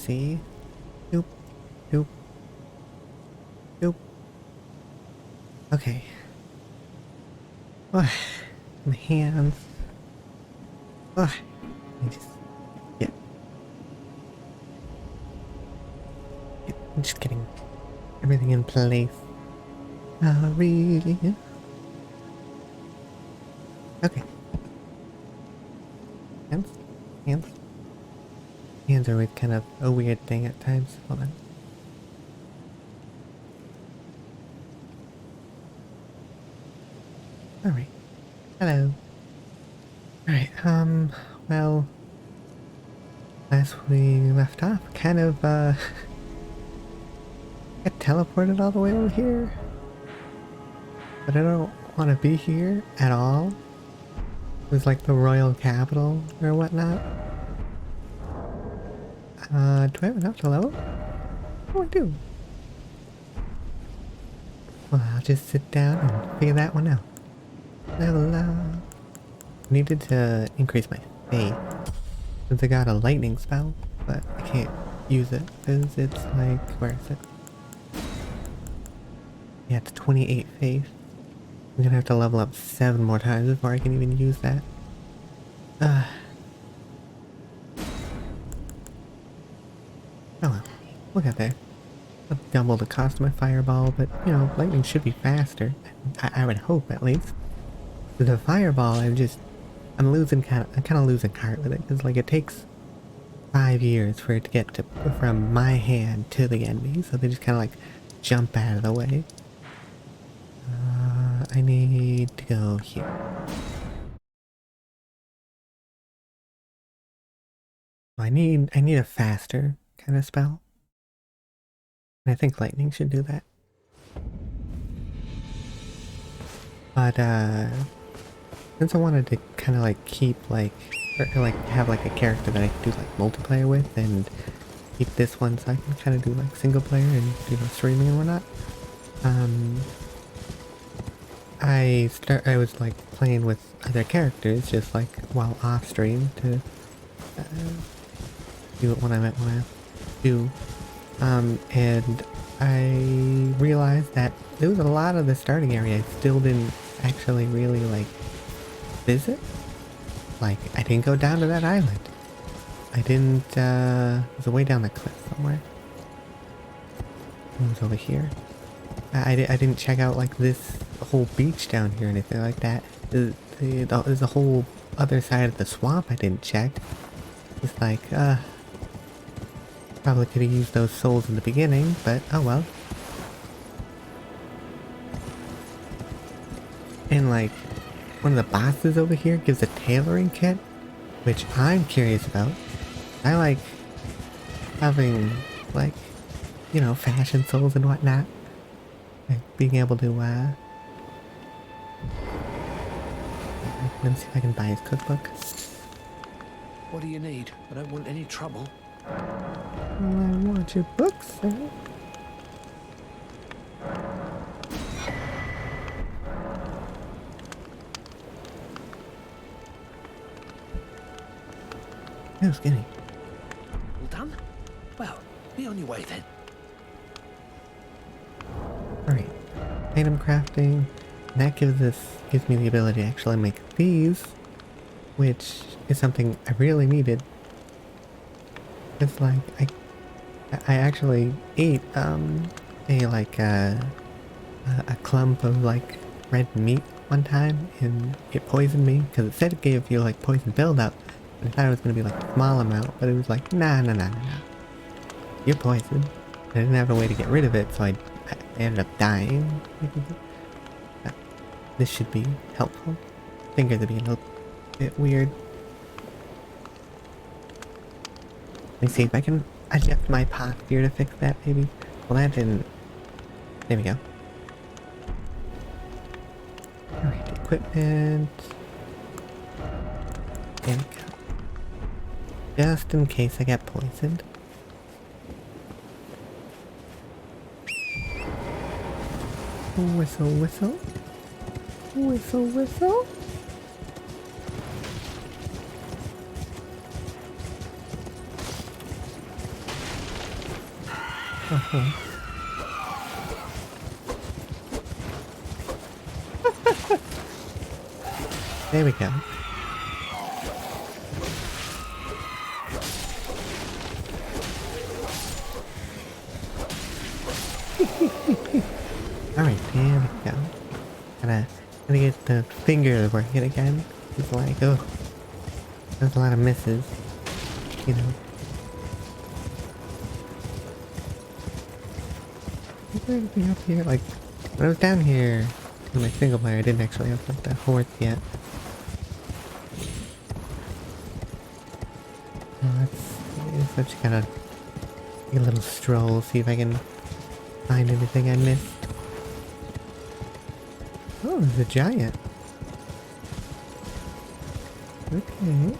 see. Doop, doop, doop. Okay. Oh, my hands. Oh, I just I'm just getting everything in place. Really? Okay. Hands? Hands? Hands are always kind of a weird thing at times. Hold on. Alright. Hello. Alright, well, last we left off, kind of, got teleported all the way over here. But I don't want to be here at all. It was like the royal capital or whatnot. Do I have enough to level? Oh, I do. Well, I'll just sit down and figure that one out. Level up. Needed to increase my faith since I got a lightning spell, but I can't use it because it's like, where is it? Yeah, it's 28 faith. I'm gonna have to level up 7 more times before I can even use that. Oh well, we'll get there. I'll double the cost of my fireball, but you know, lightning should be faster. I would hope, at least. The fireball, I'm losing I'm kind of losing heart with it, because like it takes 5 years for it to get to from my hand to the enemy, so they just kind of like jump out of the way. I need to go here. I need a faster kind of spell. And I think lightning should do that. But since I wanted to kind of like keep like, or like have like a character that I can do like multiplayer with and keep this one so I can kind of do like single player and streaming and whatnot. I was like playing with other characters just like while off stream to do it when I do. And I realized that there was a lot of the starting area I still didn't actually really like visit. Like I didn't go down to that island. I didn't, it was way down the cliff somewhere. It was over here. I didn't check out like this whole beach down here or anything like that. There's a whole other side of the swamp I didn't check. It's like, probably could have used those souls in the beginning, but oh well. And like, one of the bosses over here gives a tailoring kit, which I'm curious about. I like having like, you know, fashion souls and whatnot. Like being able to, let me see if I can buy his cookbook. What do you need? I don't want any trouble. I want your books, sir. No, skinny. All done? Well, be on your way then. Alright. Item crafting. That gives me the ability to actually make these, which is something I really needed. It's like I actually ate a clump of like red meat one time and it poisoned me because it said it gave you like poison buildup. I thought it was gonna be like a small amount, but it was like nah. You're poisoned. I didn't have a way to get rid of it, so I ended up dying. This should be helpful. Fingers are being a little bit weird. Let me see if I can adjust my posture to fix that, maybe. Well, that didn't. There we go. Alright, equipment. There we go. Just in case I get poisoned. Whistle, whistle. Whistle, whistle. Uh-huh. There we go. Alright, there we go. Gotta get the finger working again. It's like, oh, there's a lot of misses. You know. Is there anything up here? Like, when I was down here in my single player, I didn't actually open up the horse yet. So just kind of take a little stroll, see if I can find anything I missed. Oh, there's a giant. Okay.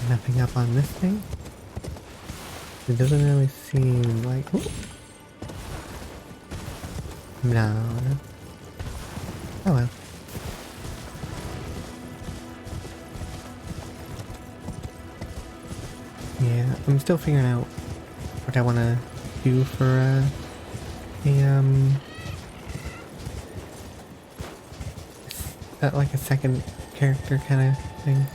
Nothing up on this thing? It doesn't really seem like... Ooh. No. Oh well. Yeah, I'm still figuring out what I want to do for like a second character kind of thing.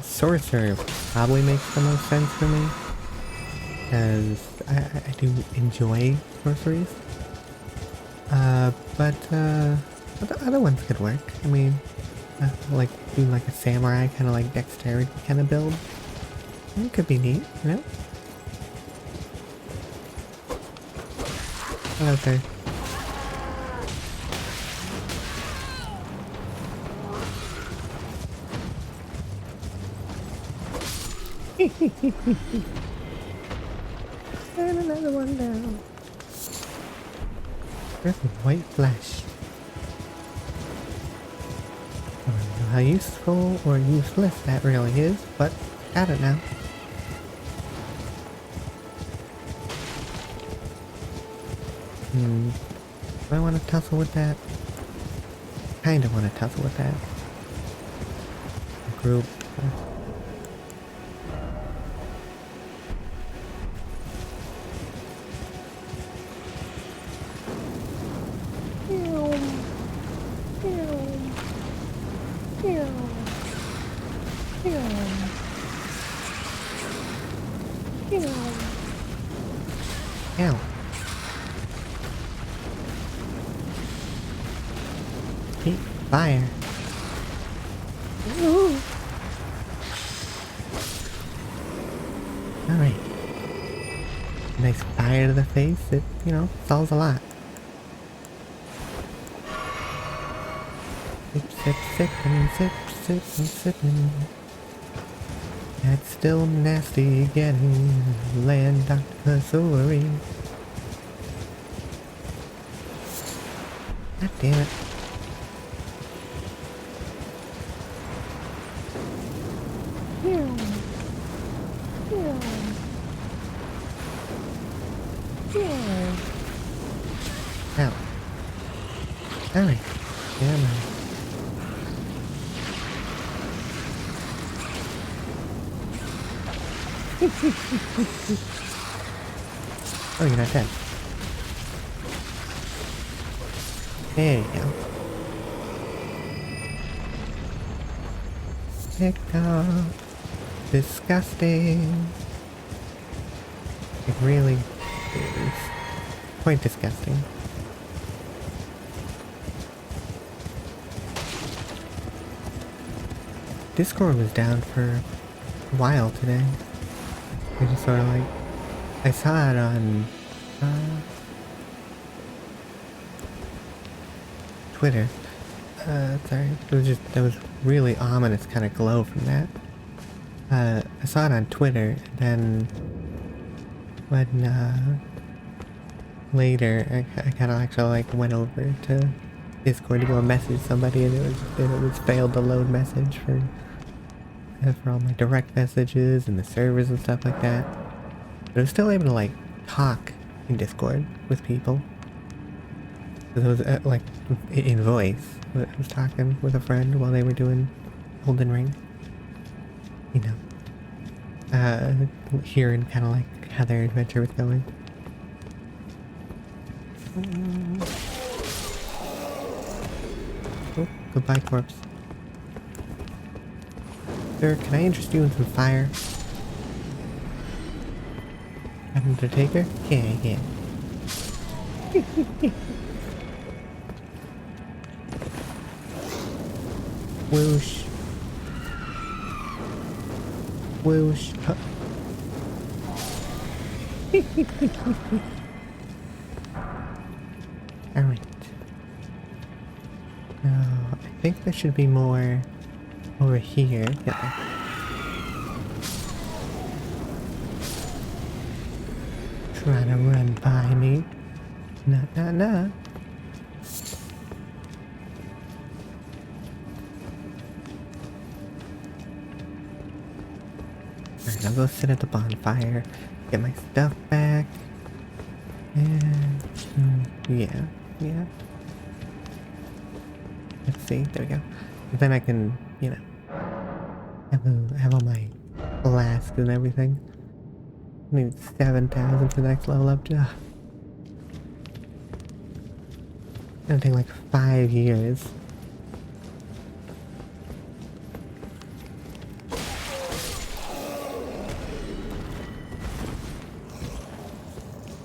Sorcerer probably makes the most sense for me, because I do enjoy sorceries. But the other ones could work. I mean, like do like a samurai kind of like dexterity kind of build. It could be neat, you know? Hello, sir. And another one down. There's white flesh. I don't know how useful or useless that really is, but got it now. Do I want to tussle with that? Kinda want to tussle with that. Group. Ow. Keep fire. Ooh. Alright. Nice fire to the face, it, you know, solves a lot. Sip, sip, sippin', sip, sippin', sippin'. That's still nasty getting land Dr. Sorry. God damn it. Ow. Alright. Damn it. Oh, you're not dead. There you go. Picked up. Disgusting. It really is quite disgusting. Discord was down for a while today. I just sort of like, I saw it on Twitter. Sorry, it was just, there was really ominous kind of glow from that. I saw it on Twitter, then when later I kind of actually like went over to Discord to go message somebody, and it was failed to load message for for all my direct messages and the servers and stuff like that. But I was still able to like talk in Discord with people. It was like in voice. I was talking with a friend while they were doing Elden Ring. You know, hearing kind of like how their adventure was going. Oh, goodbye, corpse. Sir, can I interest you in some fire? Undertaker? Yeah, yeah. Whoosh. Whoosh. Huh. Alright. Now, I think there should be more over here. Yeah. Trying to run by me. Nah, nah, nah. Alright, I'll go sit at the bonfire, get my stuff back, and yeah. Let's see, there we go. And then I can, you know, have all my flasks and everything. I need 7,000 for the next level up. Ugh. It's gonna take like 5 years.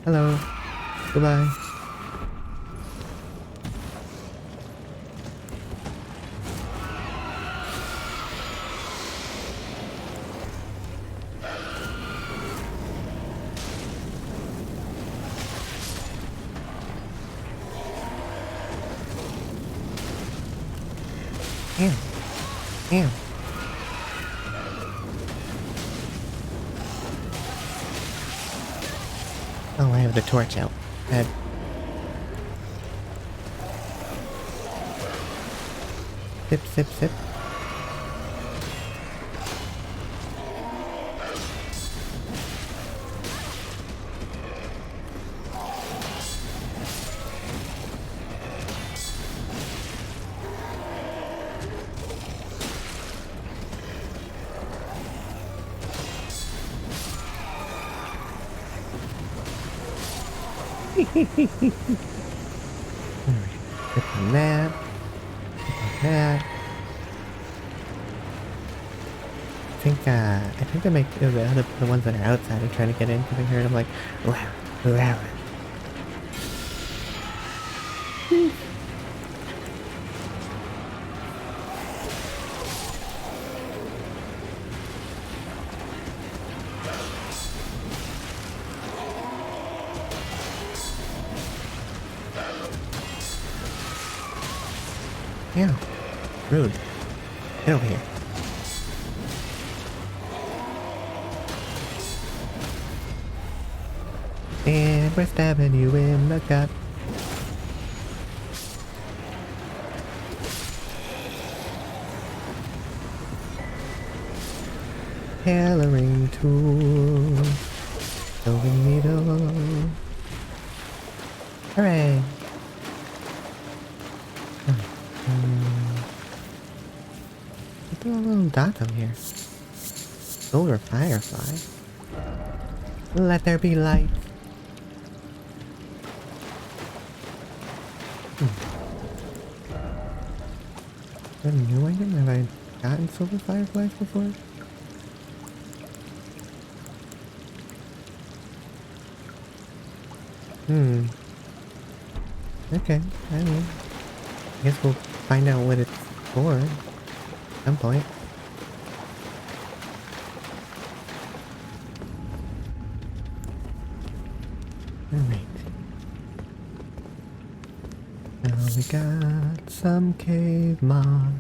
Hello. Goodbye. Damn. Damn. Oh, I have the torch out. Sip, sip, sip. Alright, click on that. Click on that. I think they make the ones that are outside are trying to get in because I heard them like, wow, wow. Yeah, rude. Get over here. And we're stabbing you in the gut. Tailoring tool. Sewing needle. Hooray! Look at all the little dots on here. Silver firefly. Let there be light. Is that a new item? Have I gotten silver fireflies before? Okay, I don't know. I guess we'll find out what it's for at some point. Alright. Now we got some cave moss.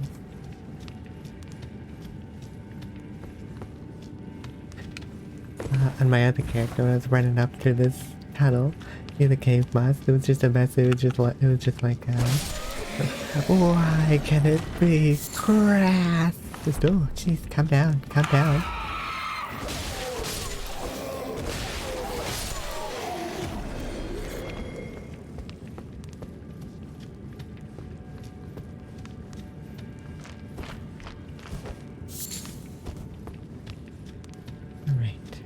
On my other character, when I was running up to this tunnel near the cave moss, it was just a mess. It was just like, why can it be grass? Just, oh, jeez, calm down, calm down. Alright.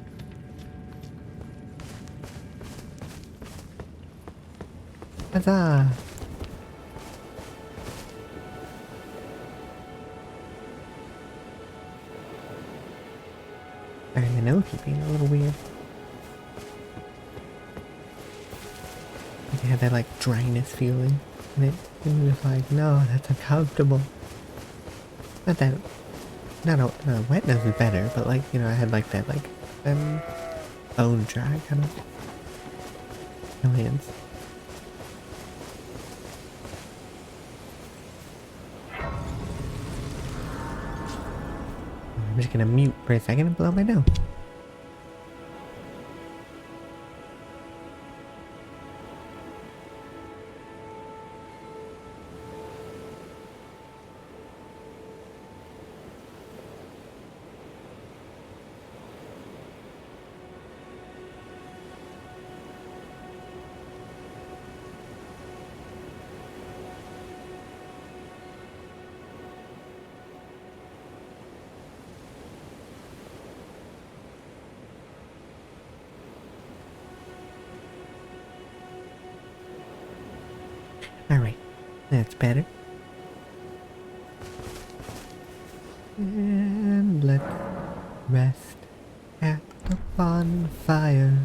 Huzzah! Sorry, I know he's being a little weird. Like, I had that like dryness feeling, and it was like, no, that's uncomfortable. Not that, wetness is better, but like, you know, I had like that like bone dry kind of feelings. I'm just gonna mute for a second and blow my nose. Alright, that's better. And let's rest at the bonfire.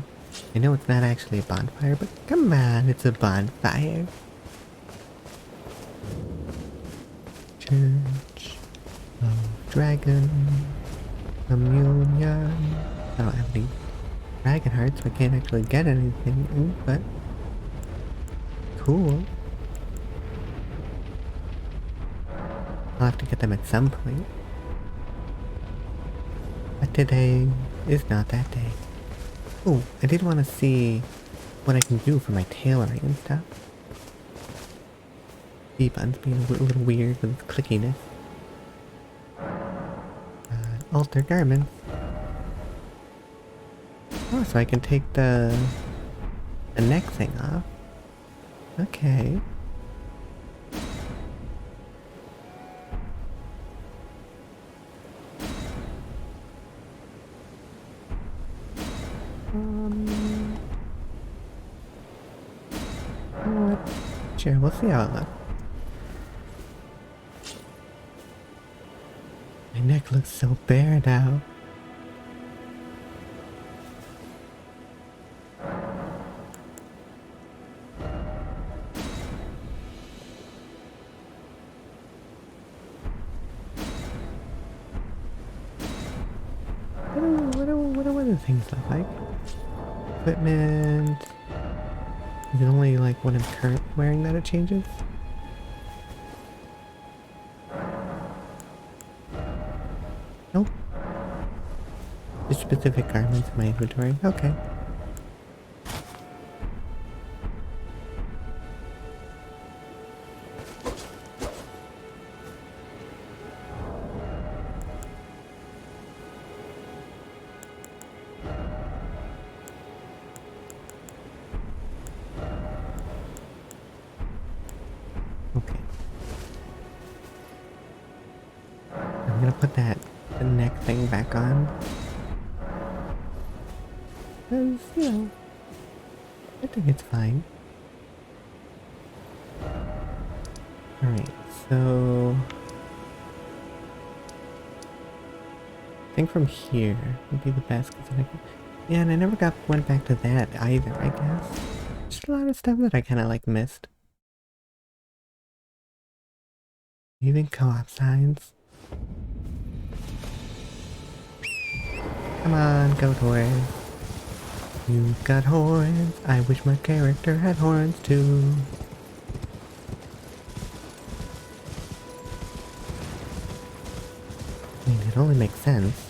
I know it's not actually a bonfire, but come on, it's a bonfire. Church of Dragon Communion. I don't have any dragon hearts, so I can't actually get anything, but cool. I'll have to get them at some point. But today is not that day. Oh, I did want to see what I can do for my tailoring and stuff. B-button's being a little weird with its clickiness. Alter garments. Oh, so I can take the neck thing off. Okay. What? Sure, we'll see how it looks. My neck looks so bare now. What do other things look like? Equipment. Is it only like when I'm currently wearing that it changes? Nope. Just specific garments in my inventory. Okay. Okay. I'm gonna put the neck thing back on. Because, you know, I think it's fine. Alright, so I think from here would be the best, because then I can... Yeah, and I never went back to that either, I guess. Just a lot of stuff that I kind of like missed. Even co-op signs. Come on, goat horns. You've got horns. I wish my character had horns too. I mean, it only makes sense.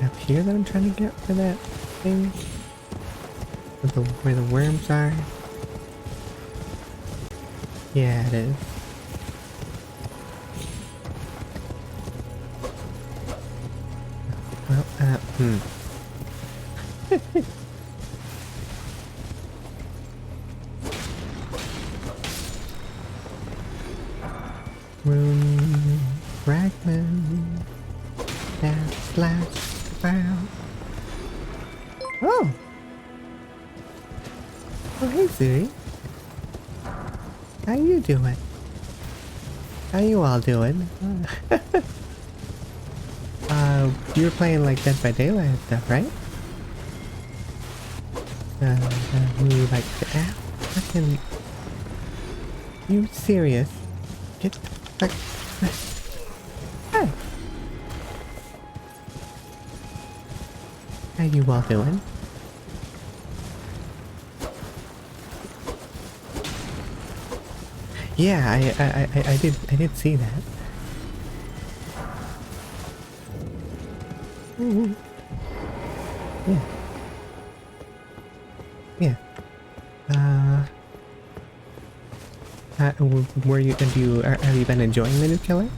Up here that I'm trying to get for that thing. where the worms are? Yeah, it is. Well, Rune fragment that flashed about. Oh! Oh, hey, Siri. How you doing? How you all doing? You were playing like Dead by Daylight and stuff, right? You like the app? Fucking... You serious? Get the fuck... Hey! How you all doing? Yeah, I did see that. Mm-hmm. Yeah. Yeah. Were you, have you been enjoying the new killer?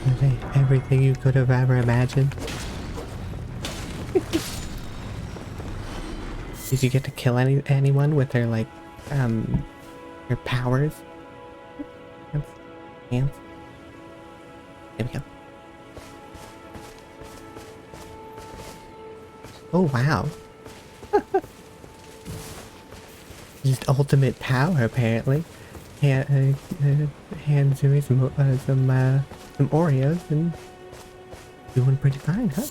Are they everything you could have ever imagined? Did you get to kill anyone with their, like, their powers? Hands. There we go. Oh, wow. Just ultimate power, apparently. Hand Zuri some Oreos and doing pretty fine, huh?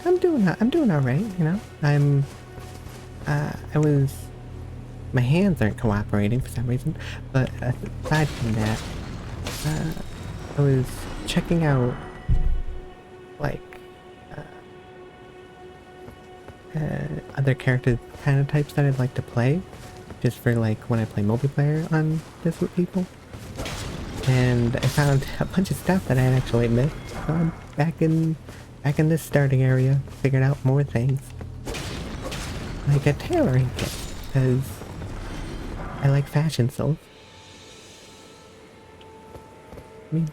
I'm doing alright, you know? My hands aren't cooperating for some reason, but aside from that, I was checking out, like, other character kind of types that I'd like to play, just for, like, when I play multiplayer on this with people. And I found a bunch of stuff that I had actually missed, so I'm back in this starting area, figuring out more things. Like a tailoring kit, because I like fashion souls. I mean,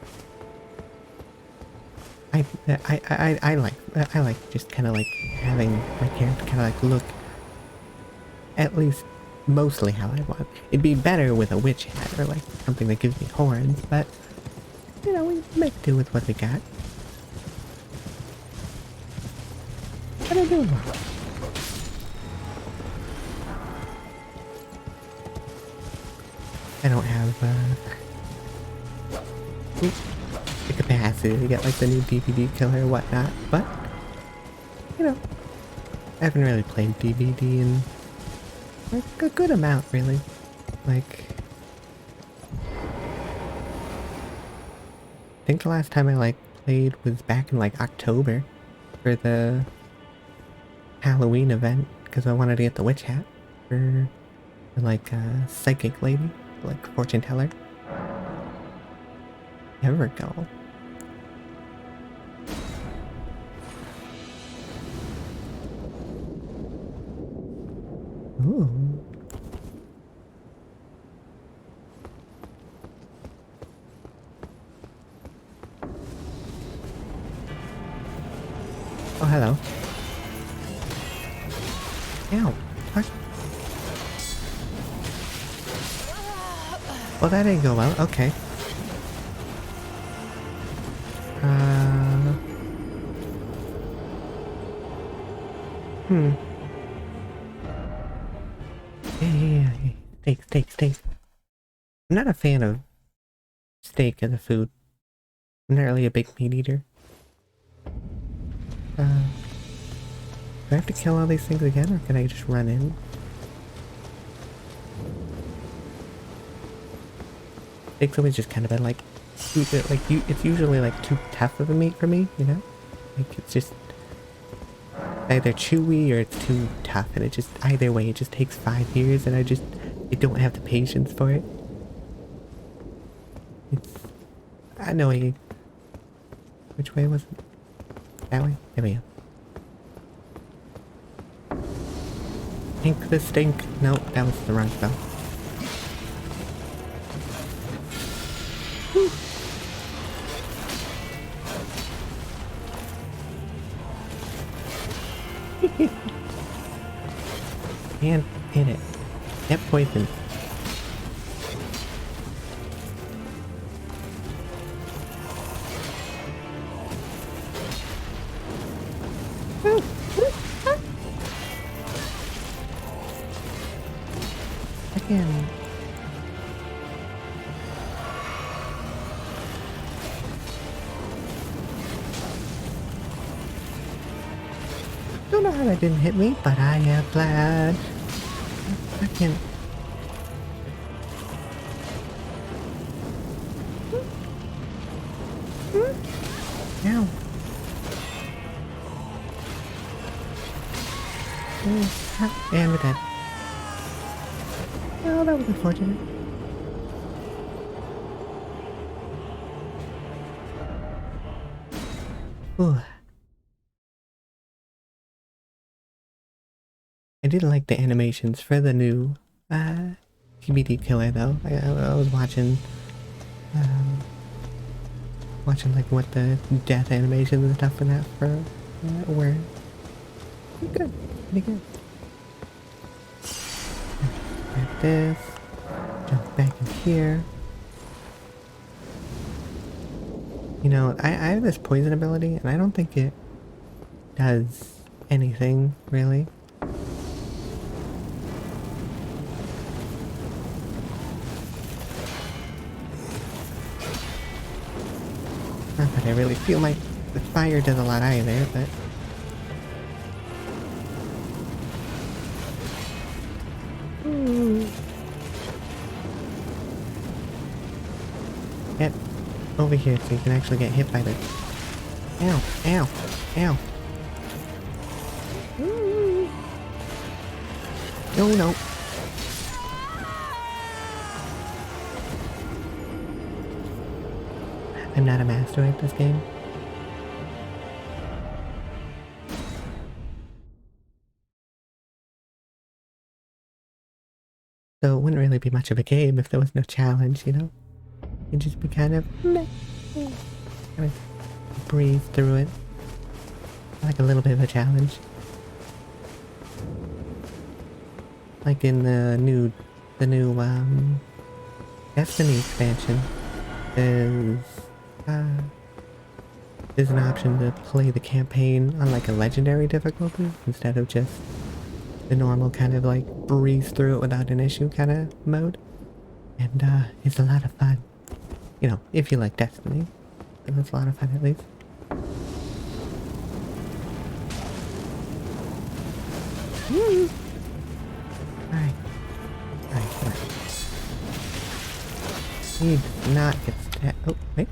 I like just kind of like having my character kind of like look at least mostly how I want. It'd be better with a witch hat or like something that gives me horns, but you know, we make do with what we got. What are you doing? I don't have the capacity to get like the new DVD killer or whatnot, but you know, I haven't really played DVD in like a good amount, really. Like, I think the last time I like played was back in like October for the Halloween event, because I wanted to get the witch hat for like a psychic lady, like fortune teller. Never go. Ooh. Oh, hello. Ow. What? Well, that didn't go well. Okay. Yeah. Steak. I'm not a fan of steak as a food. I'm not really a big meat eater. Do I have to kill all these things again, or can I just run in? Steak's always just kind of been like, it's usually like too tough of a meat for me, you know? Like, it's just either chewy or it's too tough, and it just, either way, it just takes 5 years, and I don't have the patience for it. It's annoying. Which way was it? That way? There we go. Ink the stink. Nope, that was the wrong spell. Woo. Can't hit it. Get poisoned. Again. Don't know how that didn't hit me, but I am glad. I can't. Ow. And we're dead. Oh, that was unfortunate. Ooh. I did like the animations for the new TBD killer though. I was watching like what the death animations and stuff for that were pretty good. Pretty good. Like this. Jump back in here. You know, I have this poison ability and I don't think it does anything really. Not that I really feel like the fire does a lot either, but... Ooh. Get over here so you can actually get hit by this. Ow, ow, ow. Ooh. No, no. I'm not a master at this game. So it wouldn't really be much of a game if there was no challenge, you know? It'd just be kind of meh. Kind of breeze through it. Like a little bit of a challenge. Like in the new Destiny expansion, there's an option to play the campaign on like a legendary difficulty instead of just the normal kind of like breeze through it without an issue kind of mode. And it's a lot of fun. You know, if you like Destiny. It's a lot of fun at least. Woo! Alright. Alright, come on. He does not get stabbed. Oh, wait.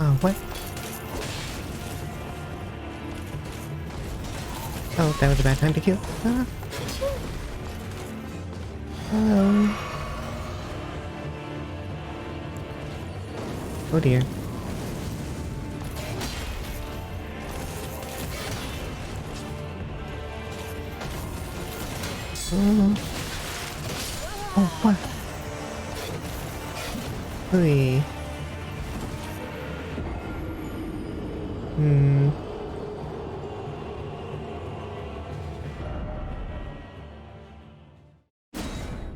Oh, what? Oh, that was a bad time to kill. Ah. Hello. Oh dear. Oh. Oh, what? Hey.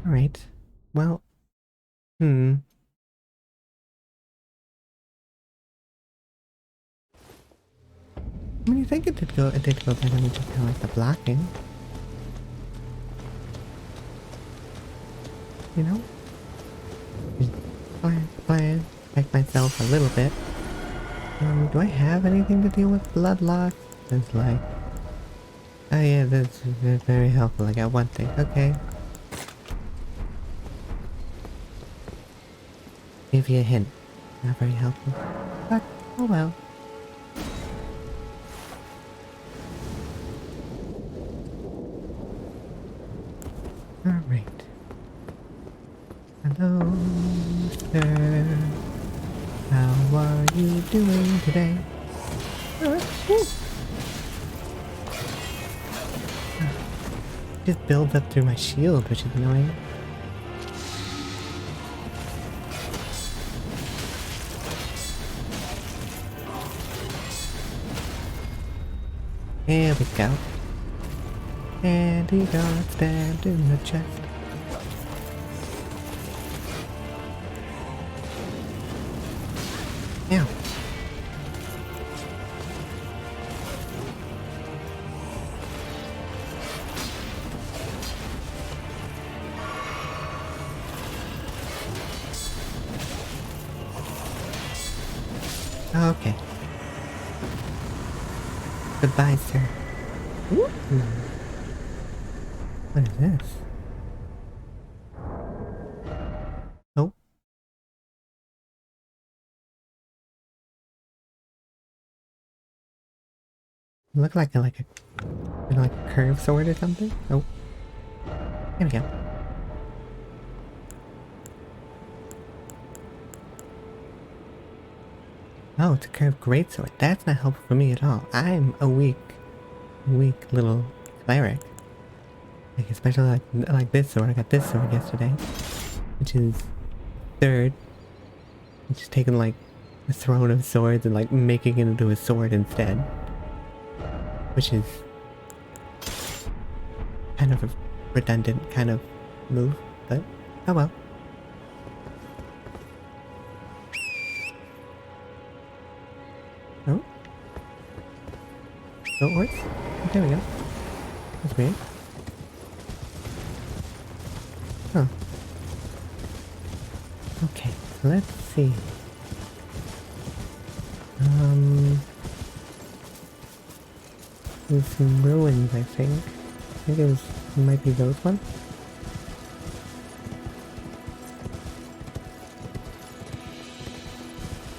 Alright. Well. I mean, you think it did go better than just kind of like the blocking. You know? Just plan, protect myself a little bit. Do I have anything to deal with blood loss? It's like... Oh yeah, that's very helpful. I got one thing. Okay. Give you a hint. Not very helpful. But, oh well. Alright. Hello, sir. How are you doing today? Just builds up through my shield, which is annoying. There we go. And he got stabbed in the chest. Ow. Okay. Goodbye, sir. Ooh. What is this? Oh. Look like a curved sword or something. Oh. There we go. Oh, it's a curved greatsword. That's not helpful for me at all. I'm a weak little cleric. Like, especially like this sword. I got this sword yesterday, which is third. It's just taking like the throne of swords and like making it into a sword instead, which is kind of a redundant kind of move, but oh well. Oh. Goat horse? Oh, there we go. That's weird. Huh. Okay, so let's see. There's some ruins, I think. I think it might be those ones.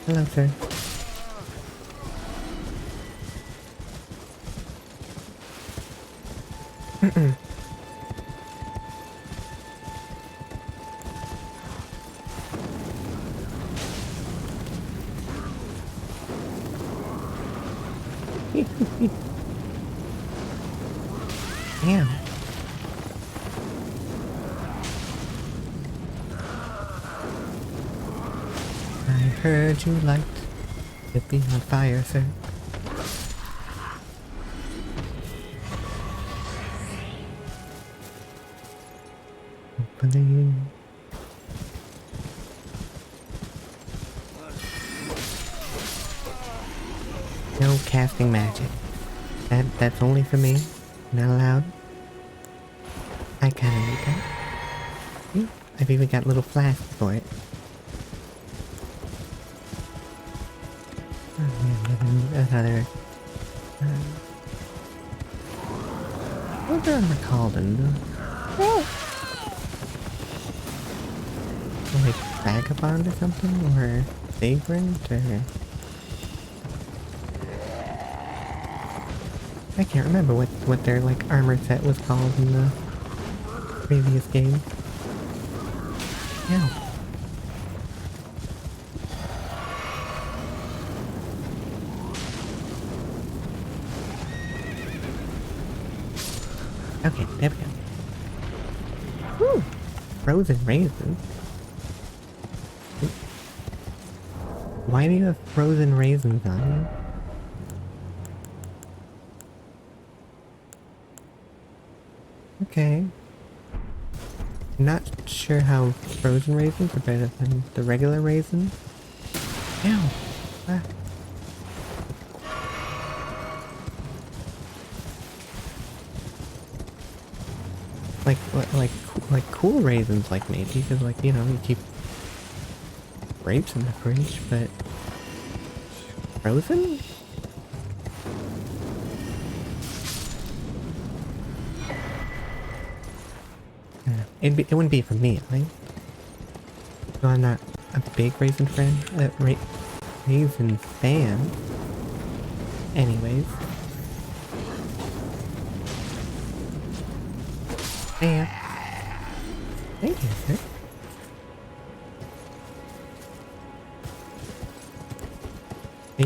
Hello, sir. Damn. I heard you liked to be on fire, sir. Opening. No casting magic. That's only for me. Not allowed. I kinda need that. See? I've even got little flasks for it. Oh man, another... What are they called? Like vagabond or something? Or vagrant? Or... I can't remember what their like armor set was called in the previous game. Yeah. Okay, there we go. Woo! Frozen raisins. Why do you have frozen raisins on you? Okay. Not sure how frozen raisins are better than the regular raisins. Ow! Ah. Like cool raisins, like maybe, because like, you know, you keep grapes in the fridge, but frozen? It wouldn't be for me, at least. So I'm not a big raisin friend, raisin fan. Anyways. Yeah. Thank you, sir. I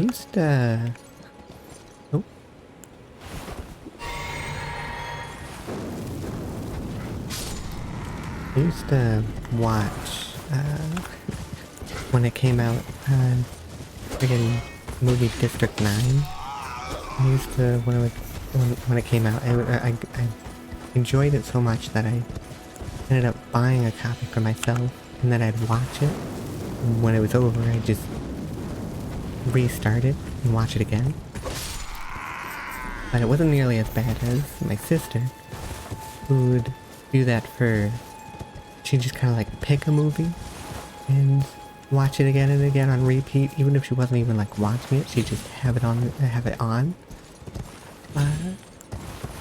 I used to watch, when it came out, friggin' movie District 9. I used to, when it came out, I enjoyed it so much that I ended up buying a copy for myself, and then I'd watch it. And when it was over, I'd just restart it and watch it again. But it wasn't nearly as bad as my sister, who would do that for... She'd just kind of like pick a movie and watch it again and again on repeat, even if she wasn't even like watching it. She'd just have it on,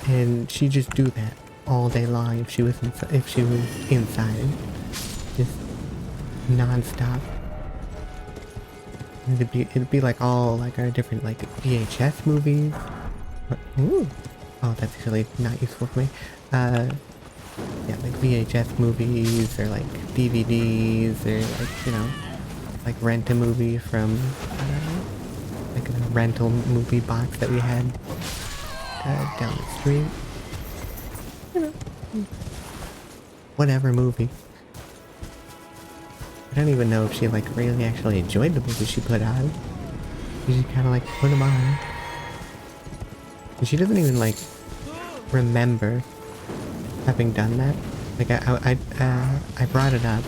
and she'd just do that all day long if she was inside, just non-stop. And it'd be like all like our different like VHS movies. Ooh. Oh, that's actually not useful for me. Yeah, like VHS movies or like DVDs or like, you know, like rent a movie from like a rental movie box that we had down the street. You know, whatever movie. I don't even know if she like really actually enjoyed the movie she put on. She just kind of like put them on. And she doesn't even like remember having done that. Like I brought it up.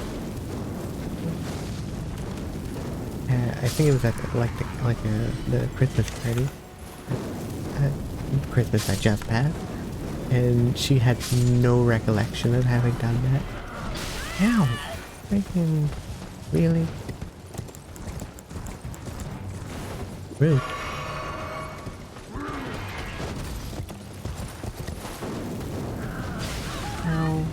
I think it was at the Christmas party. Christmas that just passed. And she had no recollection of having done that. Ow! Freaking... Really? Rude. Ow.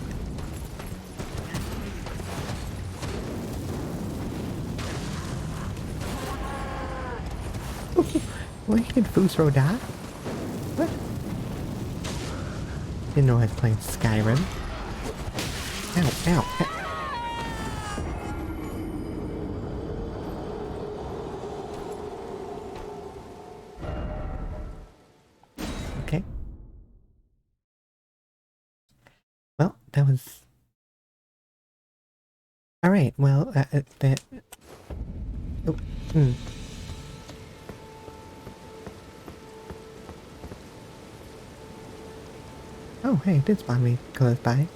Why did Fusro die? What? Didn't know I was playing Skyrim. Ow, ow, ow. Okay. Well, that was... Alright, well, that... Oh, Oh, hey, it did spawn me close by.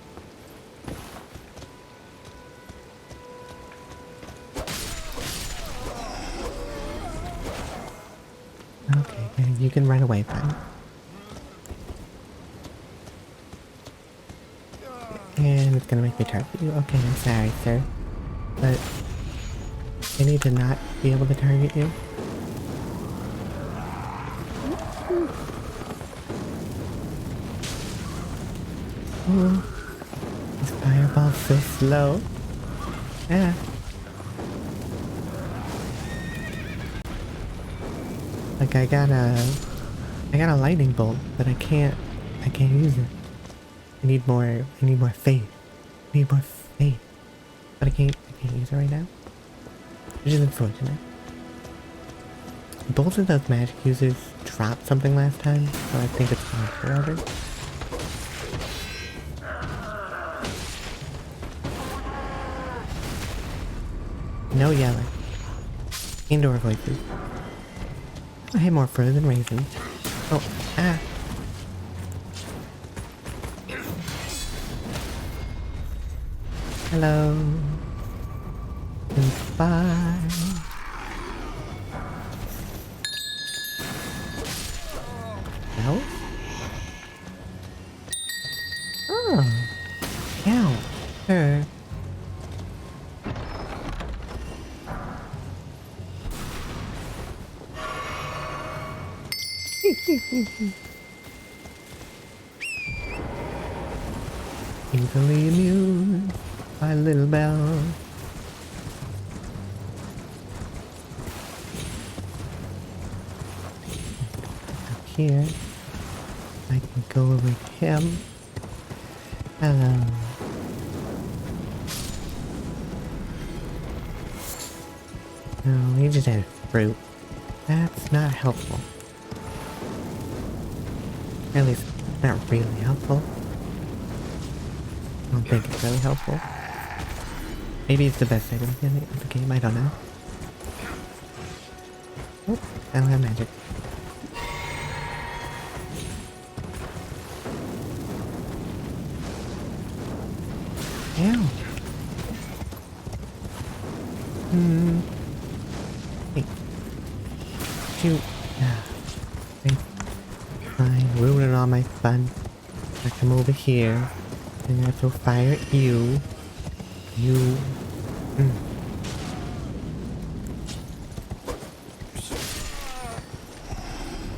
Okay, yeah, you can run away, fine. And it's gonna make me target you. Okay, I'm sorry, sir. But I need to not be able to target you. Ooh. This fireball's so slow. Yeah. Like I got a lightning bolt, but I can't use it. I need more faith. I need more faith. But I can't use it right now. Which is unfortunate. Both of those magic users dropped something last time, so I think it's gone forever. No yelling. Indoor voices. I had more frozen raisins. Oh, ah. Hello. Goodbye. No? Oh. Ow. Sure. Easily amused by little Belle. Up here, I can go with him. Hello. No, he just had fruit. That's not helpful. At least, not really helpful. I don't think it's really helpful. Maybe it's the best item in the game, I don't know. Oh, I don't have magic. Ow! Hey. Shoot. Wait. Fine, ruining all my fun. I come over here. And I have to fire at you. You.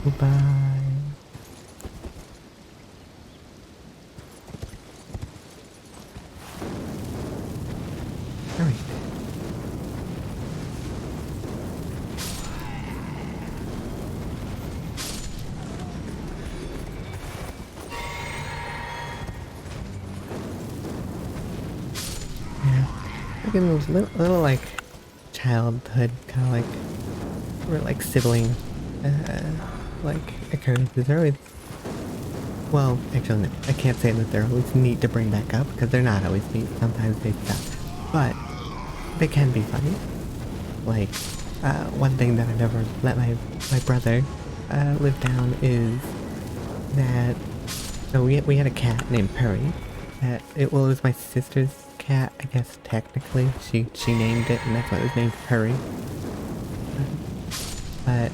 Goodbye. Alright. Yeah. Again, those little like childhood kind of like or like sibling like occurrences. They're always, well, actually no, I can't say that they're always neat to bring back up because they're not always neat. Sometimes they suck, but they can be funny. Like one thing that I never let my brother live down is that, so we had a cat named Perry. It was my sister's cat, I guess technically. She named it, and that's why it was named Perry. But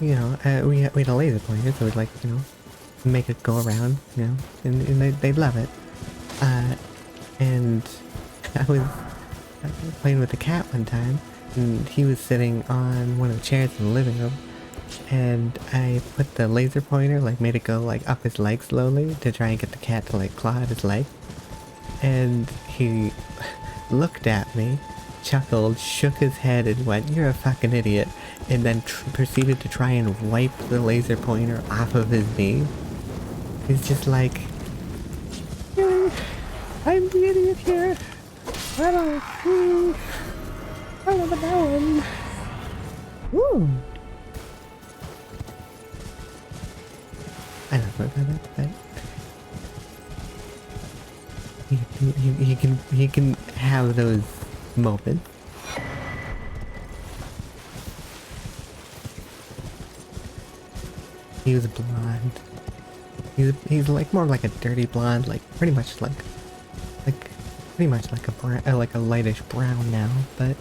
you know, we had a laser pointer, so we'd like, you know, make it go around, you know, and they'd love it. And I was playing with the cat one time, and he was sitting on one of the chairs in the living room, and I put the laser pointer, like made it go like up his leg slowly to try and get the cat to like claw at his leg. And he looked at me, chuckled, shook his head, and went, "You're a fucking idiot," and then proceeded to try and wipe the laser pointer off of his knee. He's just like, "I'm the idiot here. I love that one." Woo! I don't know about that, but he can have those moments. He was blonde. He's like more like a dirty blonde, like pretty much like a brown, like a lightish brown now. But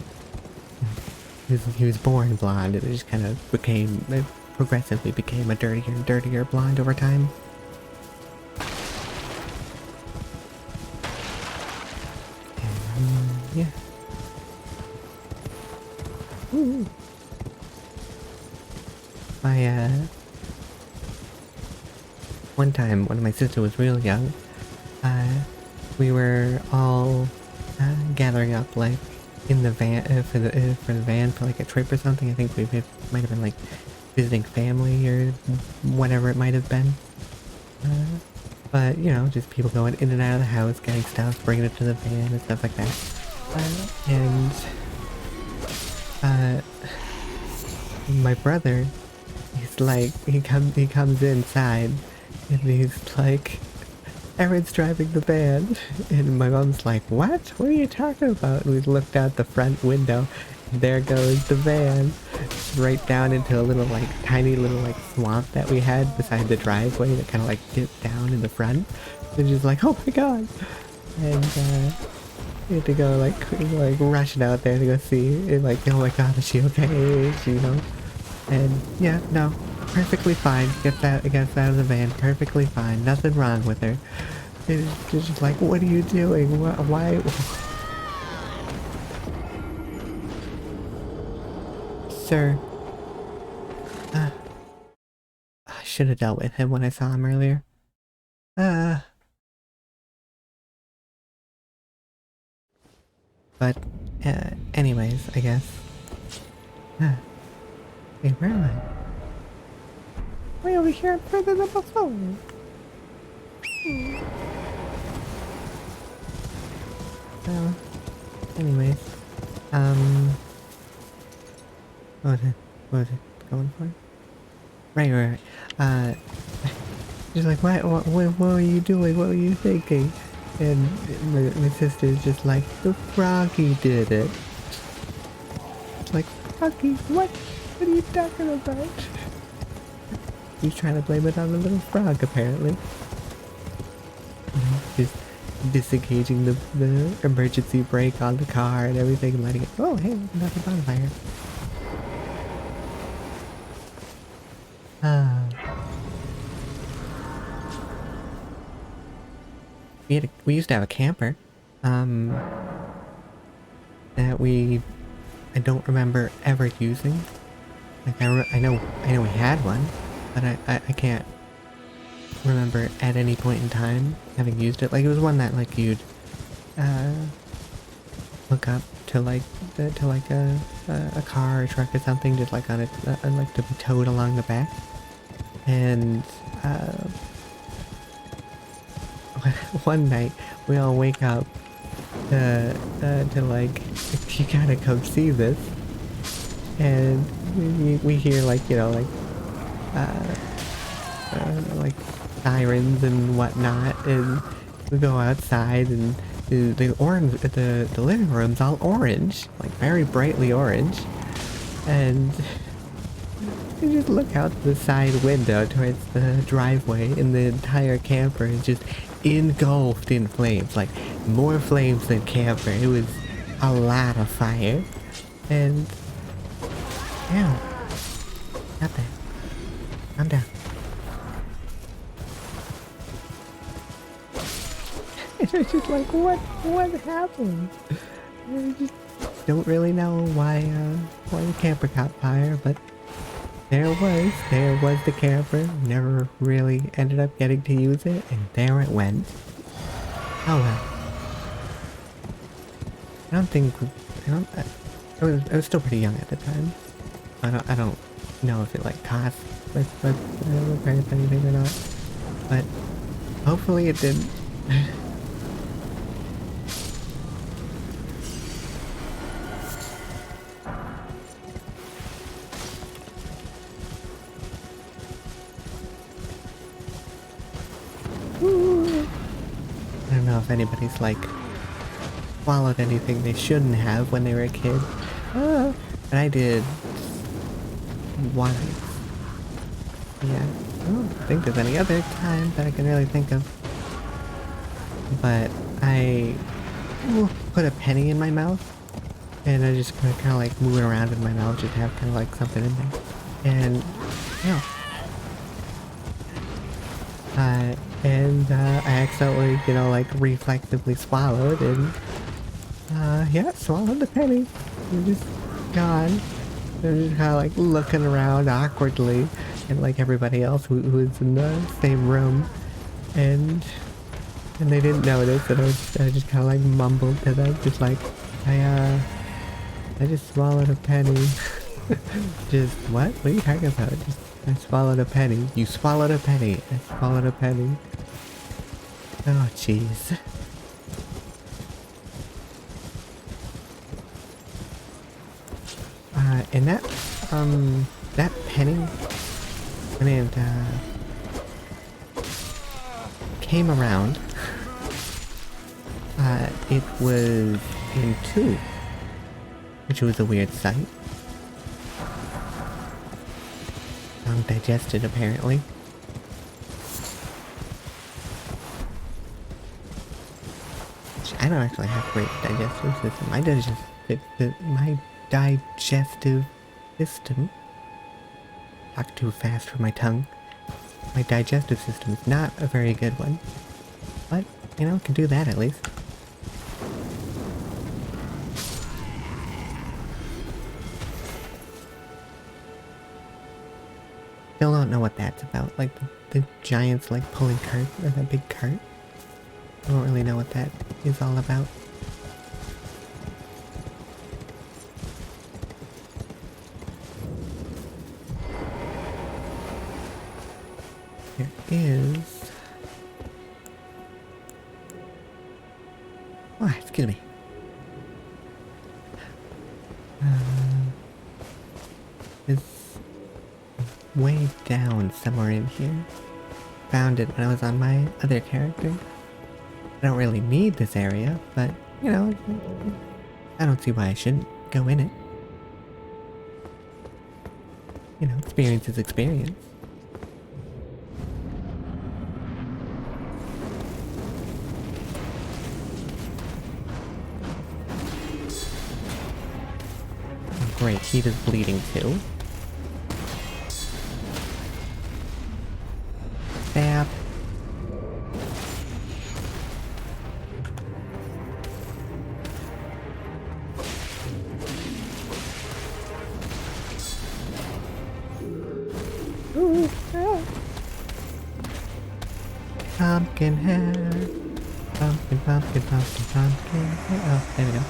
he was born blonde, and it just kind of progressively became a dirtier and dirtier blonde over time. And, yeah. Ooh. One time when my sister was real young, we were all gathering up like in the van for the van for like a trip or something. I think we might have been like visiting family or whatever it might have been. But you know, just people going in and out of the house, getting stuff, bringing it to the van and stuff like that. My brother, he's like, he comes inside, and he's like, "Aaron's driving the van," and my mom's like, "What? What are you talking about?" And we looked out the front window, and there goes the van, right down into a little like tiny little like swamp that we had beside the driveway that kind of like dipped down in the front. And just like, "Oh my god!" And we had to go like rushing out there to go see, and like, "Oh my god, is she okay?" You know. And yeah, no, perfectly fine. Gets out of the van, perfectly fine. Nothing wrong with her. It's just like, "What are you doing? Why?" Sir. I should have dealt with him when I saw him earlier. But, anyways, I guess. Hey, where am I? Way over here further than before. Well, anyways, what was it going for? Right. She's like, what were you doing? What were you thinking? And my sister's just like, the froggy did it. Like, froggy, what? What are you talking about? He's trying to blame it on the little frog, apparently. Just disengaging the emergency brake on the car and everything and letting it. Oh, hey, another bonfire. We used to have a camper. That I don't remember ever using. Like I know we had one, but I can't remember at any point in time having used it. Like it was one that like you'd hook up to like a car or truck or something, just like on it, like to be towed along the back. And one night we all wake up to like, you gotta come see this, and we hear like, you know, like sirens and whatnot, and we go outside, and the living room's all orange, like very brightly orange, and you just look out the side window towards the driveway, and the entire camper is just engulfed in flames, like more flames than camper. It was a lot of fire, and yeah, not that. I'm down. And it's just like, what happened? I just don't really know why the camper caught fire, but there was the camper. Never really ended up getting to use it, and there it went. Oh well. I was still pretty young at the time. I don't know if it like cost with anything or not, but hopefully it didn't. I don't know if anybody's like swallowed anything they shouldn't have when they were a kid. But I did once. Yeah, I don't think there's any other time that I can really think of. But I put a penny in my mouth, and I just kind of like move it around in my mouth, just have kind of like something in there. And yeah. I accidentally, you know, like reflexively swallowed, and yeah, swallowed the penny. It was just gone. I'm just kind of like looking around awkwardly at like everybody else who was in the same room, and they didn't notice, and I just kind of like mumbled to them, just like, I just swallowed a penny. Just what? What are you talking about? Just I swallowed a penny. You swallowed a penny. I swallowed a penny. Oh jeez. And that penny, I mean, came around. It was in two, which was a weird sight. Undigested, apparently. I don't actually have great digestive system. My digestive system. Talk too fast for my tongue. My digestive system is not a very good one. But, you know, can do that at least. Still don't know what that's about. Like the giants like pulling cart, or that big cart. I don't really know what that is all about. There is... Oh, excuse me. Is way down somewhere in here. found it when I was on my other character. I don't really need this area, but, you know, I don't see why I shouldn't go in it. You know, experience is experience. Oh, great, he is bleeding too. Stab. Ooh, ah. Pumpkin head. Pumpkin, pumpkin, pumpkin, pumpkin head. Oh, there we go.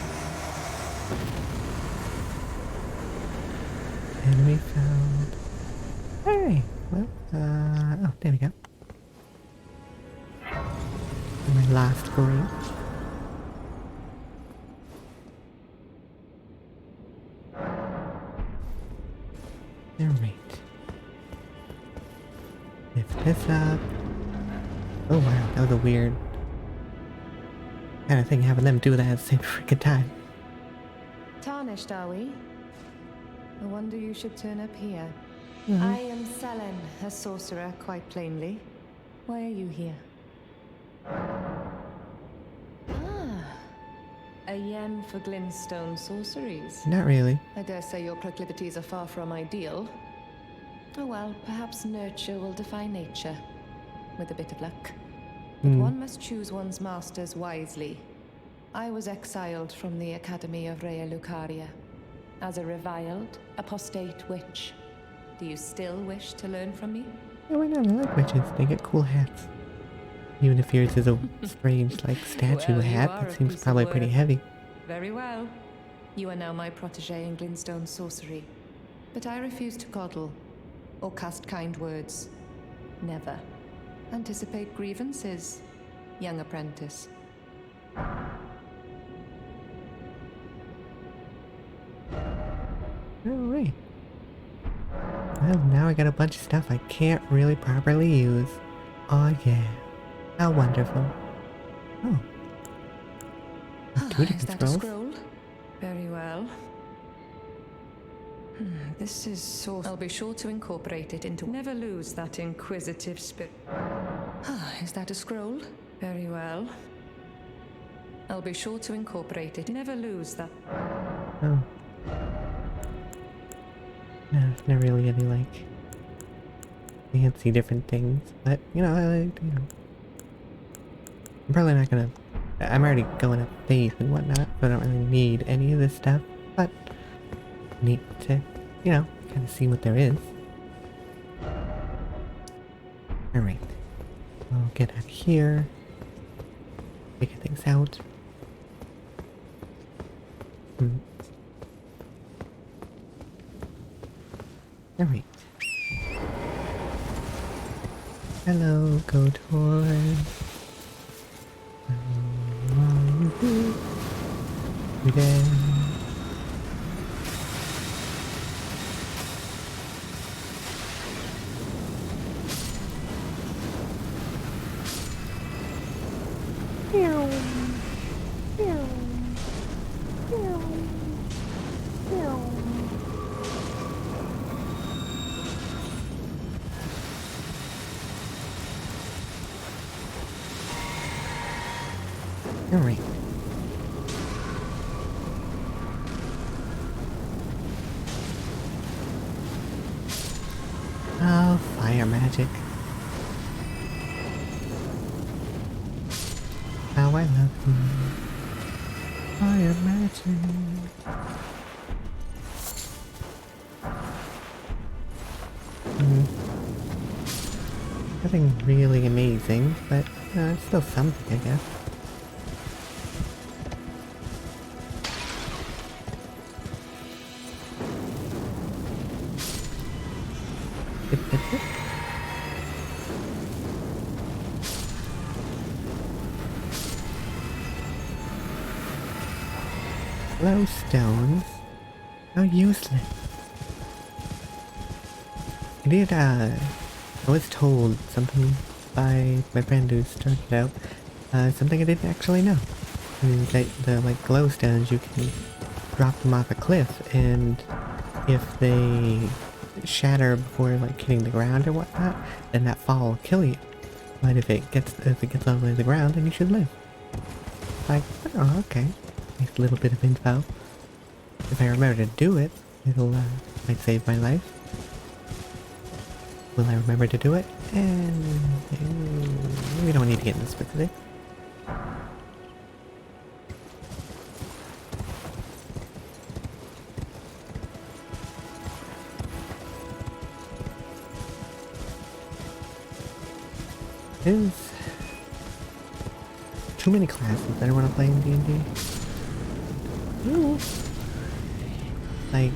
Enemy found. Alright, well, oh, there we go. My last grave. Alright. Lift this up. Oh wow, that was a weird kind of thing, having them do that at the same freaking time. Tarnished, are we? No wonder you should turn up here. Mhm. I am Selen, a sorcerer, quite plainly. Why are you here? Ah, a yen for glintstone sorceries. Not really. I dare say your proclivities are far from ideal. Oh well, perhaps nurture will defy nature, with a bit of luck. But one must choose one's masters wisely. I was exiled from the Academy of Rea Lucaria as a reviled, apostate witch. Do you still wish to learn from me? Yeah, why not? I like witches. They get cool hats. Even if yours is a strange, like, statue Well, you hat, are that a seems piece of probably pretty work. heavy. Very well. You are now my protege in glintstone sorcery. But I refuse to coddle or cast kind words. Never. Anticipate grievances, young apprentice. Alright. Well, now I got a bunch of stuff I can't really properly use. Oh yeah. How wonderful. Oh. Two Is different that a scrolls. scroll? Very well. This is source. I'll be sure to incorporate it into. Never lose that inquisitive spirit. Is that a scroll? Very well. I'll be sure to incorporate it. Never lose that. Oh. No, it's not really any, like, fancy different things, but, you know, I'm probably not gonna, I'm already going up faith and whatnot, so I don't really need any of this stuff, but neat to, you know, kind of see what there is. Alright, I'll get out of here, figure things out. Alright. Hello, go toward. Again. Meow. Meow. Meow. Meow. Alright. Oh, fire magic. How I love you. Fire magic. Nothing really amazing, but it's still something, I guess. Glow stones? How useless. I did, I was told something by my friend who started out something I didn't actually know. And the like glowstones, you can drop them off a cliff, and if they shatter before like hitting the ground or whatnot, then that fall will kill you. But if it gets all the way to the ground, then you should live. Like, oh, okay. Nice little bit of info. If I remember to do it, it'll might save my life. Will I remember to do it? And we don't need to get into specific. There's too many classes that I want to play in D&D. Ooh. Like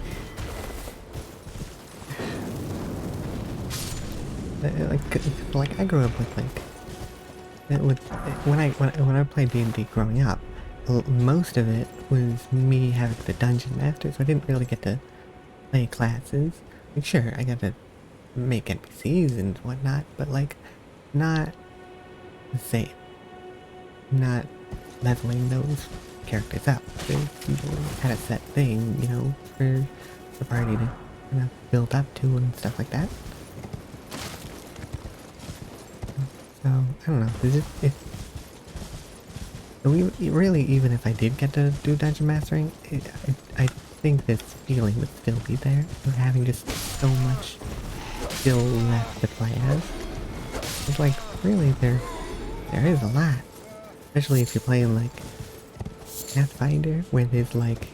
I grew up with when I played D&D growing up, most of it was me having the dungeon master, so I didn't really get to play classes. Like, sure, I got to make NPCs and whatnot, but like not the same. Not leveling those characters up. They had a set thing, you know, for the party to kind of build up to and stuff like that. So, I don't know, really, even if I did get to do dungeon mastering, I think this feeling would still be there, of having just so much still left to play as. It's like, really, there is a lot. Especially if you're playing like Pathfinder, where there's like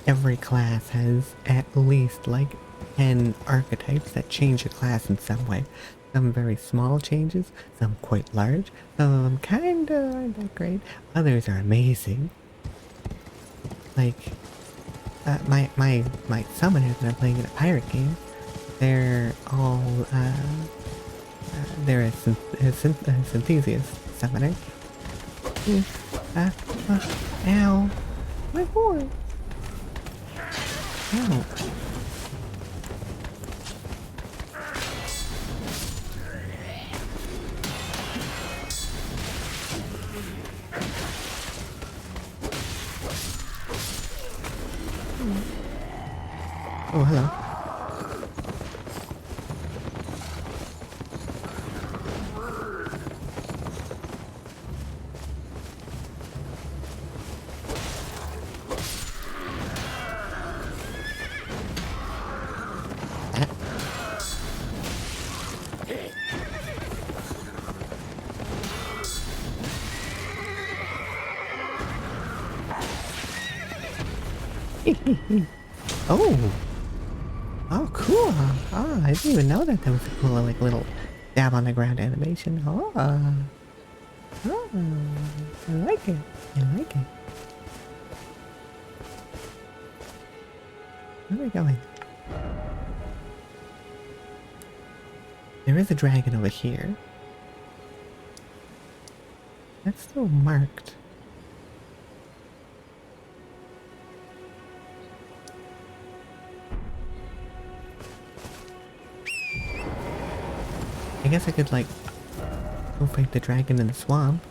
every class has at least like 10 archetypes that change a class in some way. Some very small changes, some quite large, some of them kinda aren't that great, others are amazing. Like, my summoners that I'm playing in a pirate game, they're all, they're a synthesis summoner. Ow. My boy. Ow. Oh, hello. Oh! Oh, cool! Oh, I didn't even know that was a cool, like, little dab on the ground animation. Oh! Oh! I like it. I like it. Where are we going? There is a dragon over here. That's still marked. I guess I could, like, go fight the dragon in the swamp.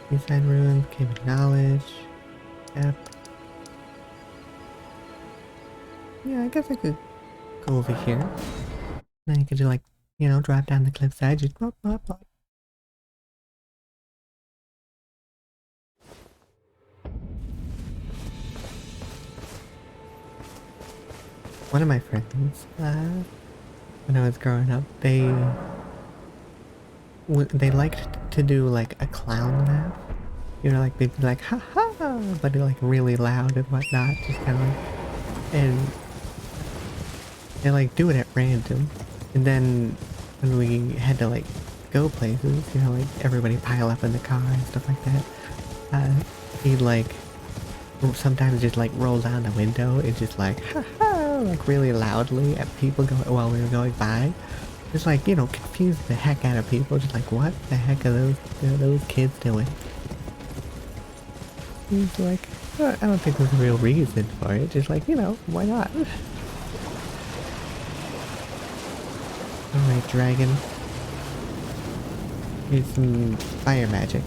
Seaside ruins, cave of knowledge. Yep. Yeah, I guess I could go over here. Then you could just, like, you know, drop down the cliffside, just plop, plop, plop. One of my friends, when I was growing up, they liked to do like a clown laugh. You know, like they'd be like, ha ha, but they're like really loud and whatnot, just kind of like, and they like do it at random. And then when we had to like go places, you know, like everybody pile up in the car and stuff like that, he'd like sometimes just like roll down the window and just like, ha ha, like really loudly at people while we were going by. Just like, you know, confuse the heck out of people. Just like, what the heck are those kids doing? He's like, I don't think there's a real reason for it. Just like, why not? Alright, dragon. Here's some fire magic.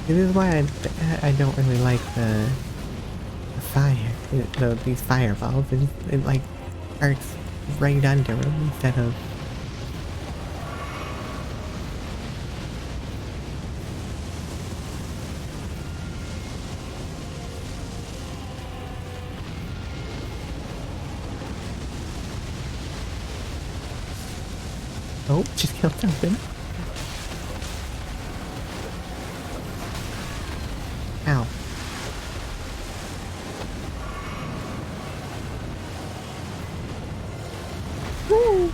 This is why I don't really like the fire. These fireballs. It like hurts right under them instead of. Oh, just killed something. Ow. Woo.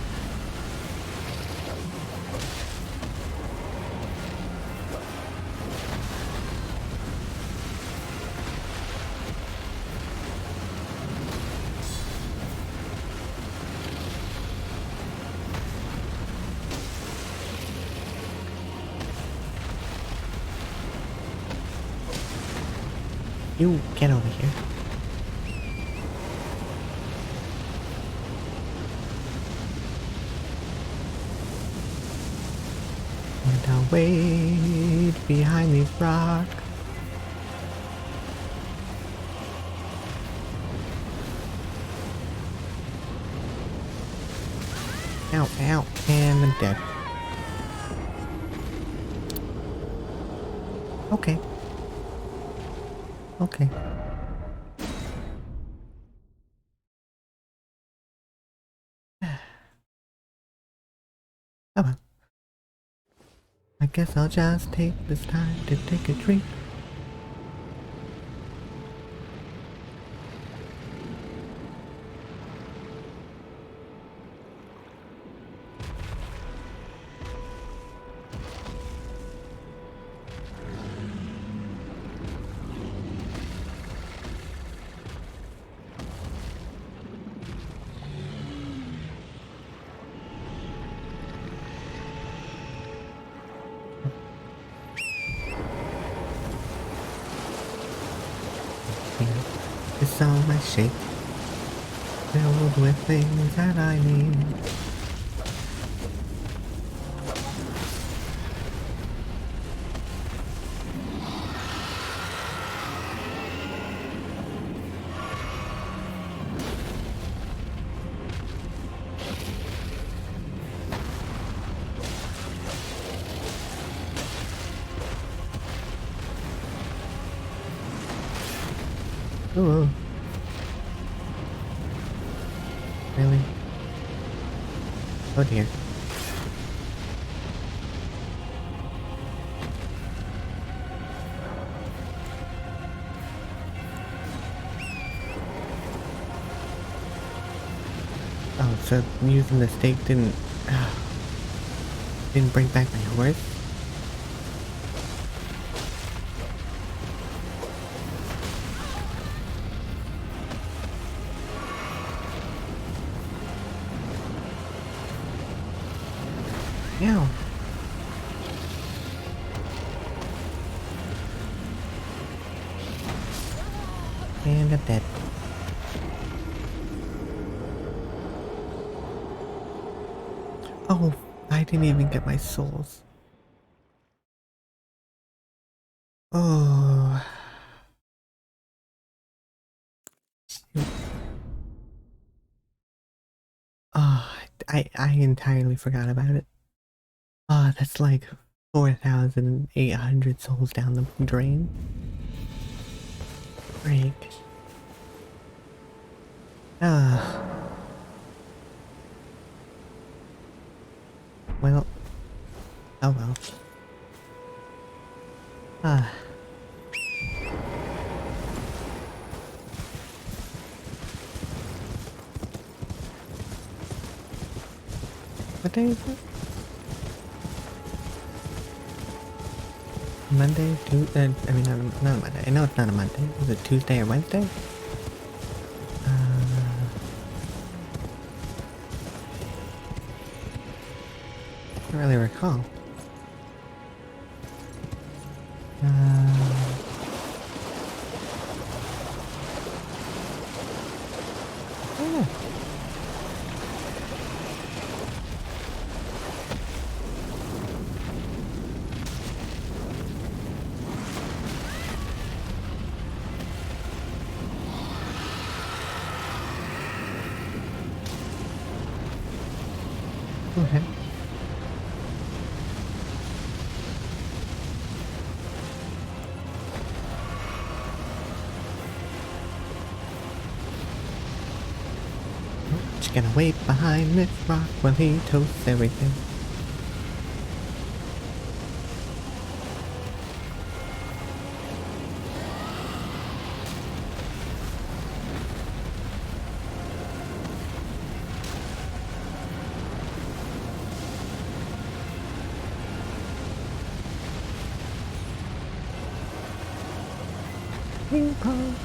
You get over here. And I'll wait behind these rocks. Ow, ow, and I'm dead. Okay. Okay. Oh well. I guess I'll just take this time to take a drink. It's so much shake, filled with things that I need. Ooh. Really? Oh dear. Oh, so using the stake didn't bring back my horse? Ow. And I'm dead. Oh, I didn't even get my souls. Oh. Oh, I entirely forgot about it. Oh, that's like 4,800 souls down the drain. Break. Well. Oh well. What day is it? Monday? I mean, not a Monday. I know it's not a Monday. Is it Tuesday or Wednesday? Don't really recall. Oh. Okay. Just gonna wait behind this rock while he toasts everything. Ping pong.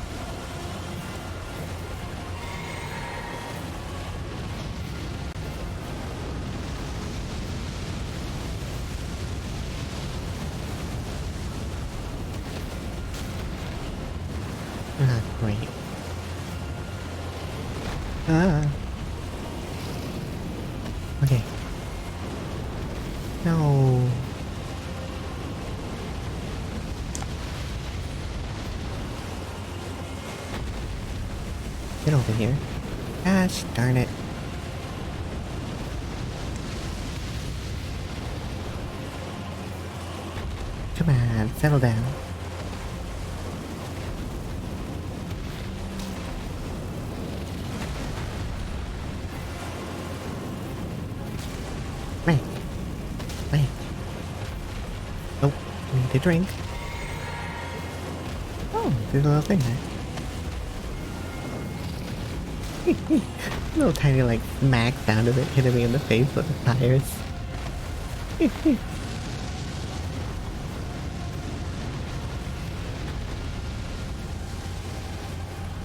Ah, great. Ah. Okay. No. Get over here. Gosh darn it. Come on, settle down. Right. Right. Oh, we need a drink. Oh, there's a little thing there. Little tiny like smack sound of it hitting me in the face with the tires.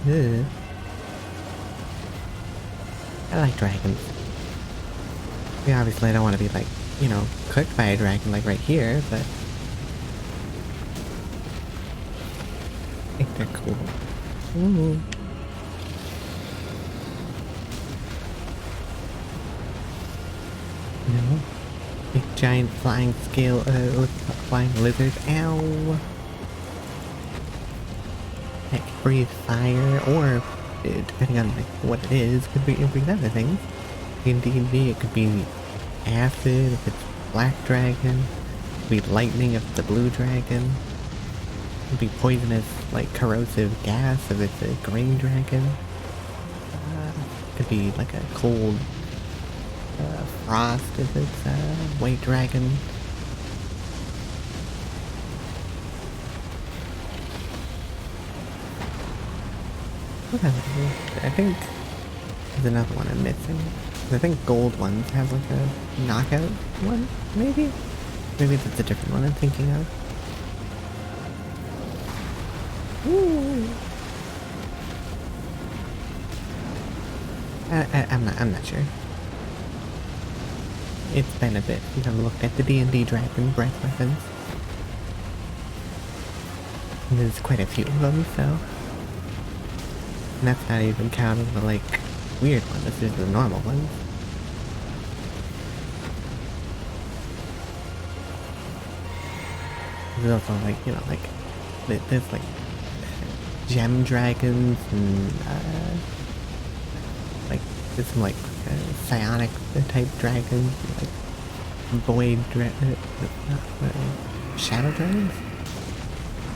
Ugh. I like dragons. We obviously don't want to be like, you know, cooked by a dragon like right here, but I think they're cool. Ooh. No. Big giant flying flying lizards. Ow! That can breathe fire, or depending on like what it is, could be other things. In D&D, it could be acid if it's black dragon. It could be lightning if it's a blue dragon. It could be poisonous, like corrosive gas if it's a green dragon. It could be like a cold frost if it's a white dragon. I think there's another one I'm missing. I think gold ones have like a knockout one, maybe? Maybe that's a different one I'm thinking of. Ooh. I'm not sure. It's been a bit since I've looked at the D&D dragon breath weapons. And there's quite a few of them, so. And that's not even counting the like weird one. This is the normal one. There's also like, you know, like there's like gem dragons and like there's some like psionic type dragons, like void shadow dragons.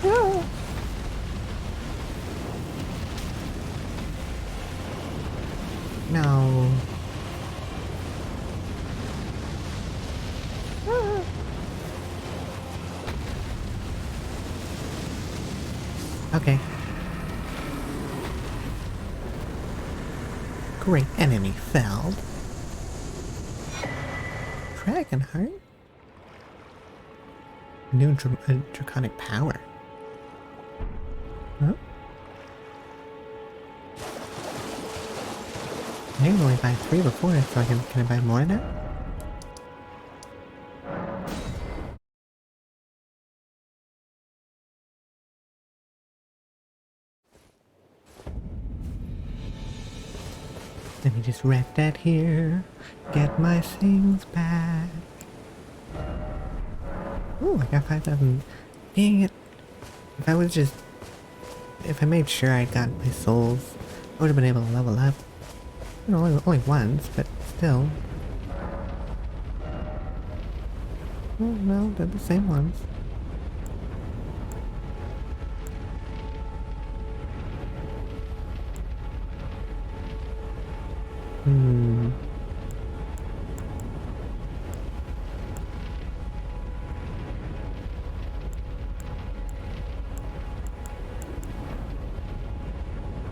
Ah. No. Ah. Okay. Great enemy felled. Dragon heart? New draconic power. Huh? I can only buy 3 before, so can I buy more now? Let me just wreck that here. Get my things back. Ooh, I got 5,000. Dang it. If I was just... If I made sure I'd gotten my souls, I would have been able to level up. You know, only once, but still. Oh, no, they're the same ones. I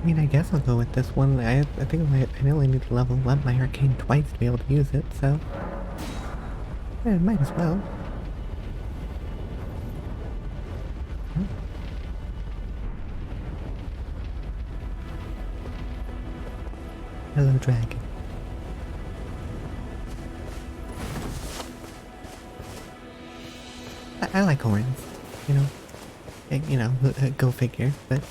mean, I guess I'll go with this one. I think I only need to level up my arcane twice to be able to use it, so... Yeah, might as well. Hello, dragon. I like horns, you know. You know, go figure, but...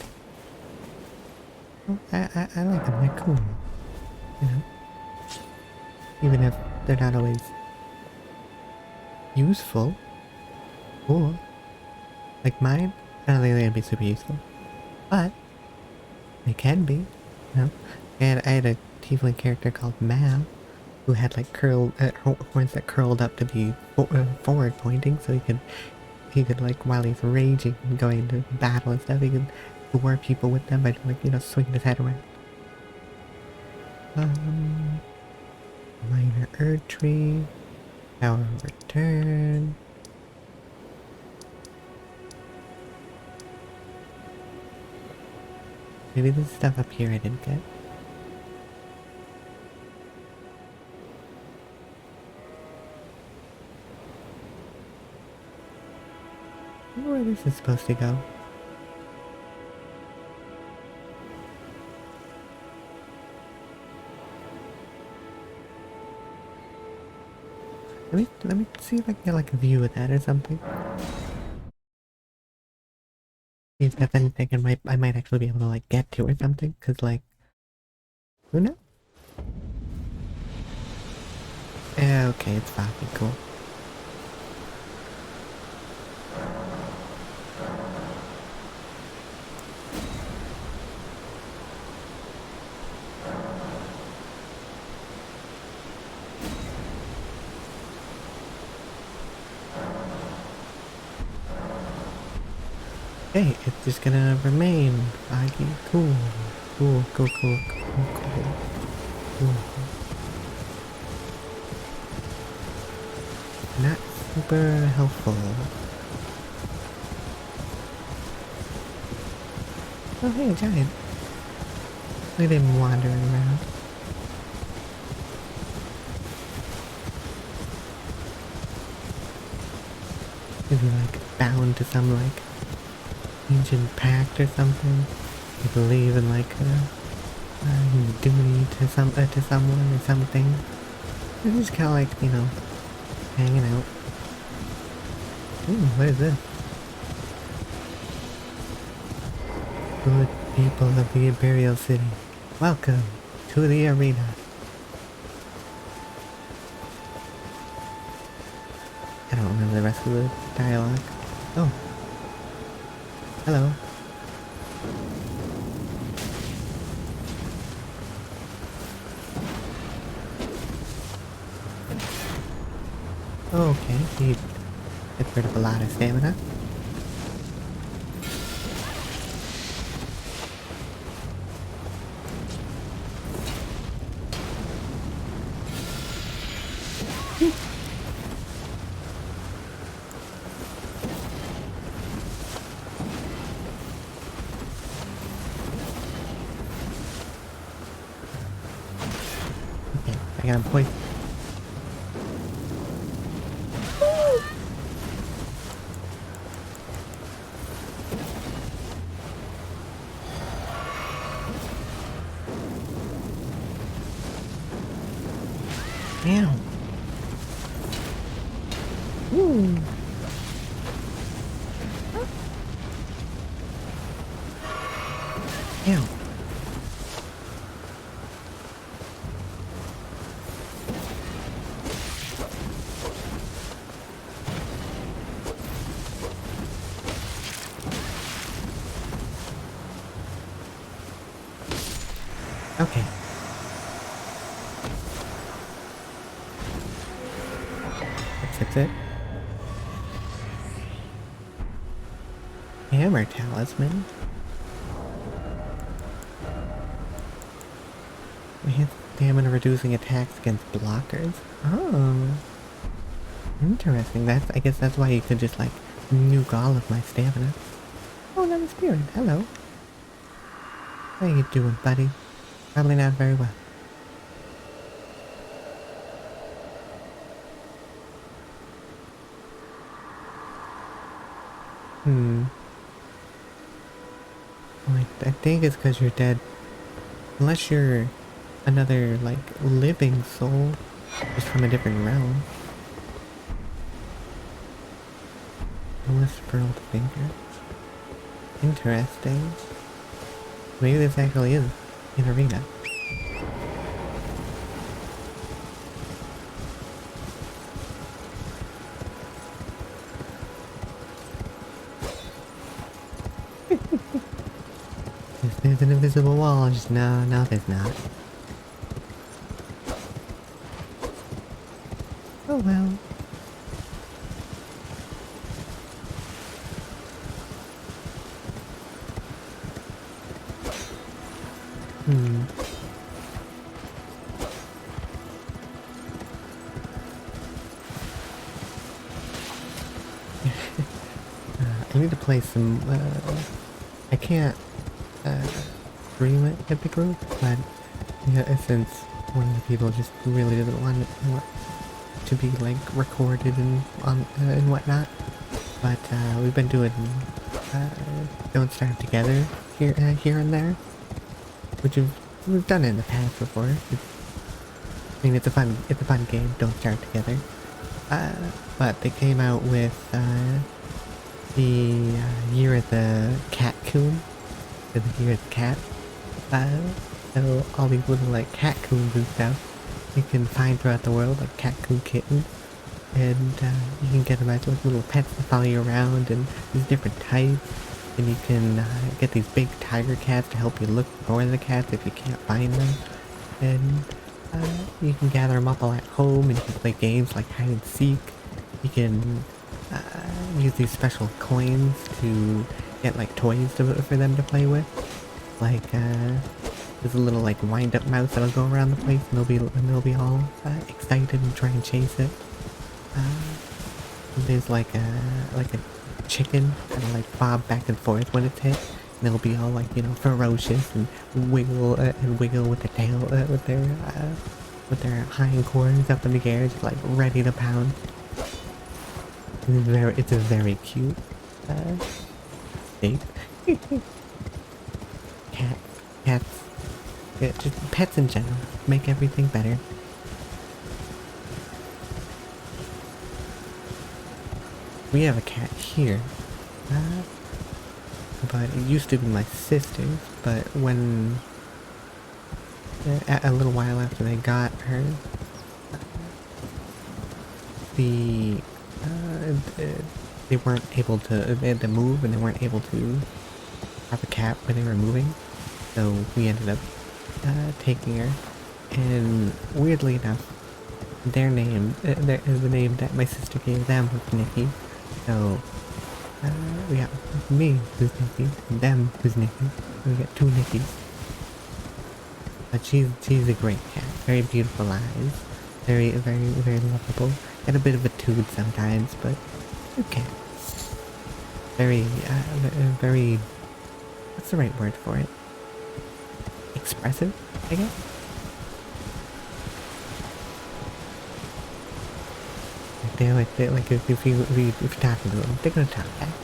Well, I like them, they're cool. You know? Even if they're not always... useful. Cool. Like mine, I don't think they're gonna be super useful. But... they can be, you know? And I had a tiefling character called Mal, who had like curled horns that curled up to be forward pointing, so he could like while he's raging and going into battle and stuff, he could lure people with them by like, you know, swinging his head around. Minor Earth Tree, Power of Return. Maybe there's stuff up here I didn't get. I wonder where this is supposed to go. Let me see if I can get like a view of that or something. See if that's anything I might actually be able to like get to or something, cause like, who knows? Okay, it's foggy, cool. Okay, it's just gonna remain foggy. Cool. Cool. Not super helpful. Oh hey, a giant. Look at him wandering around. Is he like bound to some like ancient pact or something? You believe in like a duty to someone or something? It's just kind of like, you know, hanging out. Ooh, what is this? Good people of the Imperial City, welcome to the arena. I don't remember the rest of the dialogue. Oh. Hello. Okay, he gets rid of a lot of stamina. Okay, I got him poisoned. Damn. Ooh. Damn. Zip zip. Hammer talisman. Enhanced stamina reducing attacks against blockers. Oh. Interesting. I guess that's why you could just like nuke all of my stamina. Oh, another spirit. Hello. How you doing, buddy? Probably not very well. Well, I think it's because you're dead. Unless you're another, like, living soul. Just from a different realm. Unless furled fingers. Interesting. Maybe this actually is an arena. There's an invisible wall. Just no, there's not. Oh well. I need to play some, I can't, stream it at the group, but, yeah, since one of the people just really doesn't want it to be, like, recorded and whatnot, but, we've been doing, Don't Starve Together here and there, which we've done it in the past before. I mean, it's a fun game, Don't Starve Together, but they came out with, the Year of the Cat Coon, or the Year of the Cat. So all these little like cat coons and stuff you can find throughout the world, like cat coon kittens, and you can get them as little pets to follow you around, and there's different types, and you can get these big tiger cats to help you look for the cats if you can't find them, and you can gather them up all at home, and you can play games like hide and seek. You can use these special coins to get like toys for them to play with. Like there's a little like wind-up mouse that'll go around the place, and they'll be all excited and try and chase it. There's like a chicken that'll like bob back and forth when it's hit, and they'll be all like, you know, ferocious and wiggle with the tail with their hindquarters up in the air, just like ready to pound. It's a very cute state. Cats, yeah, just pets in general make everything better. We have a cat here, but it used to be my sister's, but when a little while after they got her, they weren't able to, they had to move, and they weren't able to have a cat when they were moving, so we ended up taking her, and weirdly enough, their name, the name that my sister gave them was Nikki, so we got me, who's Nikki, and them, who's Nikki, we got two Nickies. But she's a great cat, very beautiful eyes, very lovable, and a bit of a toot sometimes, but okay. Very, what's the right word for it? Expressive, I guess? Like if you talk to them, they're gonna talk back.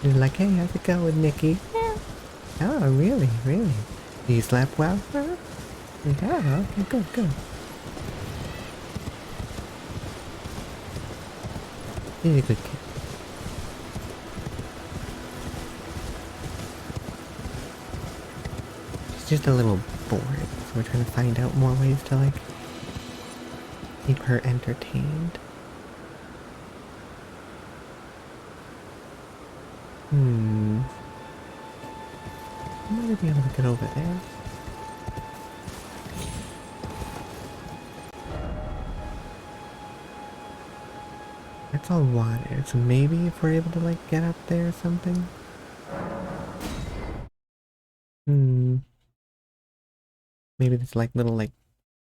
You're like, hey, how's it going, Nikki? Yeah. Oh, really? You slept well? Huh? Yeah, okay, good. He's a good kid. She's just a little bored, so we're trying to find out more ways to, like, keep her entertained. I might be able to get over there. It's all water, so maybe if we're able to like get up there or something. Hmm. Maybe there's like little like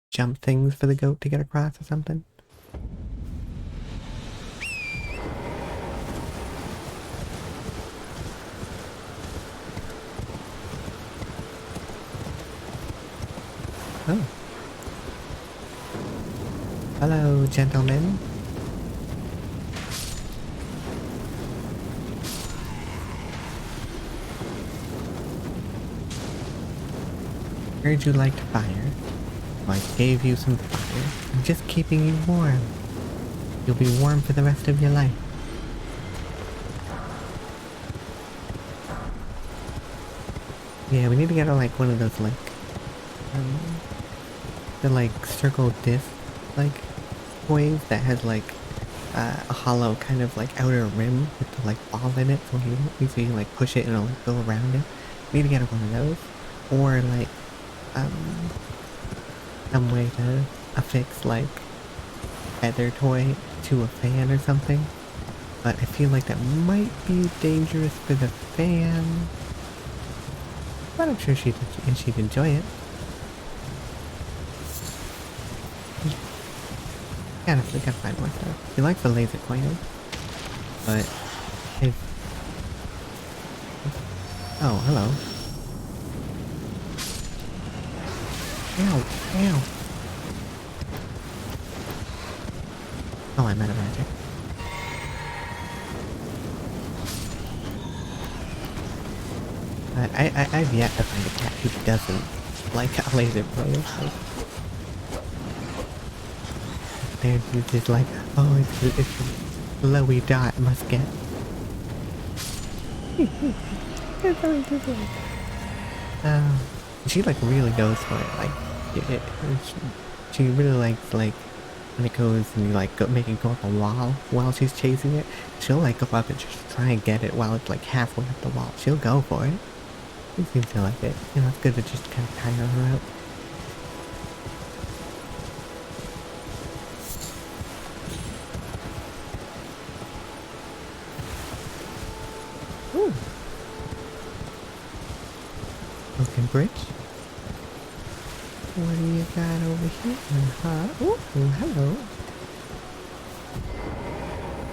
jump things for the goat to get across or something. Oh. Hello, gentlemen. Heard you liked fire. So I gave you some fire. I'm just keeping you warm. You'll be warm for the rest of your life. Yeah, we need to get like one of those like um, the like circle disc like toys that has like a hollow kind of like outer rim with the like ball in it, so you like push it and it'll like, go around it. We need to get one of those, or like some way to affix like feather toy to a fan or something. But I feel like that might be dangerous for the fan. But I'm sure she'd enjoy it. We gotta find more stuff. She likes the laser pointer. But if oh, hello. Ow, ow. Oh, I'm out of magic. I've yet to find a cat who doesn't like a laser pointer. Like, they're just like, oh, it's a glowy dot, must get. It's always just like, she like really goes for it. Like, she really likes like when it goes and you like make it go up a wall while she's chasing it. She'll like go up and just try and get it while it's like halfway up the wall. She'll go for it. She seems to like it. You know, it's good to just kind of tire her out. Ooh. Broken bridge. What do you got over here, huh? Ooh, hello.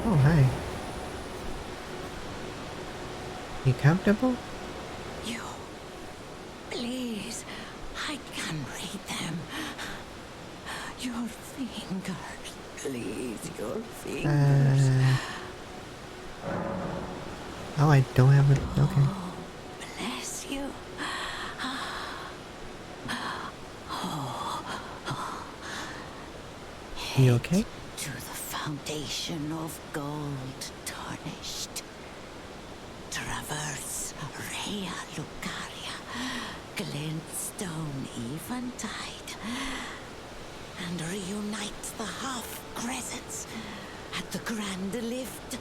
Oh, hi. You comfortable? You, please, I can read them. Your fingers, please, your fingers. Oh, I don't have it. Okay. Oh, bless you. You okay? To the foundation of gold tarnished. Traverse Rhea Lucaria, glintstone eventide, and reunite the half-crescents at the grand lift.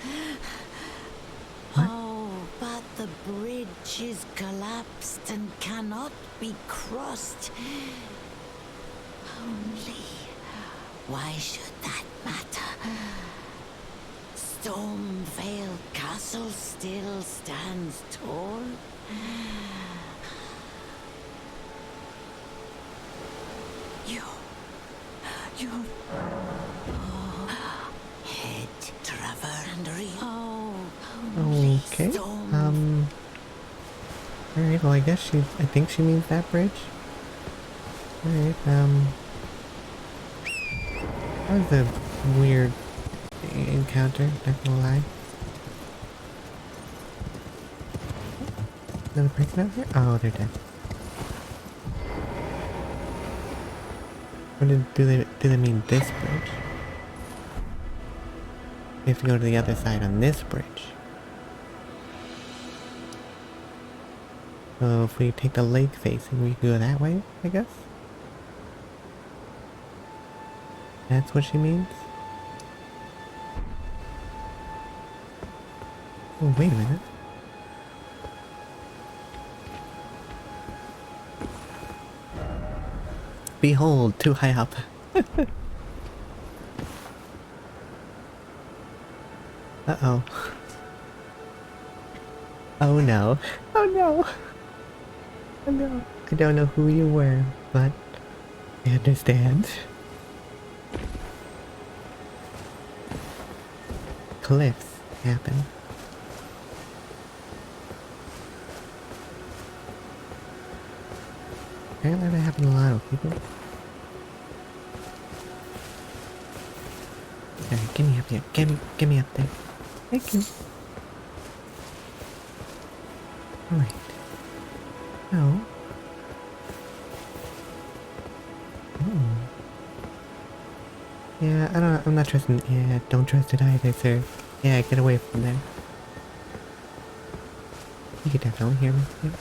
What? Oh, but the bridge is collapsed and cannot be crossed. Only, why should that matter? Stormvale Castle still stands tall. Your head, Trevor, and Okay. Alright, well I guess I think she means that bridge. Alright, that was a weird encounter, not gonna lie. Another person out here? Oh, they're dead. Or do they mean this bridge? We have to go to the other side on this bridge. So if we take the lake facing, we can go that way, I guess? That's what she means? Oh, wait a minute. Behold, too high up. Uh-oh. Oh no. Oh no. Oh no. I don't know who you were, but I understand. Cliffs happen. Apparently that happened to a lot of people. Alright, get me up here. Get me up there. Thank you. Alright. No. Oh. Yeah, I'm not trusting. Yeah, don't trust it either, sir. Yeah, get away from there. You can definitely hear me. Yep.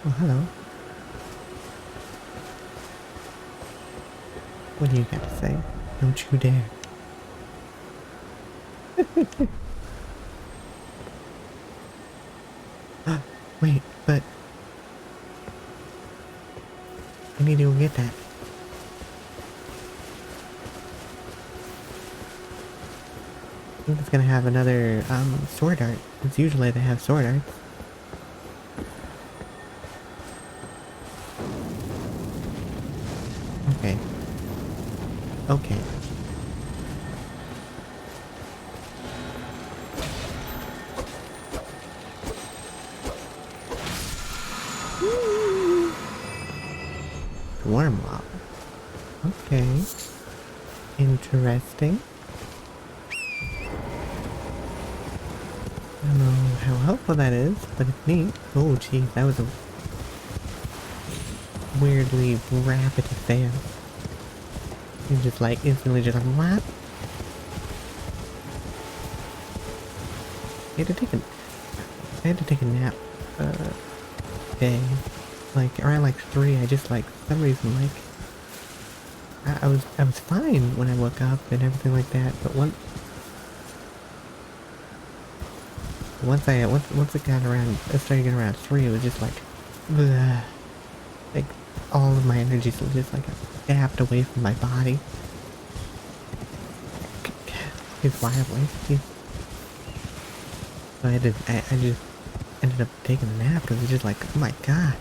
Oh, hello. What do you got to say? Don't you dare. Wait, but... I need to go get that. I think it's gonna have another, sword art. It's usually they have sword arts. Okay. Okay. Worm lava. Okay. Interesting. I don't know how helpful that is, but it's neat. Oh geez, that was a weirdly rapid affair. You just like instantly just like what? I had to take a nap day. Like around like 3, I just like for some reason like I was fine when I woke up and everything like that, but once it got around, it started getting around 3, it was just like, bleh. Like all of my energy was just like zapped away from my body. It's wildly. So I just ended up taking a nap because it's just like, oh my god.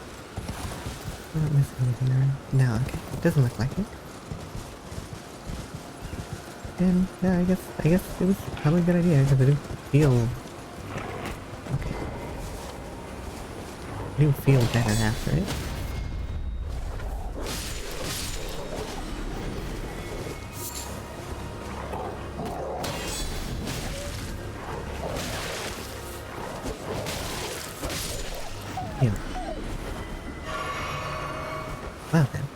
I'm not missing anything around. No, okay. It doesn't look like it. And yeah, I guess it was probably a good idea because I do feel okay. I do feel better after it. Yeah. Well then.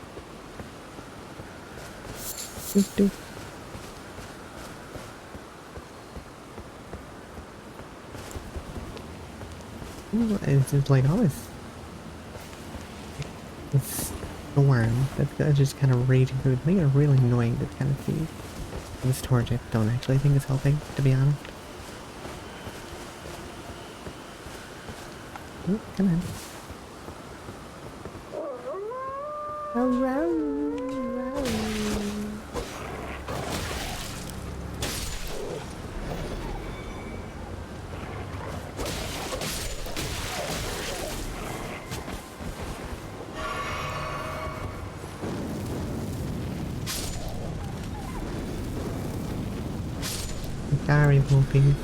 Doop doop. Ooh, it's just like all this storm that's just kind of raging through. It's making it really annoying to kind of see this torch. I don't actually think it's helping, to be honest. Ooh, come on. Sorry, Wolfies.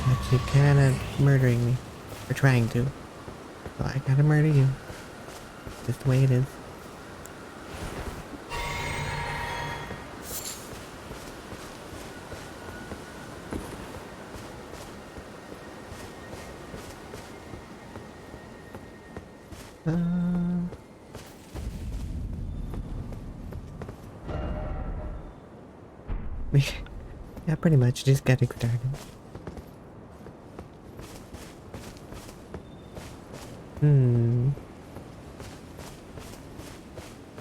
But you're kinda murdering me. Or trying to. So I gotta murder you. Just the way it is. Yeah, pretty much. Just getting started.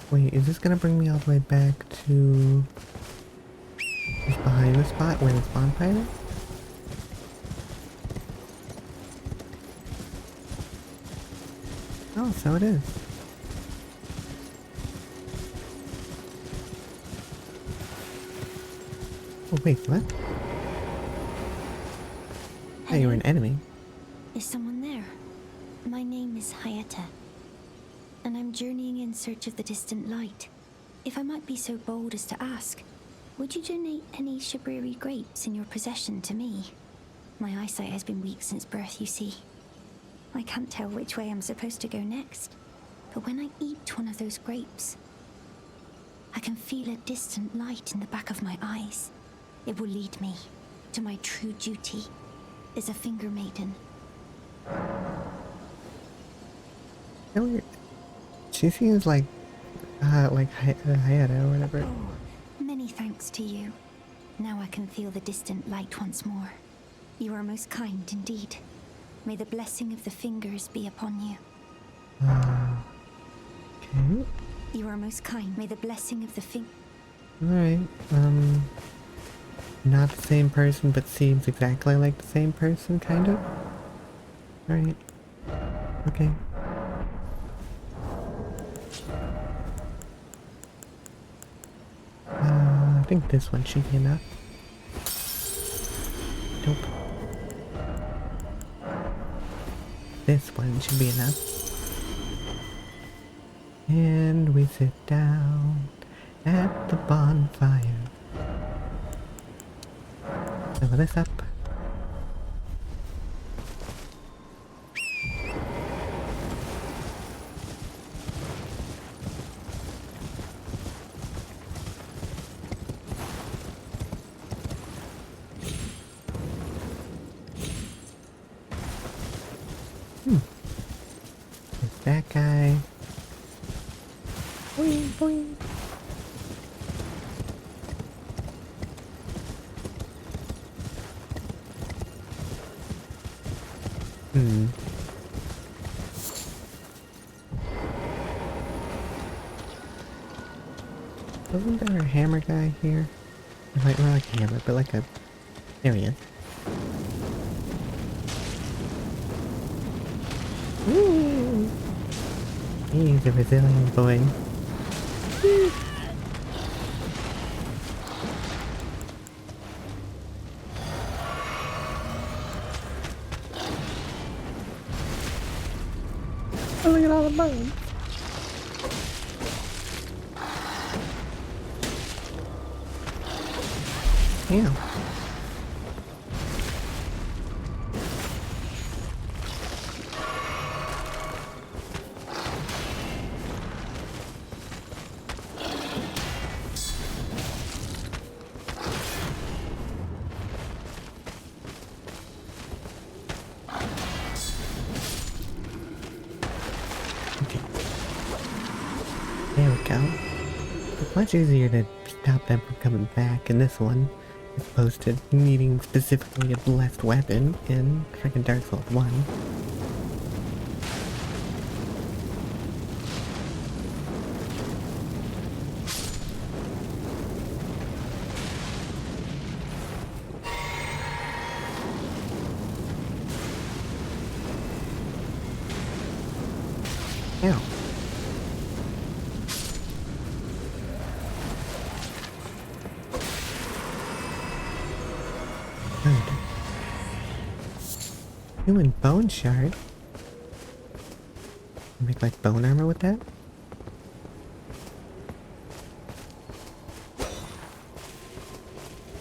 Wait, is this gonna bring me all the way back to just behind the spot where the bonfire is? Oh, so it is. Oh, wait, what? Oh, you were an enemy. Is someone there? My name is Hayata, and I'm journeying in search of the distant light. If I might be so bold as to ask, would you donate any Shabriri grapes in your possession to me? My eyesight has been weak since birth, you see. I can't tell which way I'm supposed to go next, but when I eat one of those grapes, I can feel a distant light in the back of my eyes. It will lead me to my true duty as a finger maiden. Oh, she seems like Hayata or whatever. Oh, many thanks to you. Now I can feel the distant light once more. You are most kind indeed. May the blessing of the fingers be upon you. Okay. You are most kind. May the blessing of the Alright, not the same person, but seems exactly like the same person, kind of. Alright. Okay. I think this one should be enough. Nope. This one should be enough. And we sit down at the bonfire. Fill this up. There's that guy. Boing, boing. Wasn't there a hammer guy here? Like, not like a hammer, but like a... There he is. Woo! He's a resilient boy. Woo! Oh, look at all the bones. Damn. Okay. There we go. It's much easier to stop them from coming back in this one, as opposed to needing specifically a blessed weapon in freaking Dark Souls 1. Ow. Good. Human bone shard. Make like bone armor with that?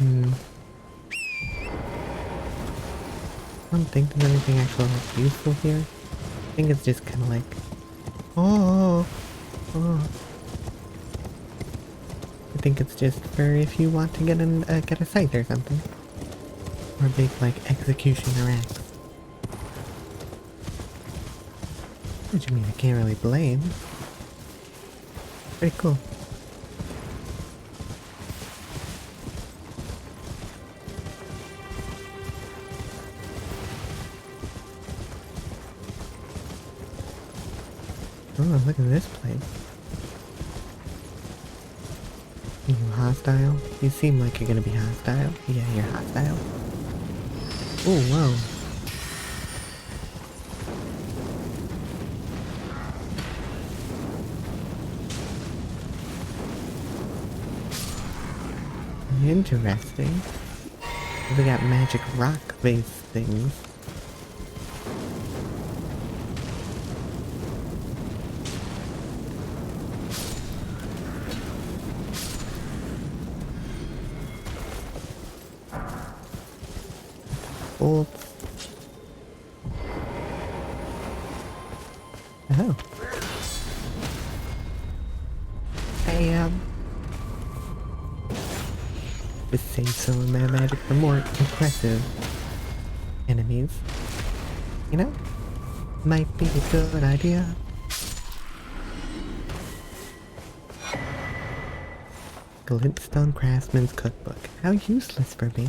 I don't think there's anything actually like useful here. I think it's just kind of like, oh. I think it's just for if you want to get a sight or something, or a big like executioner axe. What do you mean? I can't really blame. Pretty cool. Oh, look at this place. Are you hostile? You seem like you're gonna be hostile. Yeah, you're hostile. Oh, whoa. Interesting. We got magic rock-based things. Bolts. Oh. Just save some of my magic for more impressive enemies. You know? Might be a good idea. Glintstone Craftsman's Cookbook. How useless for me.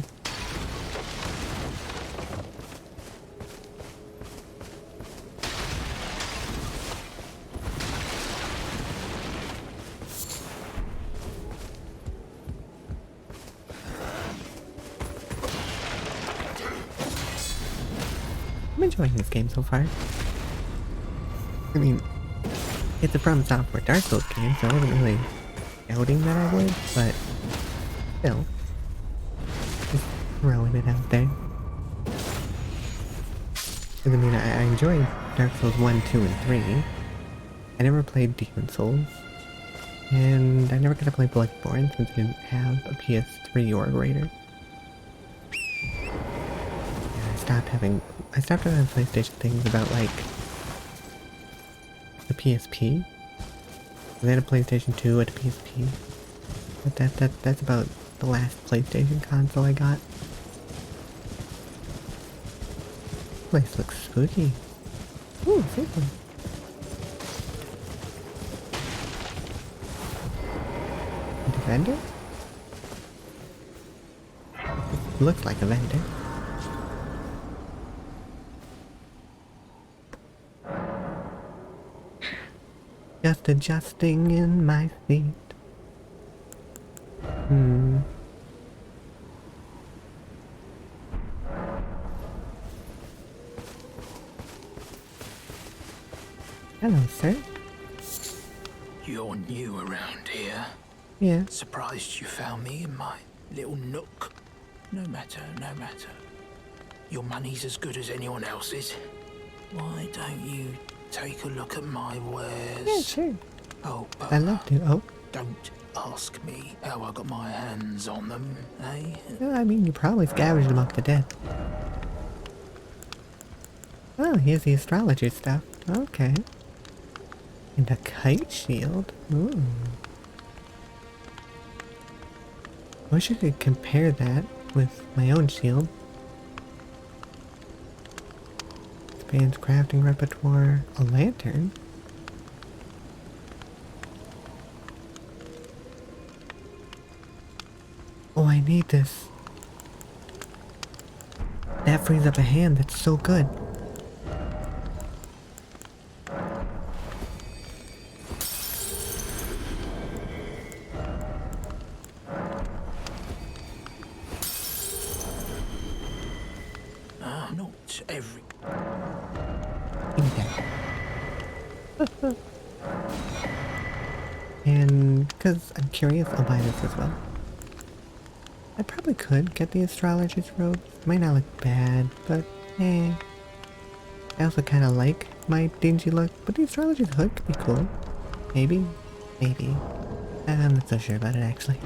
I'm enjoying this game so far. I mean, it's a From Software Dark Souls game, so I wasn't really doubting that I would, but still. Just throwing it out there. Because I mean, I enjoyed Dark Souls 1, 2, and 3. I never played Demon Souls. And I never got to play Bloodborne since I didn't have a PS3 or a greater. I stopped having PlayStation things about like the PSP. I had a PlayStation 2 at a PSP. But that's about the last PlayStation console I got. Place looks spooky. Ooh, seriously. A vendor? Looks like a vendor. Just adjusting in my seat. Hello, sir. You're new around here. Yeah. Surprised you found me in my little nook. No matter, no matter. Your money's as good as anyone else's. Why don't you take a look at my wares? Yeah, sure. Oh, but I love to. Oh. don't ask me how I got my hands on them, eh? Well, I mean, you probably scavenged them off the dead. Oh, here's the astrologer stuff. Okay. And a kite shield. Ooh. I wish I could compare that with my own shield. Expands crafting repertoire. A lantern. Oh, I need this. That frees up a hand. That's so good. Not every... Give me that. And because I'm curious, I'll buy this as well. I probably could get the astrologer's robes. Might not look bad, but eh. I also kind of like my dingy look, but the astrologer's hood could be cool. Maybe? Maybe. I'm not so sure about it, actually.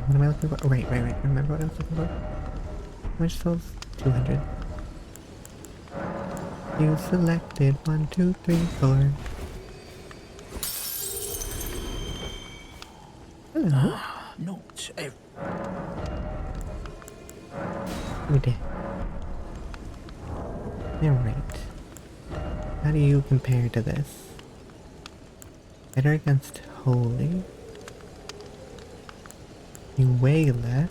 What am I looking for? Oh, right. Remember what I was looking for? How much souls? 200. You selected 1, 2, 3, 4. Hello. Not every... We did. Alright. How do you compare to this? Better against holy. You weigh less.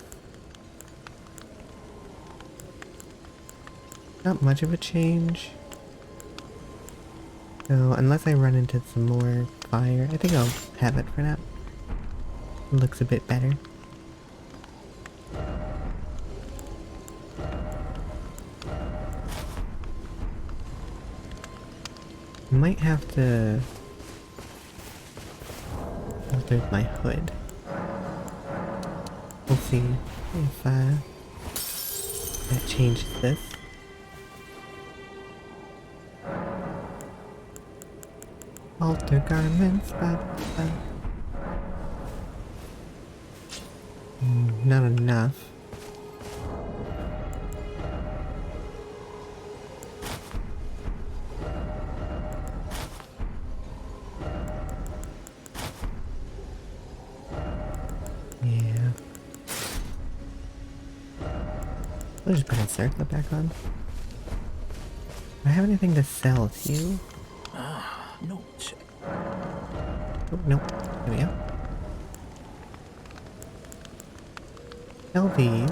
Not much of a change. So unless I run into some more fire, I think I'll have it for now. It looks a bit better. Might have to altered my hood. We'll see if that changes this. Alter garments, not enough. Yeah. I'll just put a circlet back on. Do I have anything to sell to you? Not. Oh, nope. There we go. Sell these.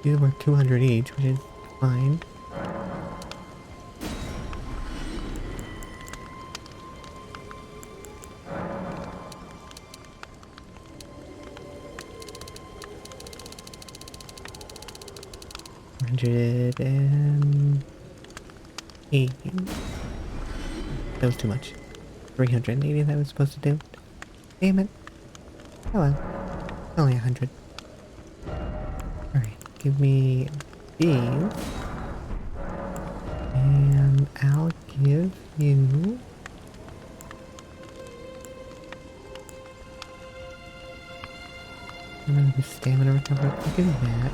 These were 200 each, which is fine. $180. That was too much. 380 that I was supposed to do. Damn it. Oh well. Only 100. Alright, give me these. And I'll give you... I'm gonna do stamina recovery. I'll give you that.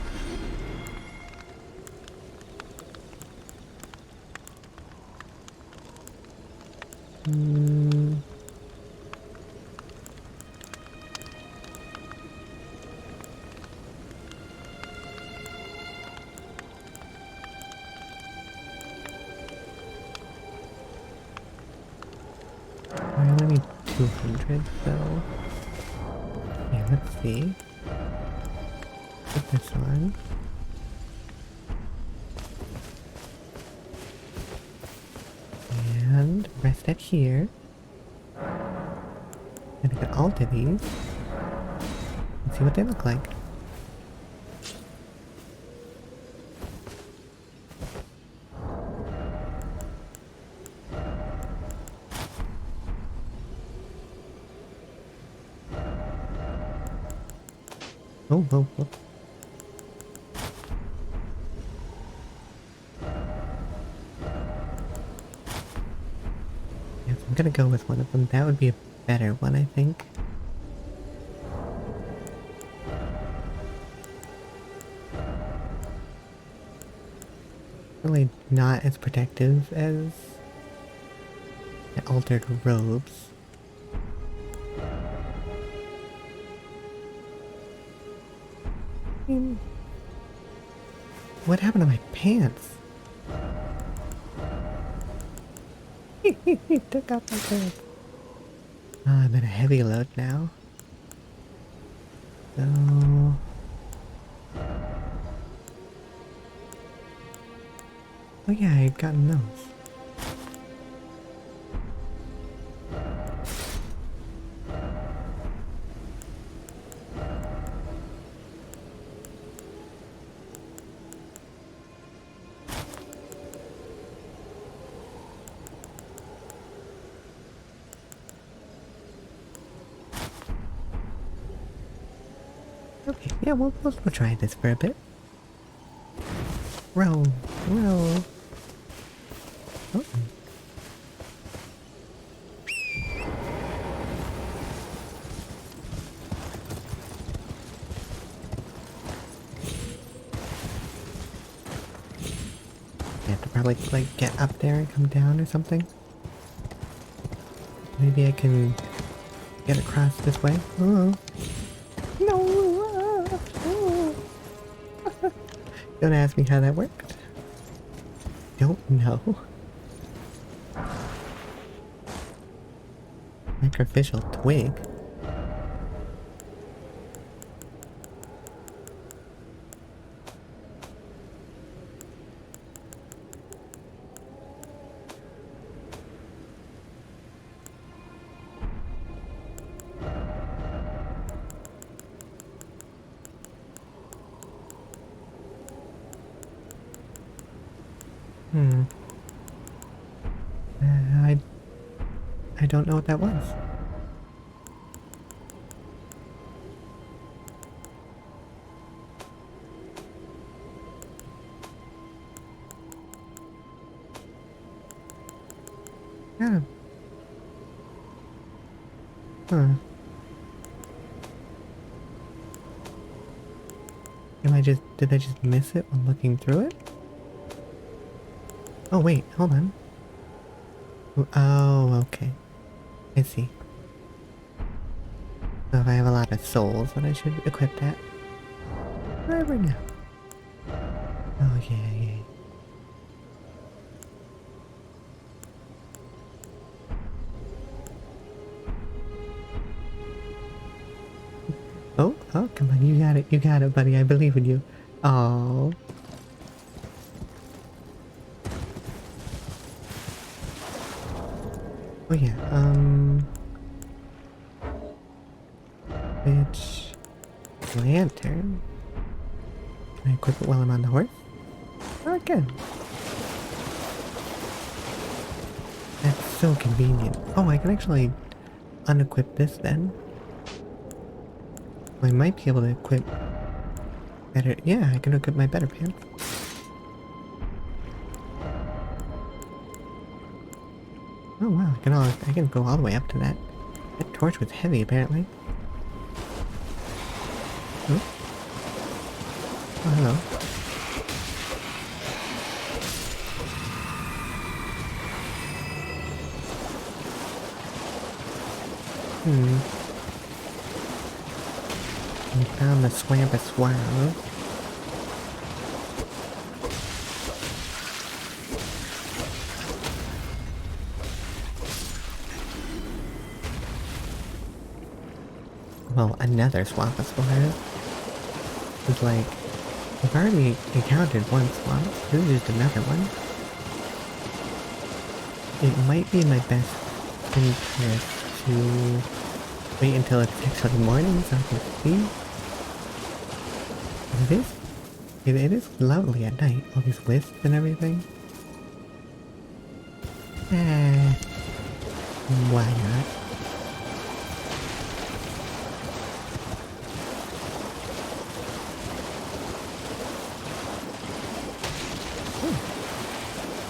I only need 200 though. Yeah, let's see. Put this on. And rest it here. And I can alter these. And see what they look like. Oh, whoa, whoa. Yes, I'm gonna go with one of them. That would be a better one, I think. Really not as protective as the altered robes. What happened to my pants? He took off my pants. Oh, I'm in a heavy load now. So... oh yeah, I had gotten those. Okay, yeah, we'll try this for a bit. Roll, roll. Oh. I have to probably, like, get up there and come down or something. Maybe I can get across this way. Oh. No! Don't ask me how that worked. Don't know. Sacrificial twig. Hmm. I don't know what that was. Yeah. Huh. Did I just miss it when looking through it? Oh wait, hold on. Oh, okay. I see. So if I have a lot of souls, then I should equip that. Right now. Oh yeah, yeah. Oh, come on, you got it, buddy. I believe in you. Oh. Oh yeah, which lantern? Can I equip it while I'm on the horse? Oh, good. That's so convenient. Oh, I can actually unequip this then. I might be able to equip better. Yeah, I can equip my better pants. Oh wow, I can go all the way up to that. That torch was heavy apparently. Oh, oh hello. We found the swamp as well. Well, another swamp as well. It's like, we've already encountered one swamp. This is just another one. It might be in my best interest to wait until it's actually morning so I can see. It is lovely at night, all these wisps and everything. Why not?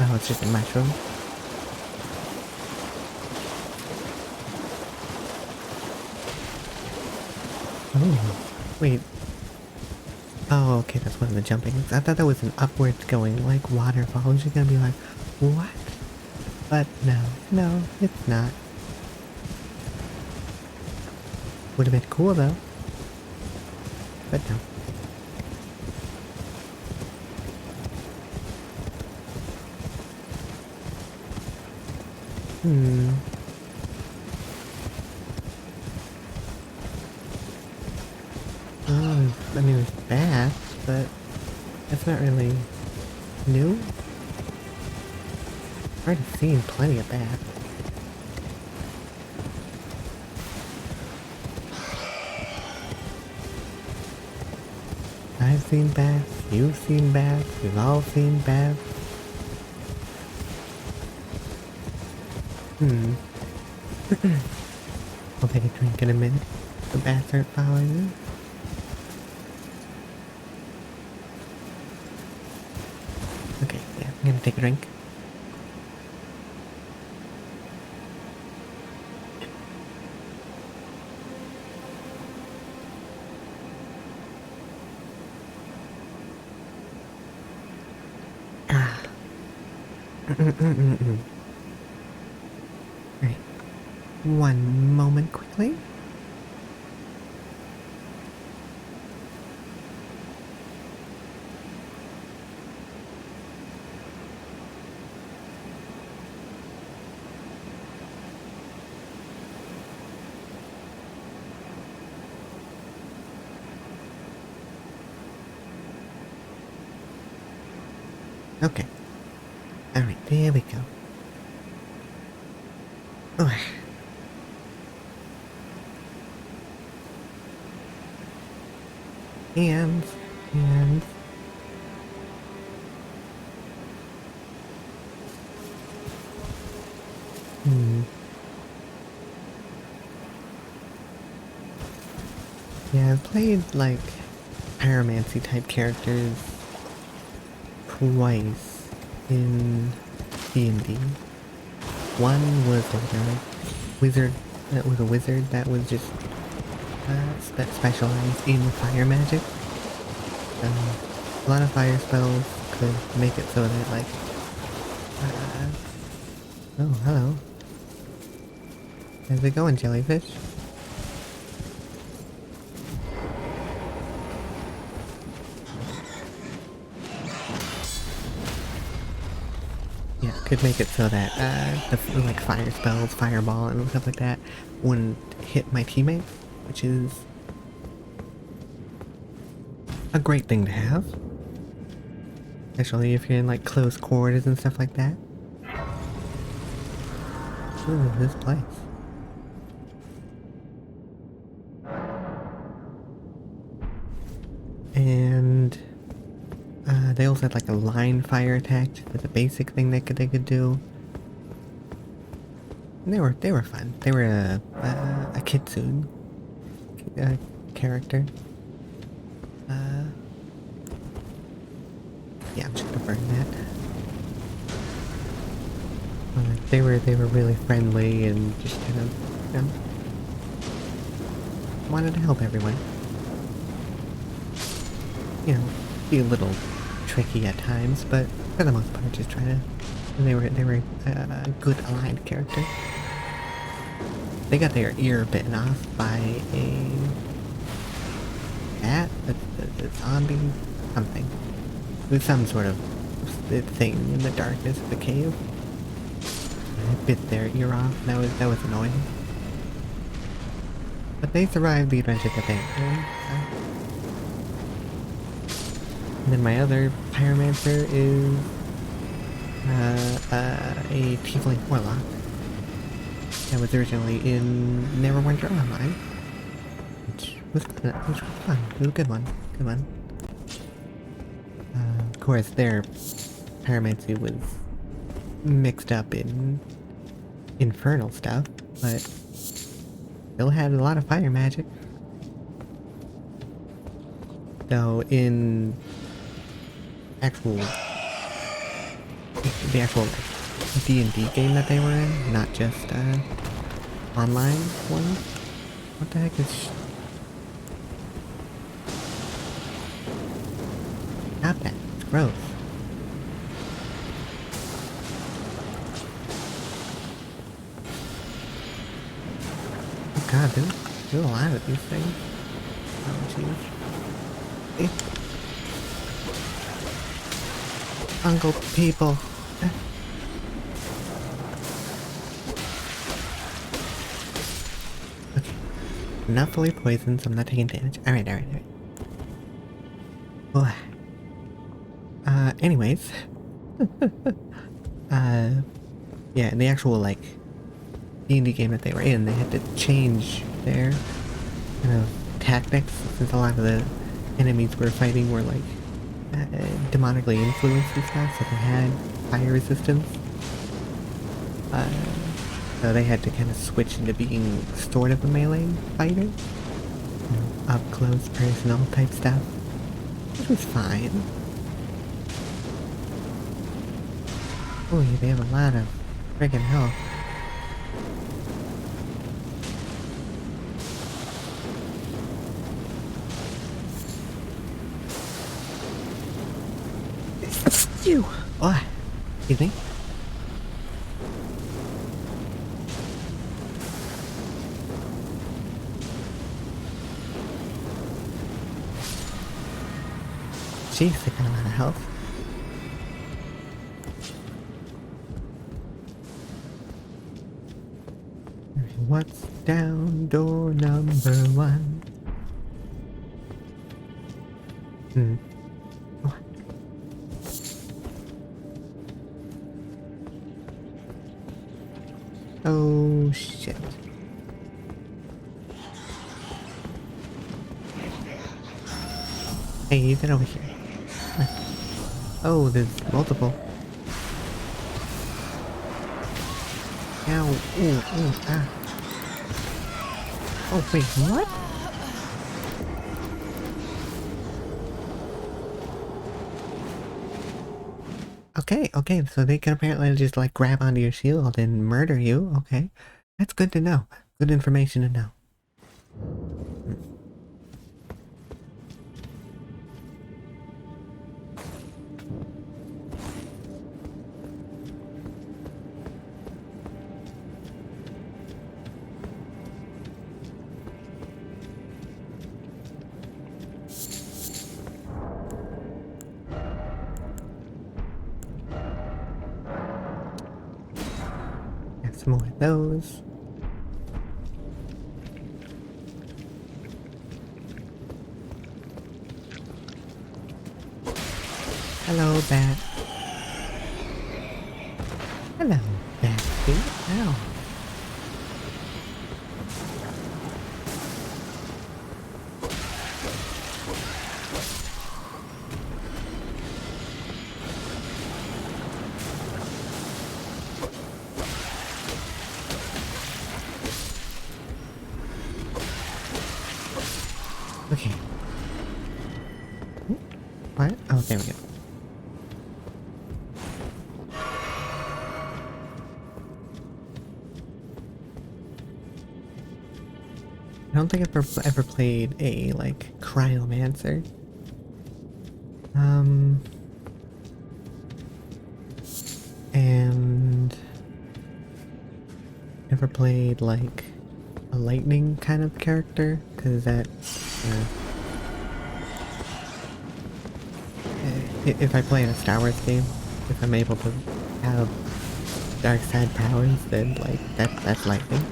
Oh, it's just a mushroom. Oh, wait. Oh, okay, that's one of the jumping. I thought that was an upwards going, like, waterfall. She's gonna be like, what? But no, it's not. Would have been cool, though. But no. Oh, I mean, there's baths, but that's not really new. I've already seen plenty of baths. I've seen baths, you've seen baths, we've all seen baths. I'll take a drink in a minute. The baths aren't following me. Okay, yeah, I'm gonna take a drink. Alright. One moment quickly. Okay. Alright, there we go. Oh. And Yeah, I've played like pyromancy type characters twice in D&D. One was like a wizard. That was a wizard that was just that specialized in fire magic. A lot of fire spells could make it so that like. Oh, hello. How's it going, jellyfish? Yeah, could make it so that the like fire spells, fireball, and stuff like that wouldn't hit my teammates, which is a great thing to have, especially if you're in like close quarters and stuff like that. Ooh, this place. And they also had like a line fire attack as a basic thing they could do. And they were fun. They were a kitsune character. Yeah, I'm just gonna burn that. They were really friendly and just kind of, you know, wanted to help everyone. You know, be a little tricky at times, but for the most part, just try to. They were a good aligned character. They got their ear bitten off by a bat, a zombie, something. It was some sort of thing in the darkness of the cave. It bit their ear off. That was annoying. But they survived the adventure that they had. And then my other pyromancer is a tiefling warlock that was originally in Neverwinter Online, which was fun. It was a good one. Good one. Of course, their pyromancy was mixed up in infernal stuff, but still had a lot of fire magic. Though in the actual like, D&D game that they were in, not just online ones. What the heck is? Stop that! It's gross. Oh god, there's a lot of these things. Oh jeez. Uncle people. Okay. I'm not fully poisoned, so I'm not taking damage. Alright. Oh. Anyways. Yeah, in the actual, like, D&D game that they were in, they had to change their kind of tactics, since a lot of the enemies we're fighting were, like, demonically influenced and stuff, so they had fire resistance. So they had to kind of switch into being sort of a melee fighter. You know, up close, personal type stuff. Which was fine. Oh, yeah, they have a lot of friggin' health. You! Oh, excuse me. Jeez, they got a lot of health. What's down door number 1? Oh shit. Hey, get over here. Oh, there's multiple. Ow, ooh, ah. Oh wait, what? okay, so they can apparently just like grab onto your shield and murder you. Okay, that's good to know. Good information to know. Got some more of those. Hello, bat. Hello, bat. Ow. Okay. What? Oh, there we go. I don't think I've ever played a, like, cryomancer. And never played, like, a lightning kind of character, because that, if I play in a Star Wars game, if I'm able to have dark side powers, then, like, that's lightning.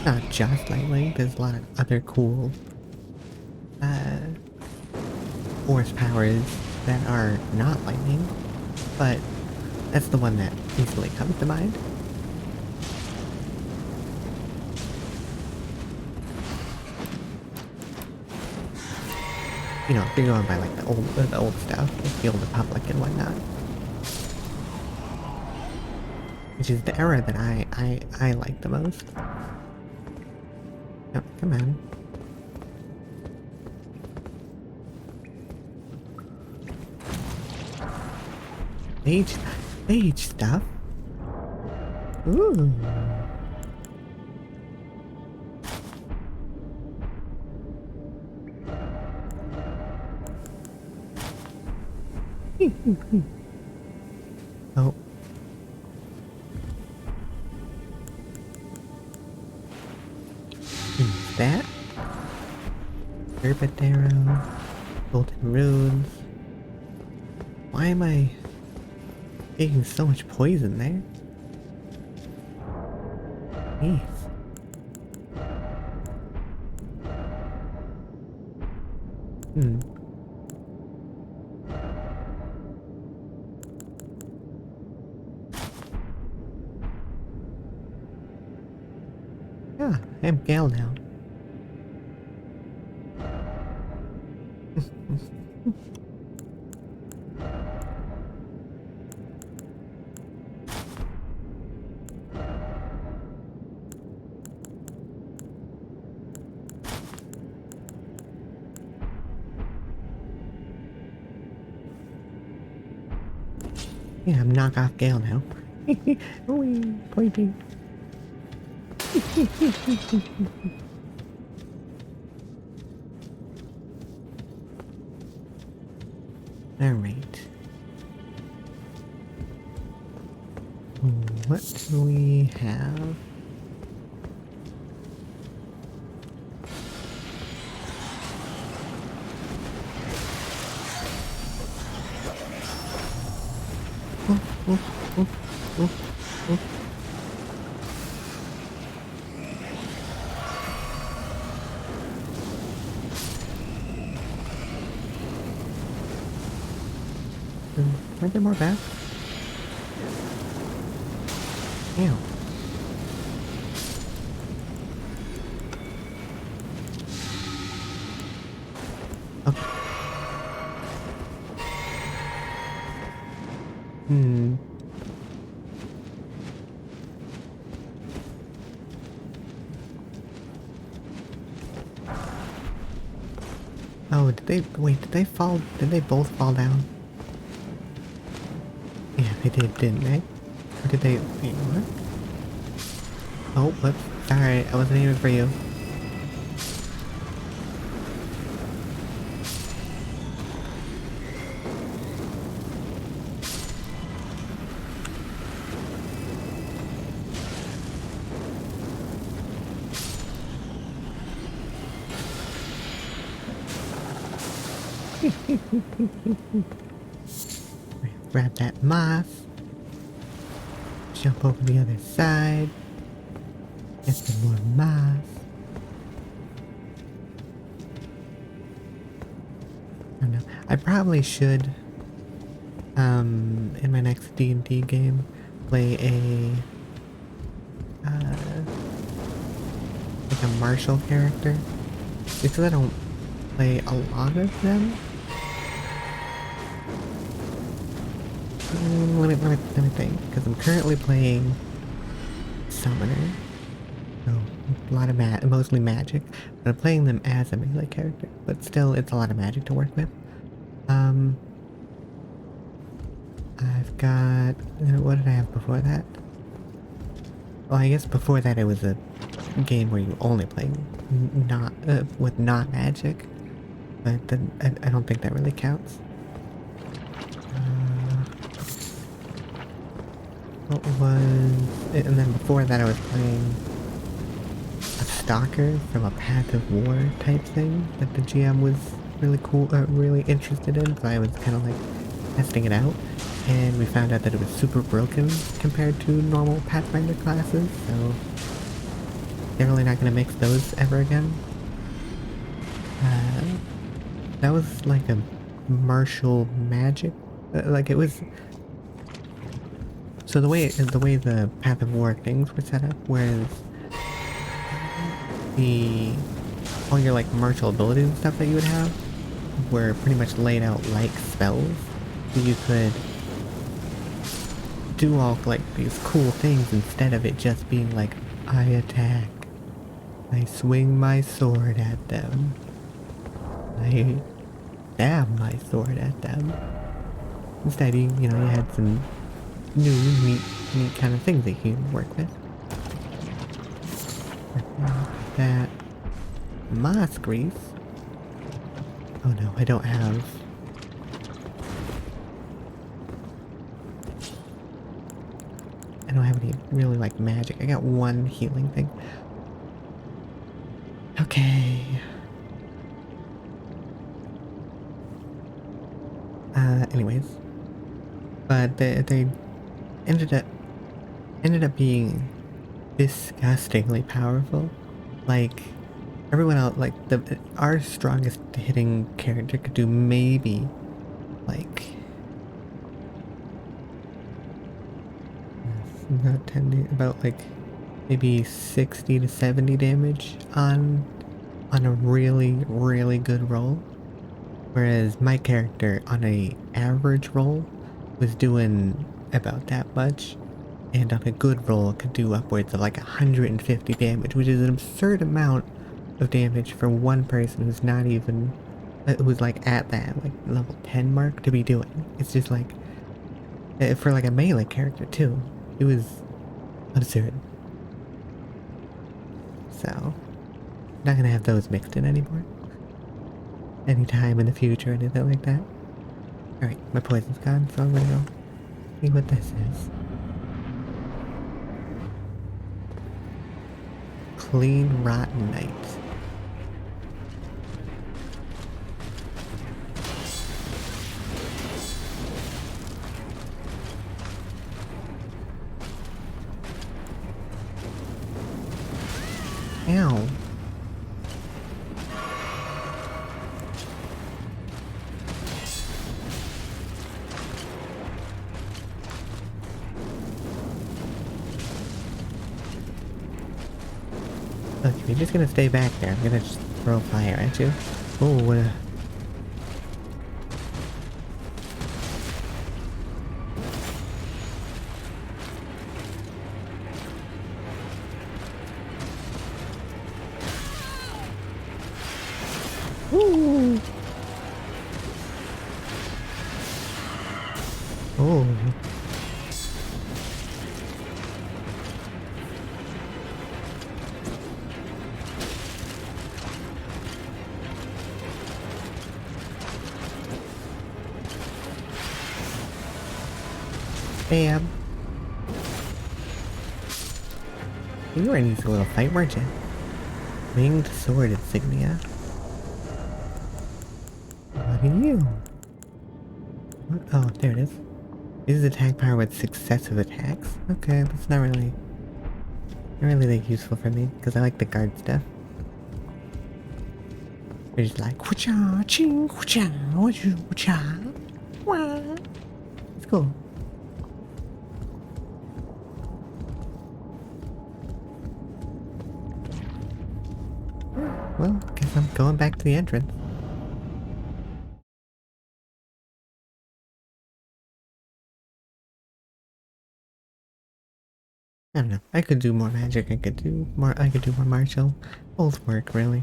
Not just lightning, there's a lot of other cool force powers that are not lightning, but that's the one that easily comes to mind. You know, if you're going by like the old stuff, like the Old Republic and whatnot. Which is the era that I like the most. Oh, come on. Mage stuff. Ooh. Oh. That? Serpent arrow. Golden runes. Why am I taking so much poison there? Jeez. Yeah, I'm Gal now. Yeah, I'm knockoff Gale now. Ooh, pointing. Alright. What do we have? Aren't there more bats? Ew. Okay. Oh, did they both fall down? they did, didn't they? Or did they... Wait, what? Oh, whoops. Sorry, I wasn't aiming for you. Grab that moss. Jump over the other side. Get some more moss. I don't know. I probably should, in my next D&D game, play like a martial character. Because I don't play a lot of them. Let me think, because I'm currently playing Summoner. So, a lot of mostly magic. But I'm playing them as a melee character. But still, it's a lot of magic to work with. I've got... what did I have before that? Well, I guess before that it was a game where you only playing not with not magic. But then I don't think that really counts. What was... and then before that I was playing a stalker from a Path of War type thing that the GM was really cool, really interested in, so I was kind of like testing it out, and we found out that it was super broken compared to normal Pathfinder classes, so they're really not going to mix those ever again. That was like a martial magic, like it was... So the way the Path of War things were set up, whereas all your like martial abilities and stuff that you would have were pretty much laid out like spells, so you could do all like these cool things instead of it just being like, I attack, I swing my sword at them, I stab my sword at them. Instead, you know, you had some new, neat kind of things that you can work with. That moss grease. Oh no, I don't have... I don't have any really like magic. I got one healing thing. Okay. Anyways. But they ended up being disgustingly powerful. Like everyone else, like our strongest hitting character could do maybe like not 10, about like maybe 60 to 70 damage on a really good roll, whereas my character on a average roll was doing about that much, and on a good roll could do upwards of like 150 damage, which is an absurd amount of damage for one person who's not even, who's like at that like level 10 mark to be doing. It's just like, for like a melee character too, it was absurd. So, not gonna have those mixed in anymore. Anytime in the future or anything like that. Alright, my poison's gone, so I'm gonna go see what this is. Clean Rotten Night. Ow. Look, if you're just gonna stay back there, I'm gonna just throw fire at you. Oh, what a... Ooh. Oh. stab. You were in a little fight, weren't you? Winged sword insignia. What are you? What? Oh, there it is. This is attack power with successive attacks. Okay, that's not really that useful for me because I like the guard stuff. They're just like wha-cha, ching, wha-cha, wha-cha, wah. It's cool. Well, guess I'm going back to the entrance. I don't know. I could do more magic. I could do more martial. Both work, really.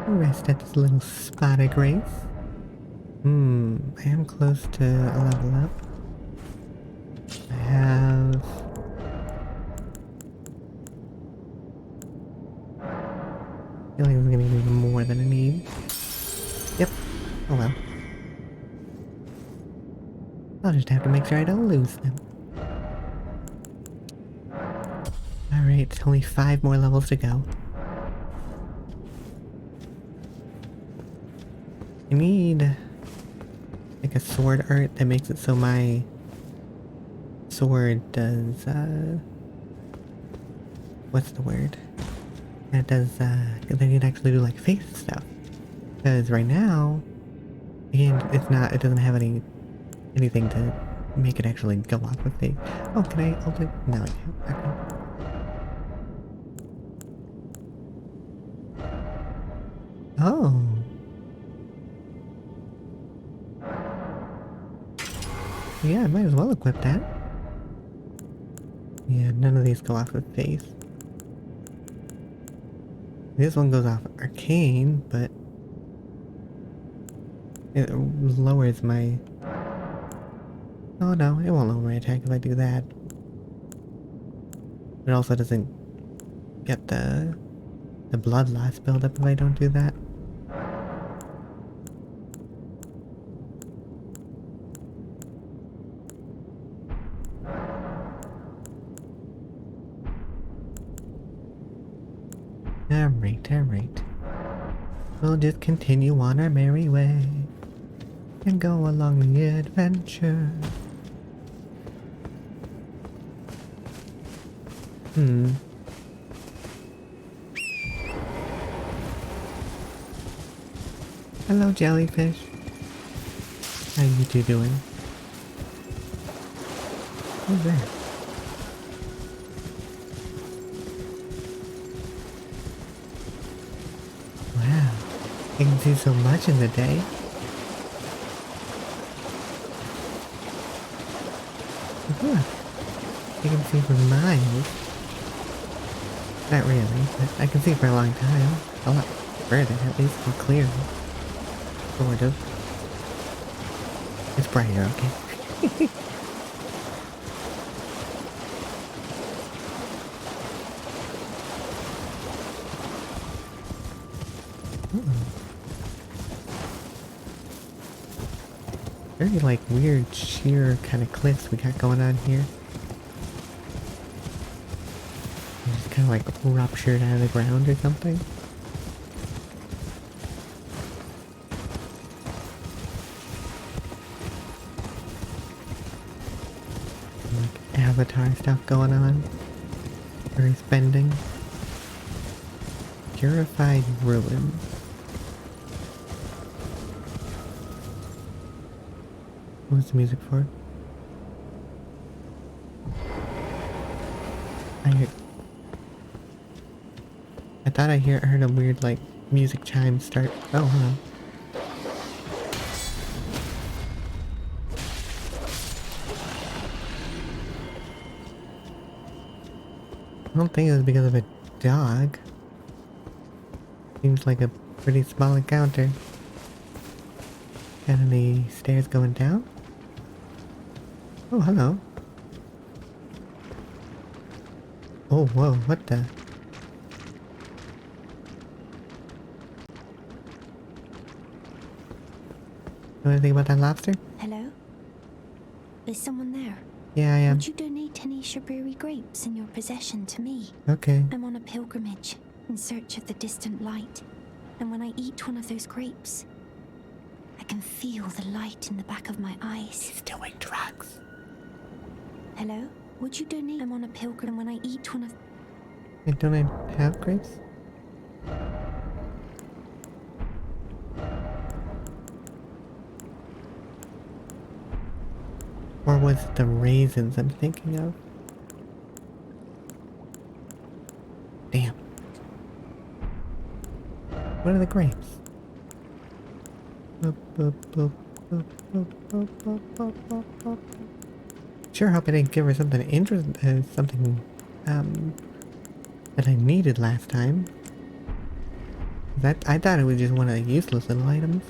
Rest at this little spot of grace. I am close to a level up. I have... I feel like I'm gonna need even more than I need. Yep. Oh well. I'll just have to make sure I don't lose them. Alright, only 5 more levels to go. I need like a sword art that makes it so my sword does what's the word? It does they can actually do like face stuff. Because right now again it doesn't have anything to make it actually go off with face. Oh, can I hold it? No, I can't. Okay. Oh. Yeah, I might as well equip that. Yeah, none of these go off with face. This one goes off arcane, but it lowers my... Oh no, it won't lower my attack if I do that. It also doesn't get the blood loss buildup if I don't do that. Alright. We'll just continue on our merry way and go along the adventure. Hello, jellyfish. How you two doing? Who's that? Wow, I can see so much in the day. Look, I can see for miles. Not really, but I can see for a long time. A lot further, at least, more clearly. Sort of. It's brighter, okay? Very like weird sheer kind of cliffs we got going on here. They're just kind of like ruptured out of the ground or something. Like Avatar stuff going on. Very spending. Purified ruins. What's the music for? I thought I heard a weird like music chime start. Oh, hello. I don't think it was because of a dog. Seems like a pretty small encounter. Got any stairs going down? Oh, hello. Oh, whoa, what the? Know anything about that lobster? Hello? Is someone there? Yeah, I am. Would you donate any shrubbery grapes in your possession to me? Okay. I'm on a pilgrimage in search of the distant light, and when I eat one of those grapes, I can feel the light in the back of my eyes. He's doing drugs. Hello? Would you donate? I'm on a pilgrim when I eat one of... Hey, don't I have grapes? Or was it the raisins I'm thinking of? Damn. What are the grapes? Sure hope I didn't give her something interesting, something, that I needed last time. I thought it was just one of the useless little items.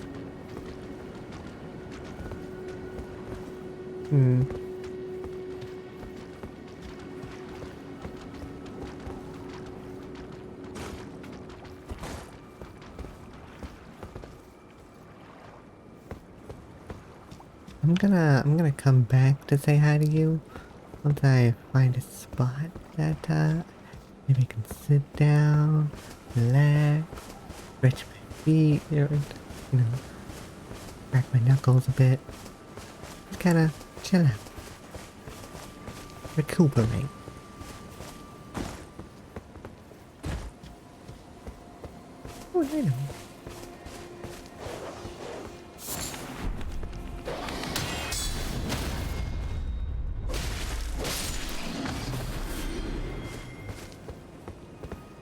I'm gonna come back to say hi to you once I find a spot that maybe I can sit down, relax, stretch my feet, you know, crack my knuckles a bit. Just kinda chill out. Recuperate. Oh, I know.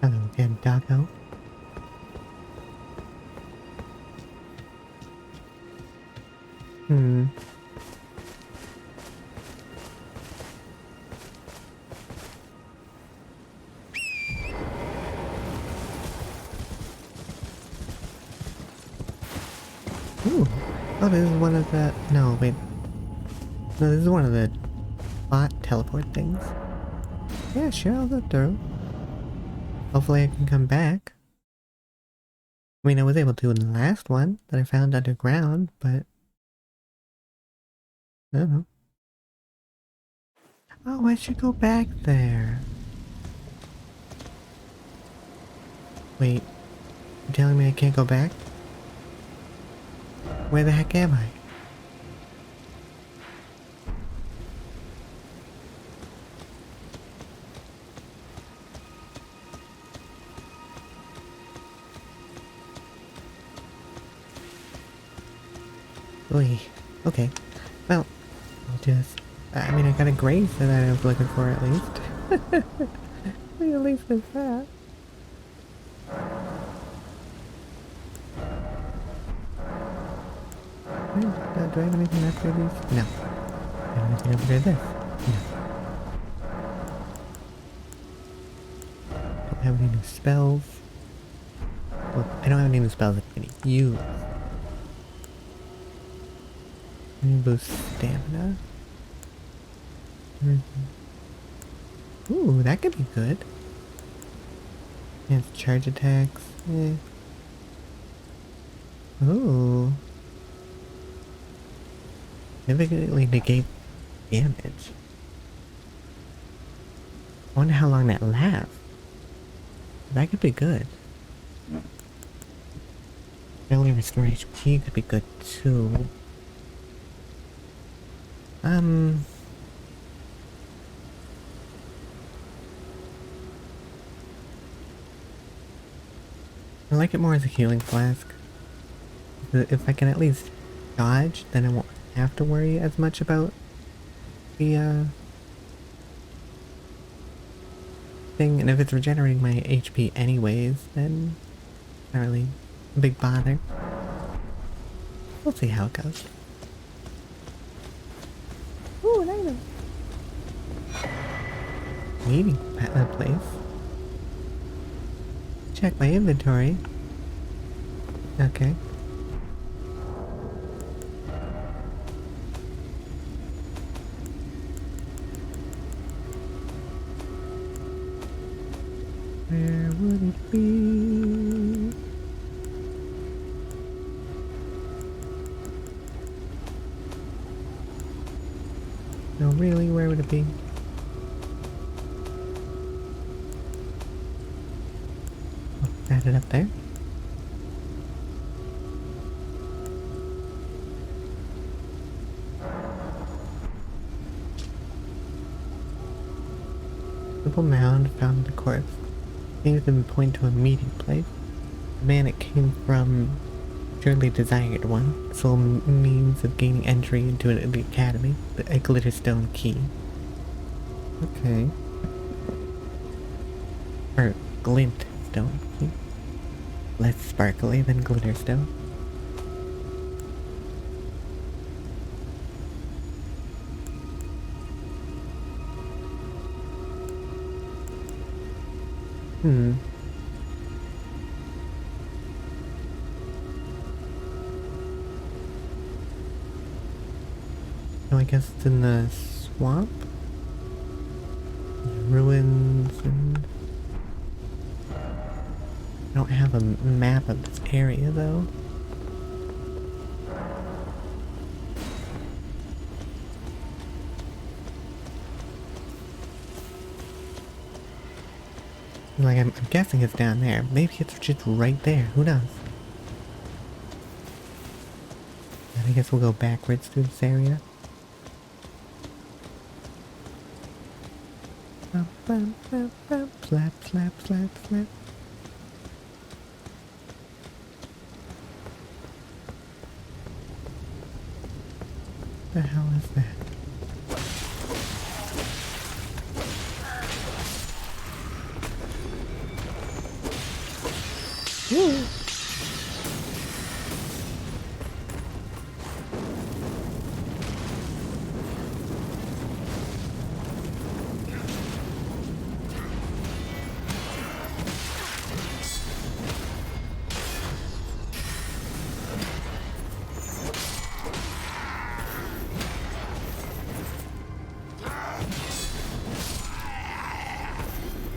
Hello again, doggo. Ooh. Oh, this is one of the... No, wait. No, this is one of the bot teleport things. Yeah, sure, I'll go through. Hopefully I can come back. I mean, I was able to in the last one that I found underground, but... I don't know. Oh, I should go back there. Wait. You're telling me I can't go back? Where the heck am I? Oy. Okay. Well, I'll just... I mean, I got a grace that I was looking for at least. At least there's that. Do I have anything after these? No. Do I have anything after this? No. Don't have any new spells. Well, I don't have any new spells that I can use. Boost stamina. Ooh, that could be good. It's charge attacks. Ooh. Significantly negate damage. I wonder how long that lasts. That could be good. Failure restore HP could be good too. I like it more as a healing flask. If I can at least dodge, then I won't have to worry as much about the thing. And if it's regenerating my HP anyways, then it's not really a big bother. We'll see how it goes. Ooh, I know. Meeting place. Check my inventory. Okay. Where would it be? No, really? Where would it be? Oh, add it up there. Simple mound found in the corpse. Seems to point to a meeting place. The man it came from surely desired one. Sole means of gaining entry into the academy. A glitterstone key. Okay. Or glintstone key. Less sparkly than glitterstone. So I guess it's in the swamp? Ruins and... I don't have a map of this area though. Like, I'm guessing it's down there. Maybe it's just right there. Who knows? And I guess we'll go backwards through this area. Slap, slap, slap, slap. The hell is that? Woo.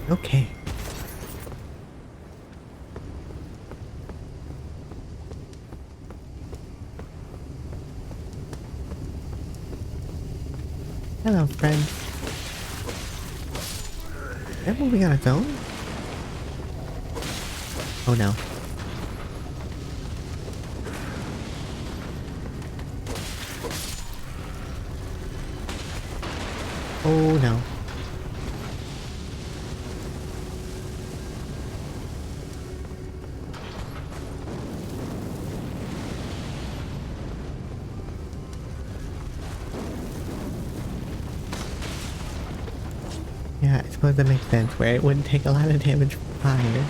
Okay. Hello, friend. Is that moving on its own? Oh no. Oh no. Yeah, I suppose that makes sense, where it wouldn't take a lot of damage from fire.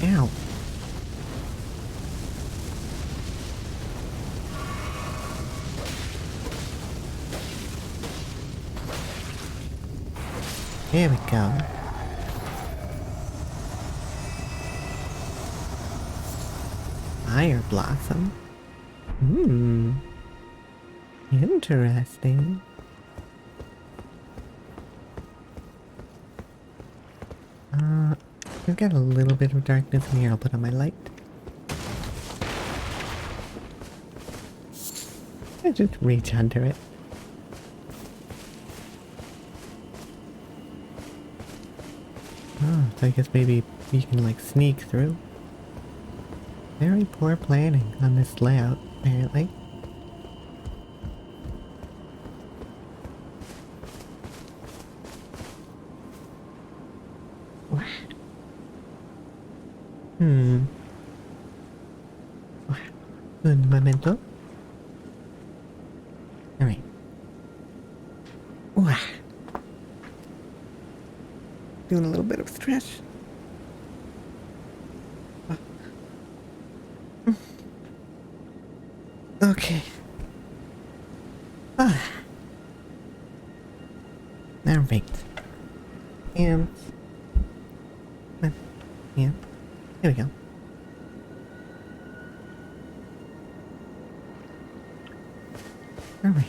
Ow. There we go. Fire blossom. Interesting. I've got a little bit of darkness in here. I'll put on my light. I just reach under it. Oh, so I guess maybe you can like sneak through. Very poor planning on this layout, apparently. Un momento. Alright. Doing a little bit of stretch. Okay. Alright. And... yeah. Here we go. Alright.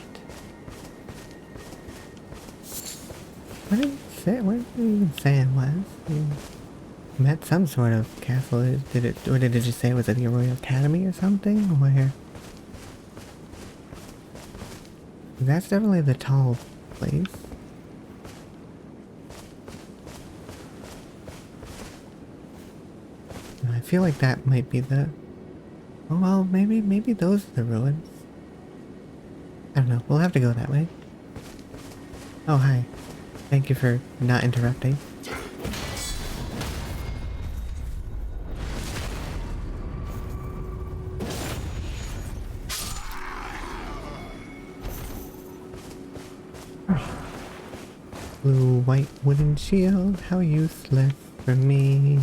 What did it say? What did it even say it was? I'm at some sort of castle. Or did it just say it was at the Royal Academy or something? Where? That's definitely the tall place. I feel like that might be the... Oh well, maybe those are the ruins. I don't know. We'll have to go that way. Oh, hi. Thank you for not interrupting. Blue, white wooden shield, how useless for me.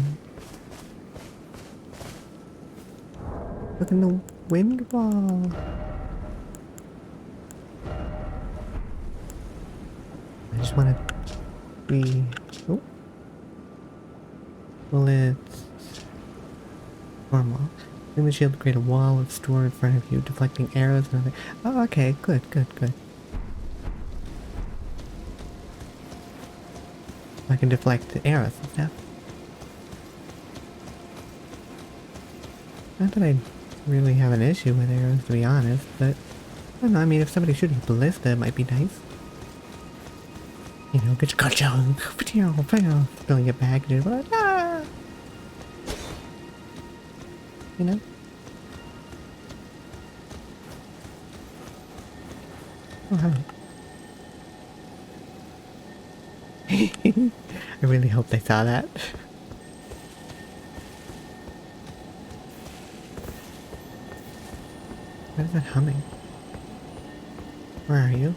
Look in the wind wall. I just want to be... Oh. Bullets. Normal. In the shield to create a wall of store in front of you, deflecting arrows and other... Oh, okay. Good. I can deflect the arrows and stuff. Not that I really have an issue with arrows, to be honest, but... I don't know, I mean, if somebody's shooting a ballista, it might be nice. You know, get your ka-chung, throwing it back, and you're like, ah! You know? Oh, hello. I really hope they saw that. What is that humming? Where are you?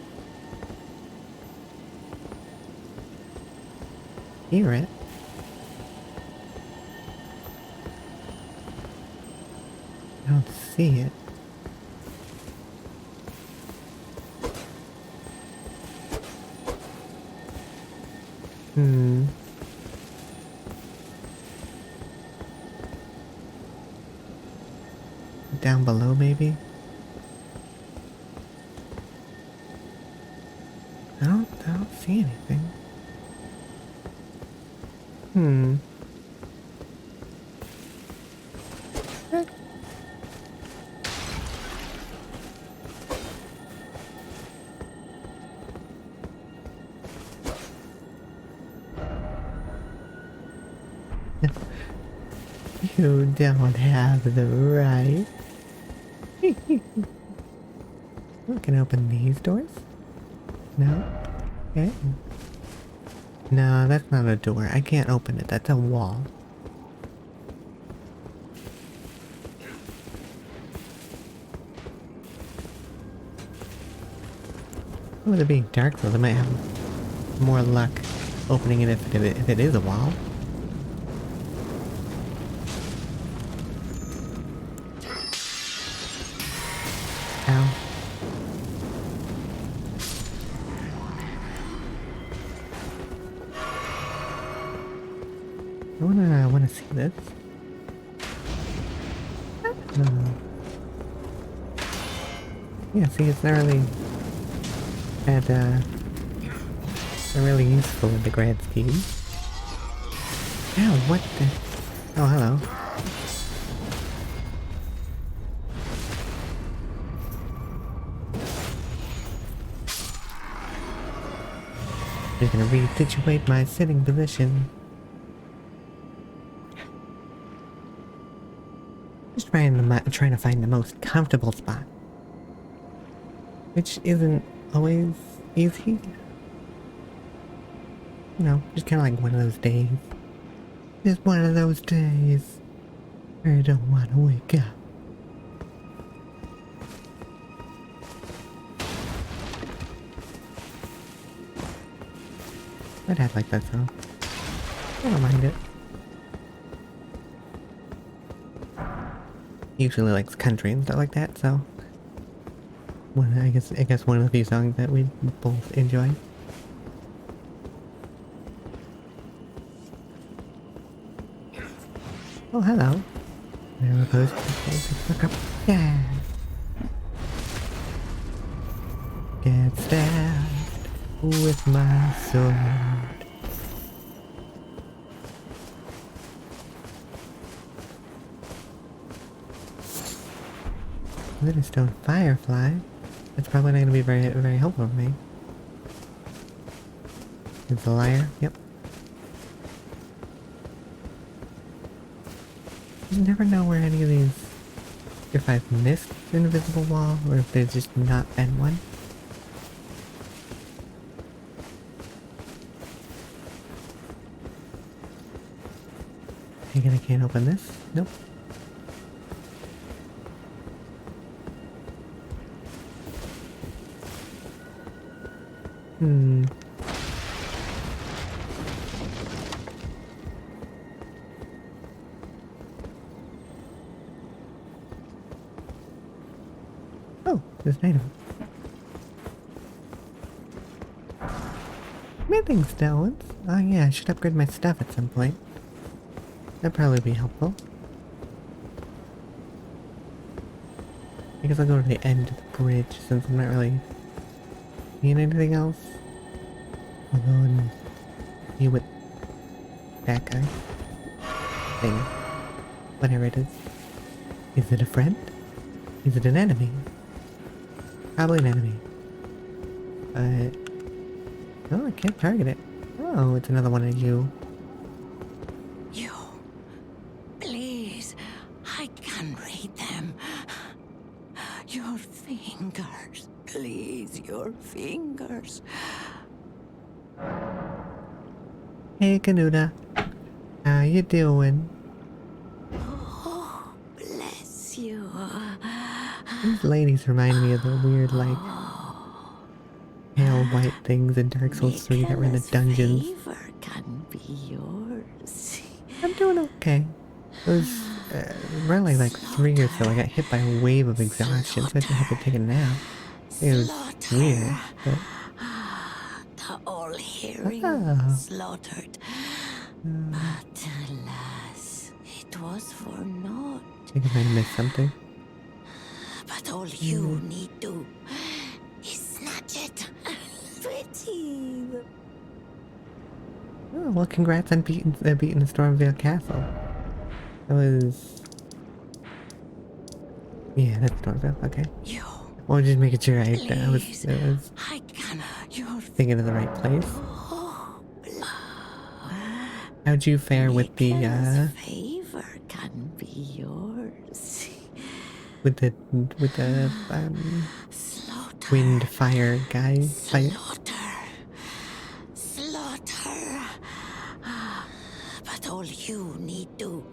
Hear it? I don't see it. Down below, maybe? I don't see anything. You don't have the right. We can open these doors? No? Okay. No, that's not a door. I can't open it. That's a wall. With it being dark though, they might have more luck opening it if it is a wall. Ow. I wanna see this. Yeah, see, it's not really they're really useful in the grand scheme. Yeah, what the... Oh, hello. Just gonna resituate my sitting position. Just trying to find the most comfortable spot. Which isn't always easy. You know, just kind of like one of those days. Just one of those days where I don't want to wake up. My dad liked that song. I don't mind it. He usually likes country and stuff like that, so... I guess one of the few songs that we both enjoy. Oh, hello. There opposed to look up. Yeah. Get stabbed with my sword. Glitterstone firefly. That's probably not going to be very helpful for me. It's a liar. Yep. You never know where any of these... If I've missed an invisible wall, or if there's just not been one. Again, I can't open this. Nope. Oh, there's an item. Smithing stones? Oh yeah, I should upgrade my stuff at some point. That'd probably be helpful. I guess I'll go to the end of the bridge since I'm not really seeing anything else. I'll go and see what that guy thing, whatever it is. Is it a friend? Is it an enemy? Probably an enemy. But oh, I can't target it. Oh, it's another one of you. You. Please. I can read them. Your fingers. Please, your fingers. Hey, Canuta. How you doing? Oh, bless you. These ladies remind me of the weird, like, pale white things in Dark Souls 3 that were in the dungeons. Favor can be yours. I'm doing okay. It was really like 3 or so. I got hit by a wave of exhaustion, so I just had to take a nap. It was weird, but... The all-hearing slaughtered. But alas, it was for naught. I think I might have missed something. But all you need to is snatch it. Pretty. Oh, well, congrats on beating the Stormvale Castle. That was... Yeah, that's Stormvale, okay. You. Well, just making sure I was Your thinking of the right place. How'd you fare with the, favor can be yours. with the, Slaughter. wind fire guy fight? Slaughter. But all you need to...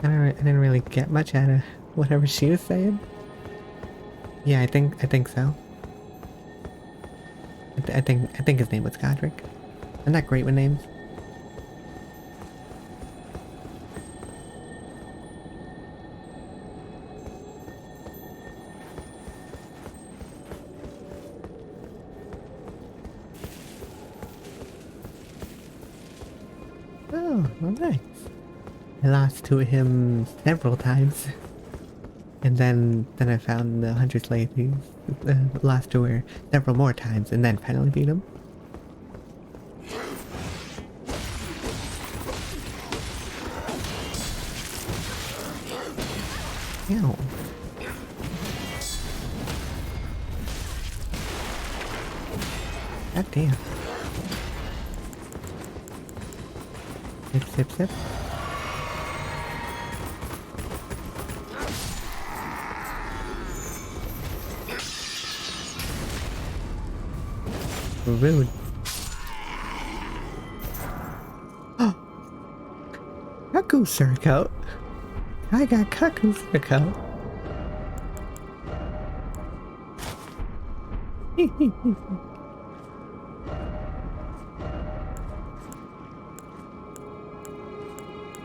I didn't really get much out of whatever she was saying. Yeah, I think so. I think his name was Godric. I'm not great with names. Oh, well, nice. I lost to him several times. And then I found the Hunter's Lady, lost to her several more times, and then finally beat him. Ow. God damn. Sip, sip, sip. Rude. Oh! Cuckoo Surcoat! I got Cuckoo Surcoat!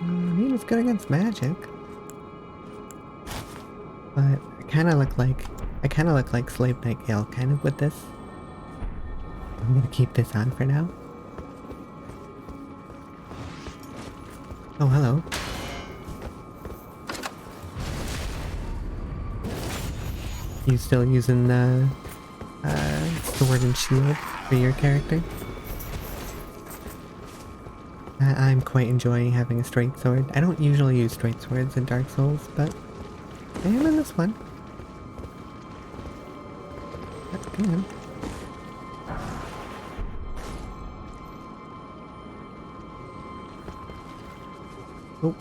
Nina's good against magic. But I kinda look like Slave Knight Gale kind of with this. I'm gonna keep this on for now. Oh, hello. You still using the sword and shield for your character? I'm quite enjoying having a straight sword. I don't usually use straight swords in Dark Souls, but I am in this one. Come on. Oh.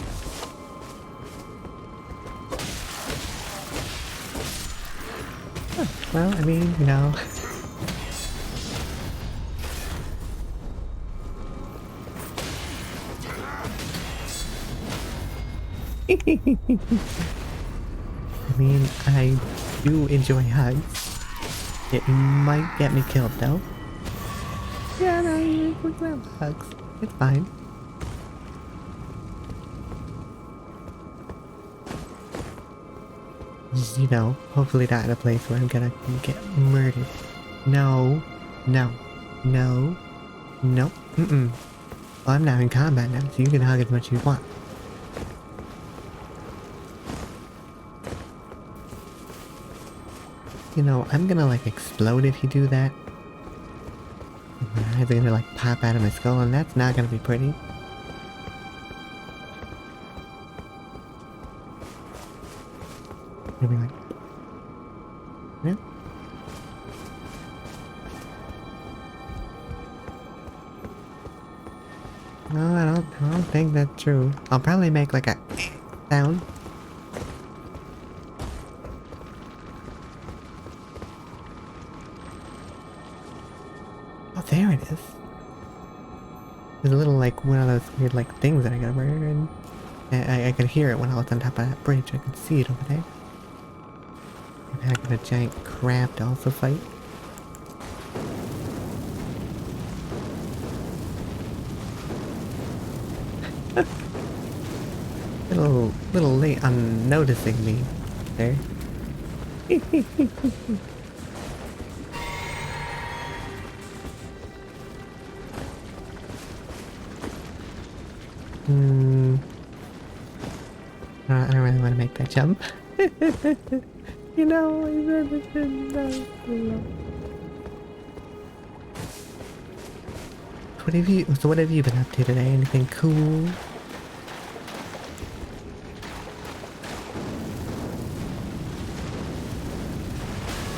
Huh, well, I mean, you know. I mean, I do enjoy hugs. It might get me killed though. Yeah, no, we can have hugs. It's fine. Just, you know, hopefully not in a place where I'm gonna get murdered. No, no, no, no, mm-mm. Well, I'm now in combat now, so you can hug as much as you want. You know, I'm gonna like explode if you do that. And my eyes are gonna like pop out of my skull, and that's not gonna be pretty. You'll be like, yeah. No, I don't think that's true. I'll probably make like a sound. Oh, there it is. There's a little like one of those weird like things that I gotta murder, and I could hear it when I was on top of that bridge. I could see it over there. And I got a giant crab to also fight. little late on noticing me there. I don't really want to make that jump. You know, what have you been up to today? Anything cool?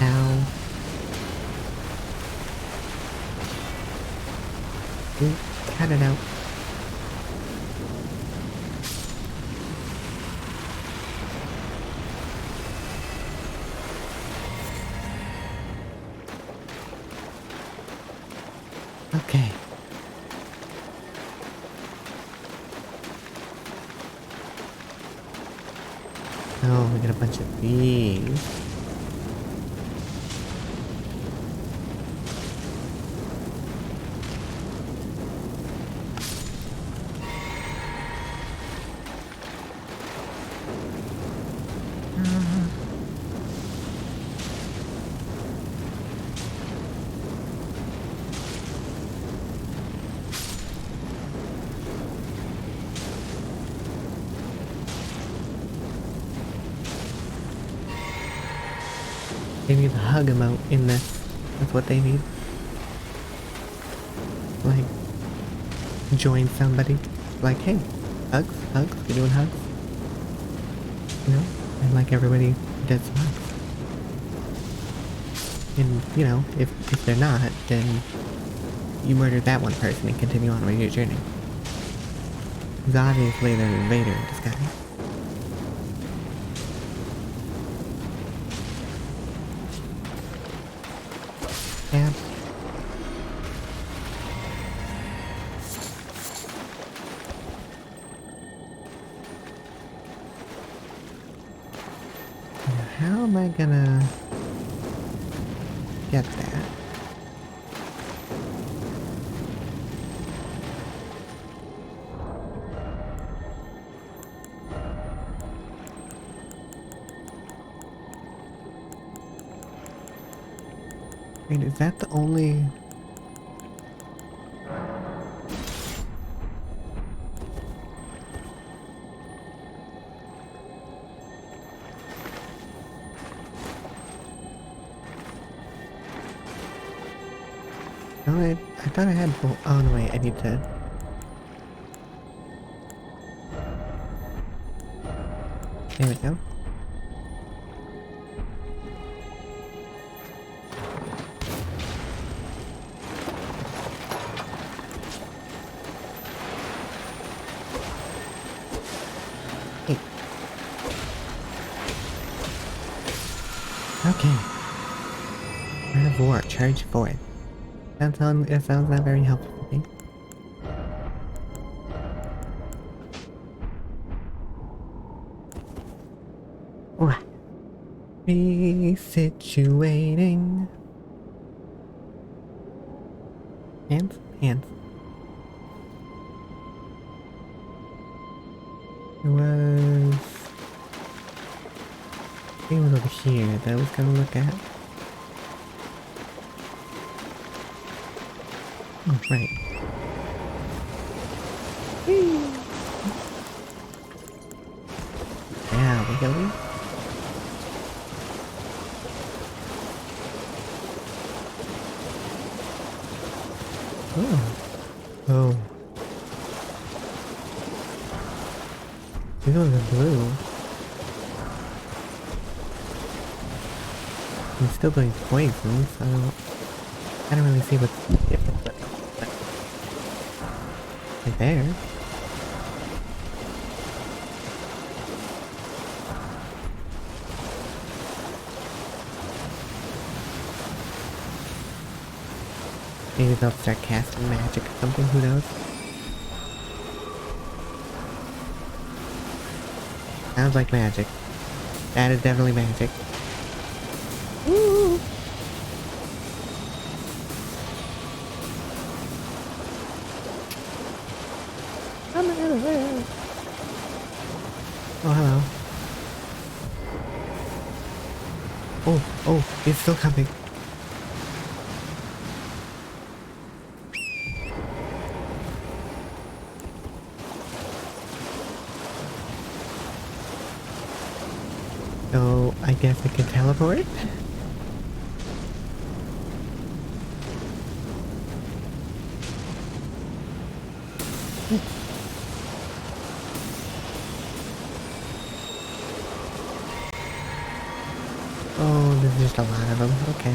Ow. Ooh, cut it out. Okay. Oh, we got a bunch of these. They need to hug him out in this. That's what they need. Like, join somebody. Like, hey, hugs, we're doing hugs. You know? And like everybody does hugs. And, you know, if they're not, then you murdered that one person and continue on with your journey. Because obviously they're an invader in disguise. Yeah. Now, how am I gonna get that? Wait, is that the only... No, I thought I had full. Oh no, wait, I need to. There we go. Hey. Okay. Art of War, charge 4. That sounds not very helpful for me. Alright. Resituating. Hands? Hands. It was... I think it was over here that I was gonna look at. Oh, right. Yeah, wiggly. Oh. Oh. These ones are blue. I'm still doing poison, so I don't really see what's different. Right there. Maybe they'll start casting magic or something, who knows? Sounds like magic. That is definitely magic. Woo! I'm out of there. Oh, hello. Oh, it's still coming. So, I guess I can teleport? Oh, there's just a lot of them. Okay.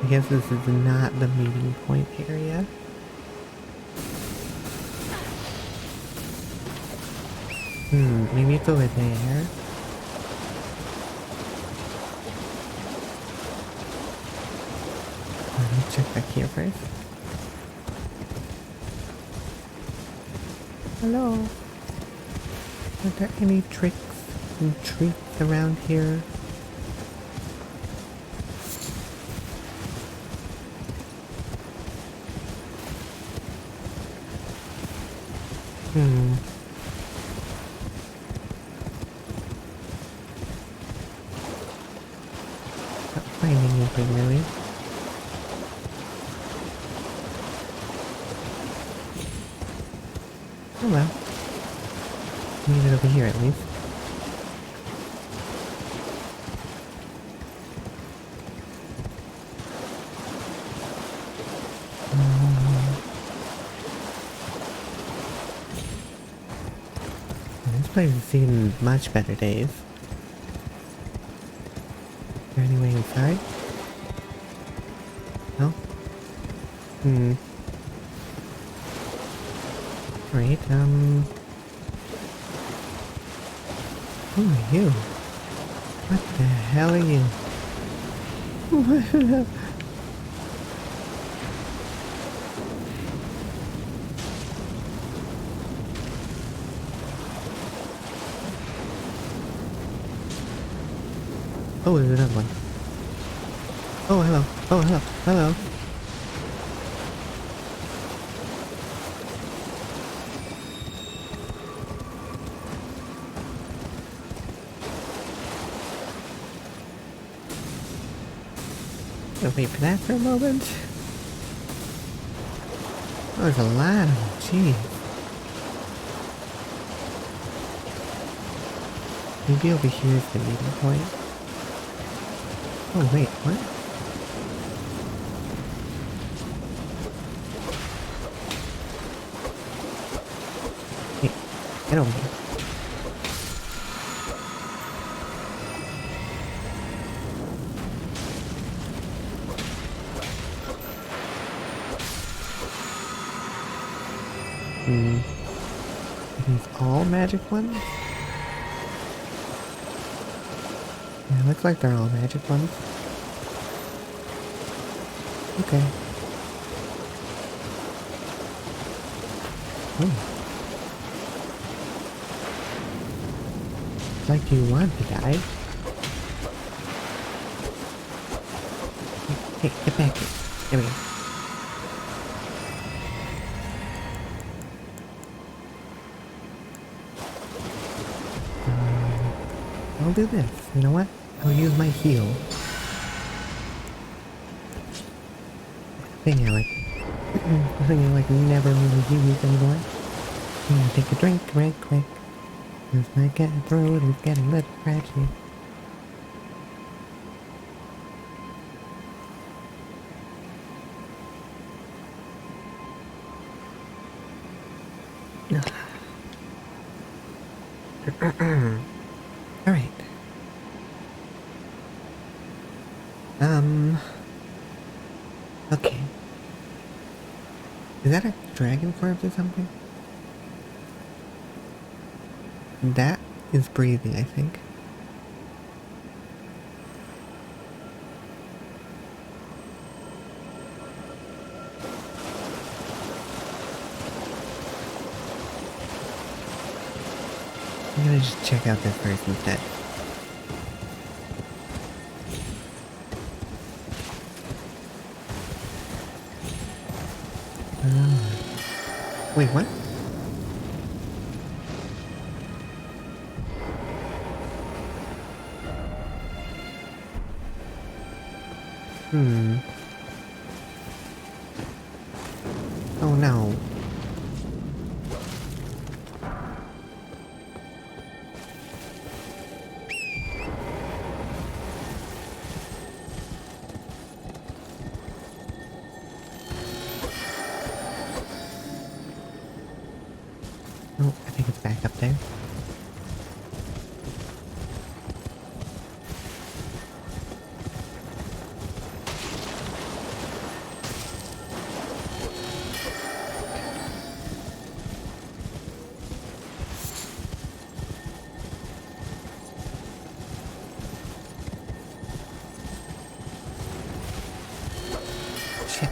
I guess this is not the meeting point area. Maybe it's over there. Let me check back here first. Hello? Are there any tricks and treats around here? Not finding anything really. Oh well. Need it over here at least. This place has seen much better days. Is there any way inside? No? Great, who are you? What the hell are you? Oh, there's another one. Oh, hello. Oh, hello. Hello. to wait for that for a moment. Oh, there's a lot of them. Jeez. Maybe over here is the meeting point. Oh wait, what? Hey, get over here. Are these all magic ones? Yeah, looks like they're all magic ones. Okay. Oh. Like you want to die. Hey, get back here. There we go. I'll do this. You know what? I'll use my heal. Thing I like. The thing I like never really use anymore. I'm gonna take a drink right quick. Cause my cat throat is getting a little scratchy. Alright. Okay. Is that a dragon corpse or something? That is breathing, I think. I'm gonna just check out this person's dead. Wait, what? Oh no. Oh, I think it's back up there. Shit.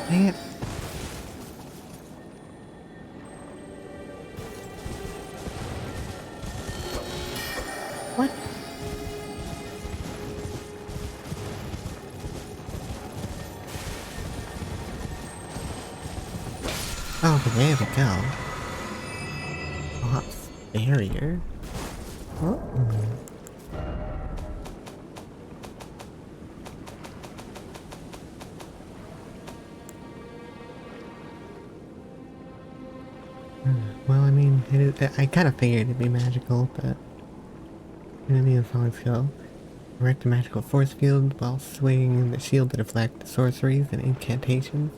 Dang it. What? Oh, there we go. Boss barrier. Oh. Well, I mean, I kind of figured it'd be magical, but enemy and solid skill. Direct a magical force field while swinging the shield to deflect sorceries and incantations.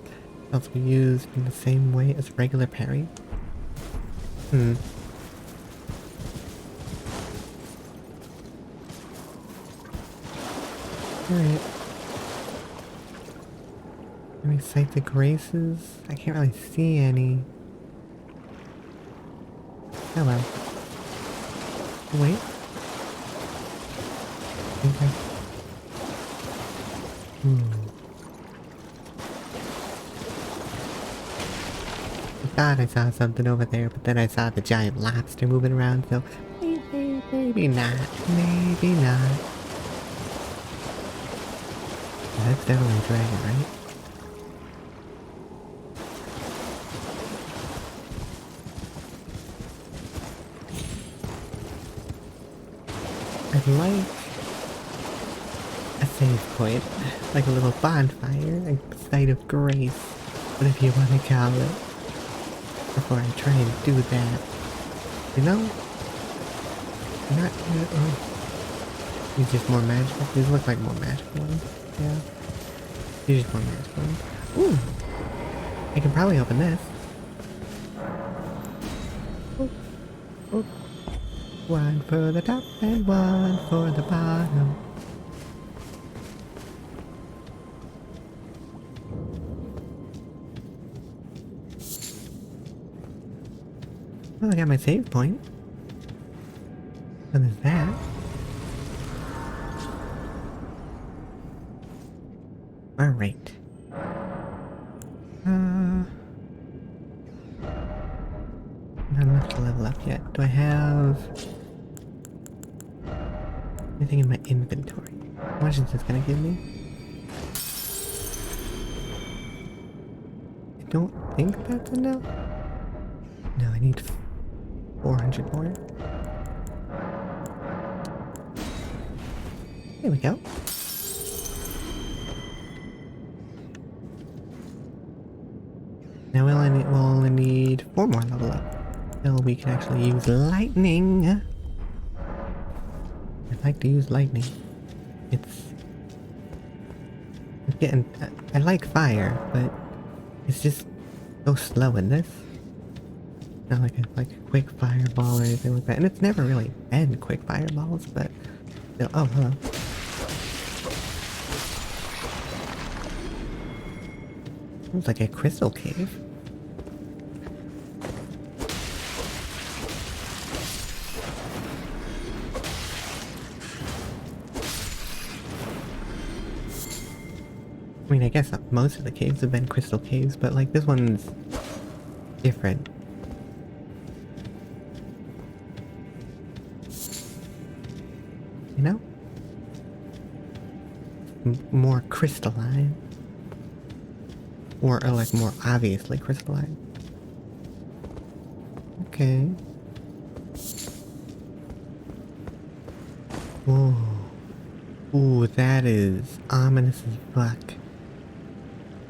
Also be used in the same way as regular parry. Alright. Any sight the graces? I can't really see any. Oh well. Wait. Okay. I thought I saw something over there, but then I saw the giant lobster moving around, so maybe not. Maybe not. That's definitely a dragon, right? I'd like a save point, like a little bonfire, a site of grace, whatever you want to call it, before I try and do that. You know? Not good. Oh. These just more magical. These look like more magical ones. Yeah. These are just more magical ones. Ooh! I can probably open this. Oop. Oop. One for the top and one for the bottom. Well, I got my save point. So there's that. Alright. Not enough to level up yet. Do I have anything in my inventory? How much is this gonna give me? I don't think that's enough. No, I need 400 more. There we go. Now we'll only need 4 more level up. Till we can actually use lightning. I'd like to use lightning. It's getting... I like fire, but it's just so slow in this. Not like a quick fireball or anything like that. And it's never really been quick fireballs, but still. Oh, hello. Seems like a crystal cave. I mean, I guess most of the caves have been crystal caves, but like this one's different. You know? More crystalline. Or like more obviously crystalline. Okay. Whoa. Ooh, that is ominous as fuck.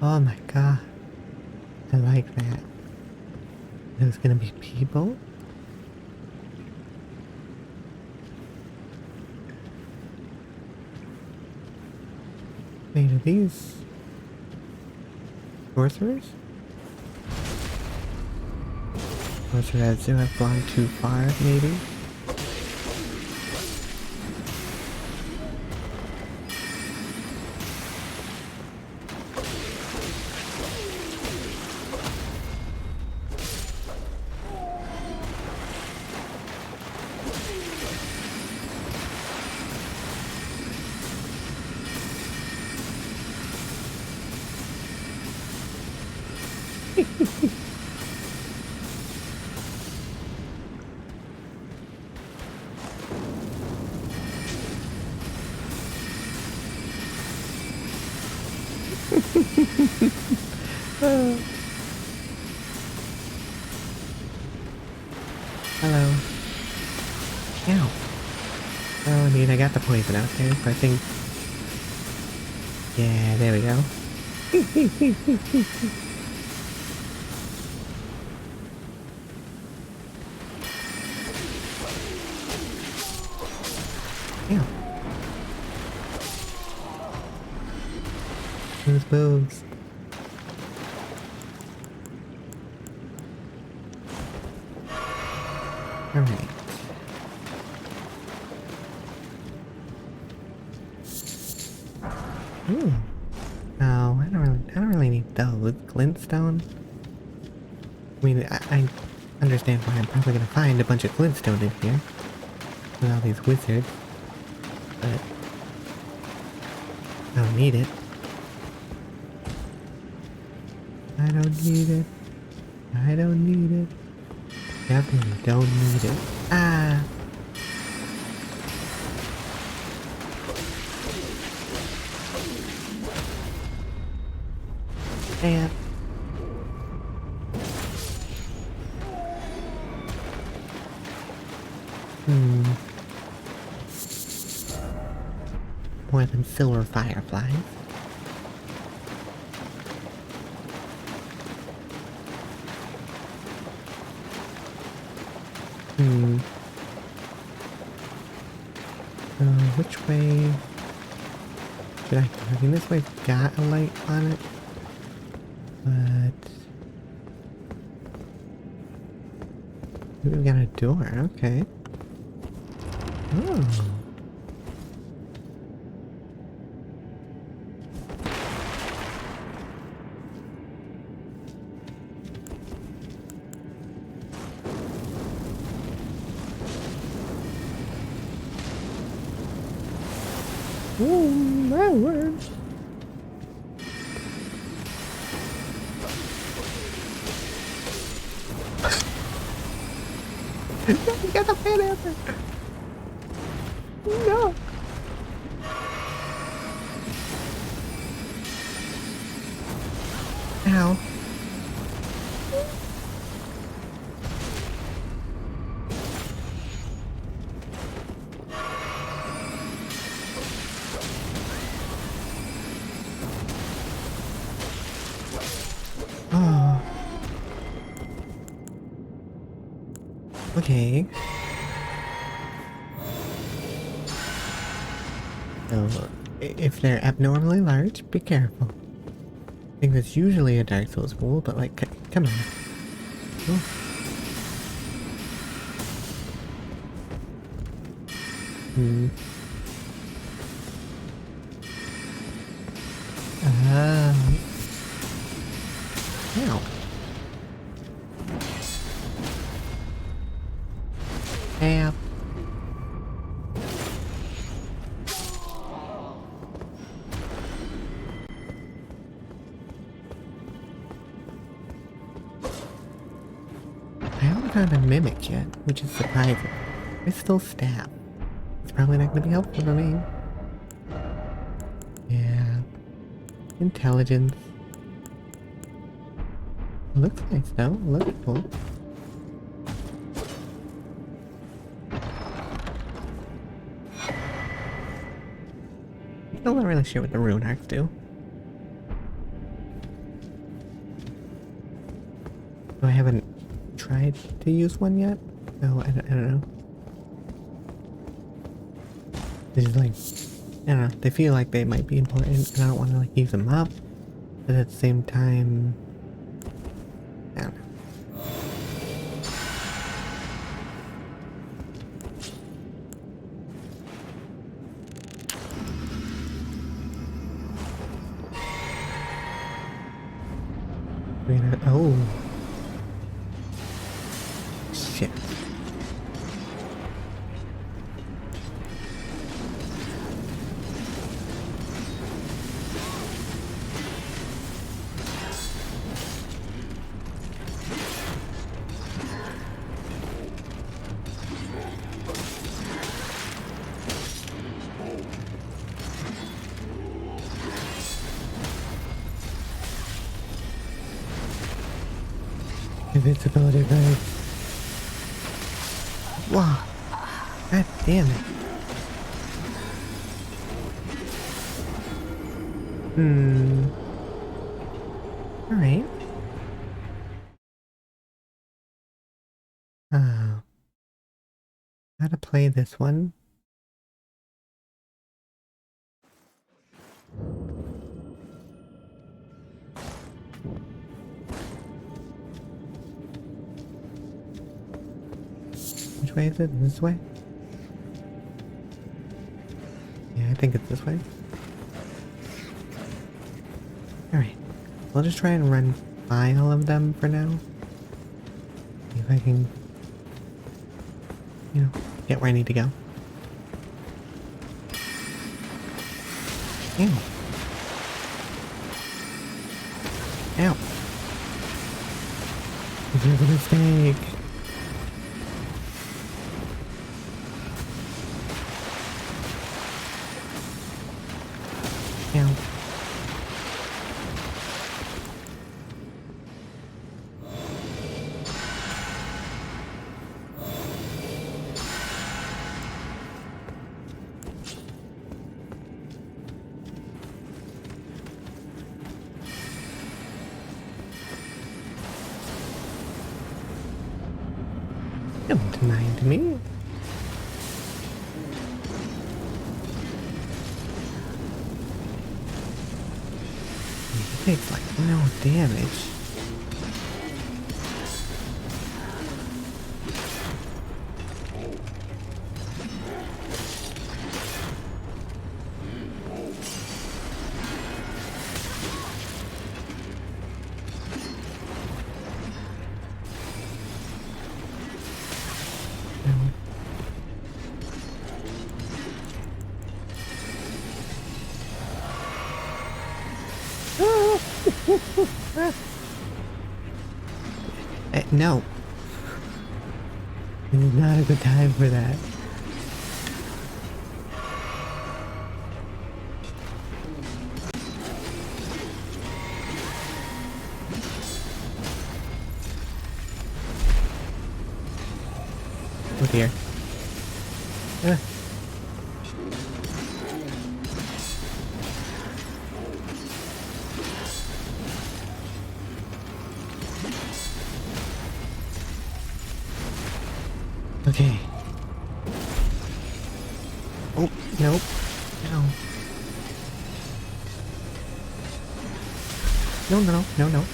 Oh my god. I like that. There's gonna be people? Wait, are these sorcerers? Sorcerers who have gone too far, maybe? Hello. Ow. Oh, I mean, I got the poison out there, so I think... Yeah, there we go. Ow. Those boobs. Alright. Ooh. No, I don't really need those. Glintstone? I mean, I understand why I'm probably gonna find a bunch of glintstone in here. With all these wizards. But I don't need it. I don't need it. I don't need it. Definitely don't need it. Ah! Damn. more than silver fireflies. Which way should I go? I mean, this way's got a light on it, but we've got a door. Okay. Oh. Oh, my word. You got the pineapple. No. Ow. Oh. Okay. So, if they're abnormally large, be careful. I think that's usually a Dark Souls rule, but like, come on. Oh. Ow. Ow. I haven't found a mimic yet, which is surprising. I still stab. It's probably not going to be helpful for me. Yeah. Intelligence. Looks nice though. Looks cool. I'm not really sure what the rune arcs do. I haven't tried to use one yet. No, I don't know. It's just like, I don't know. They feel like they might be important, and I don't want to like use them up, but at the same time, I don't know. Oh. Shit. Invincibility, right? Wow. God damn it. Alright. How to play this one? Which way is it? This way? Yeah, I think it's this way. Alright. I'll just try and run by all of them for now. See if I can, you know, get where I need to go. Ew. Ow. This is a mistake. Ow. Don't mind me. He takes like no damage. No. This is not a good time for that. Oh dear. Okay. Oh, nope. No. No, no, no, no.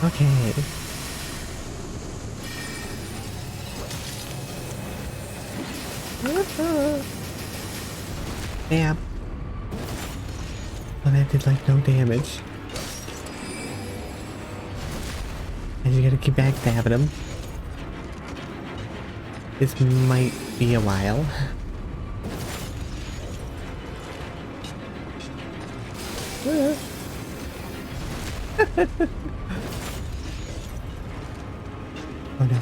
Okay. Damn. Well, that did like no damage. And you gotta keep backstabbing him. This might be a while. Oh no.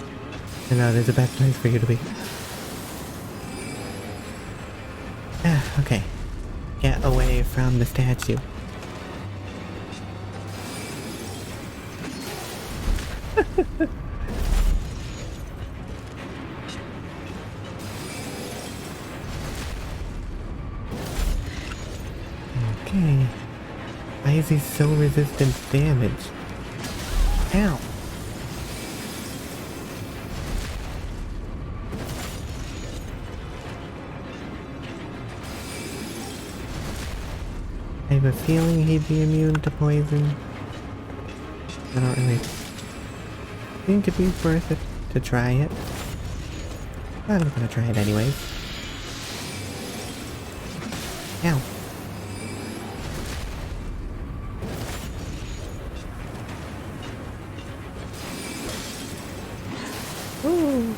No, there's a bad place for you to be. Okay. Get away from the statue. Okay. Why is he so resistant to damage? Ow. I have a feeling he'd be immune to poison. I don't really think it'd be worth it to try it. But I'm gonna try it anyways. Ow. Ooh.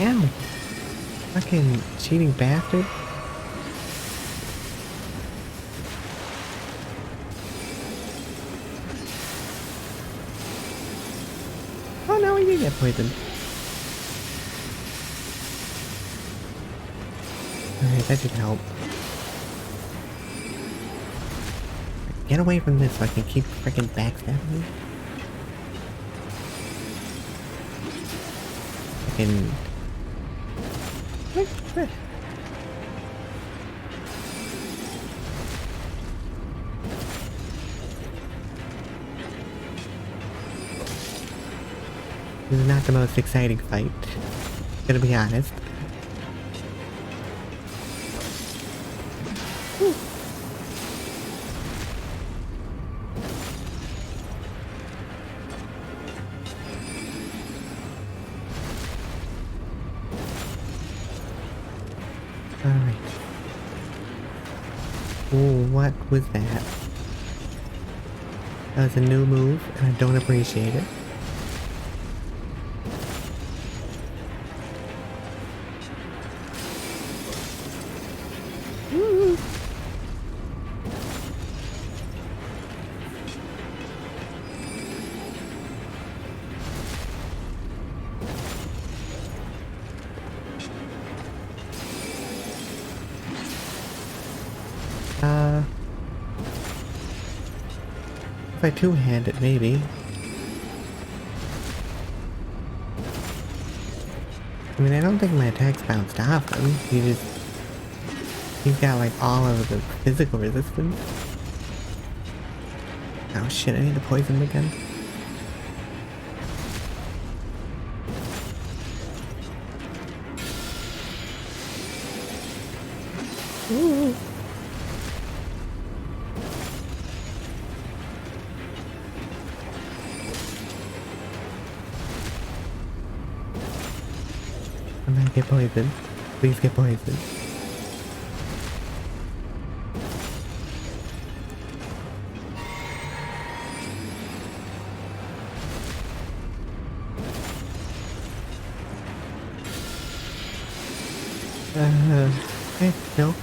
Ow! Fucking cheating bastard. Oh no, he did get poisoned. Alright, that should help. Get away from this so I can keep freaking backstabbing you. I can... This is not the most exciting fight, gonna be honest. Whew. Alright. Ooh, what was that? That was a new move, and I don't appreciate it. I two-hand it, maybe. I mean, I don't think my attacks bounced off him. He's got like all of the physical resistance. Oh shit, I need to poison him again. Ooh. I'm gonna get poisoned. Please get poisoned. Okay, no.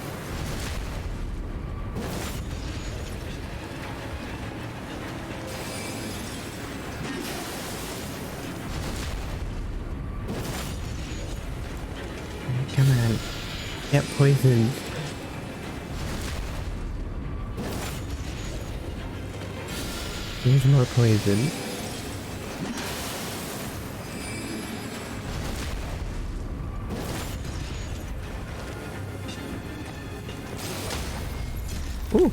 Come on. Get poisoned. Use more poison. Ooh.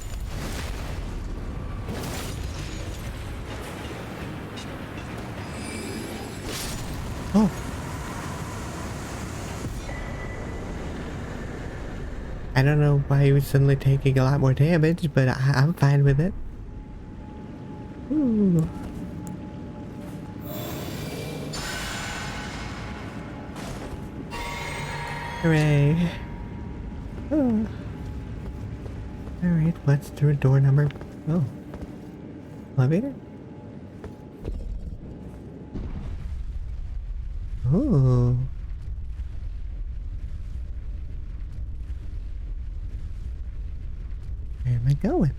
Oh. I don't know why he was suddenly taking a lot more damage, but I'm fine with it. Ooh. Hooray. Oh. Alright, what's through door number... Oh. Elevator? Oh. Where am I going?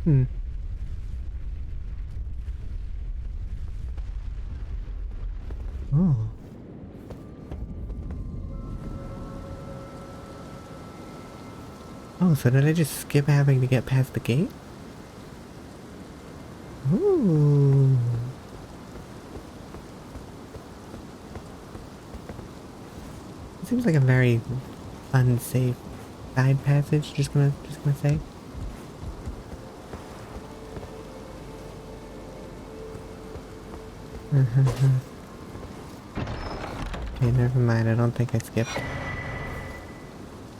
Hmm. Oh. Oh, so did I just skip having to get past the gate? Ooh. It seems like a very unsafe side passage, just gonna say. Okay, never mind, I don't think I skipped.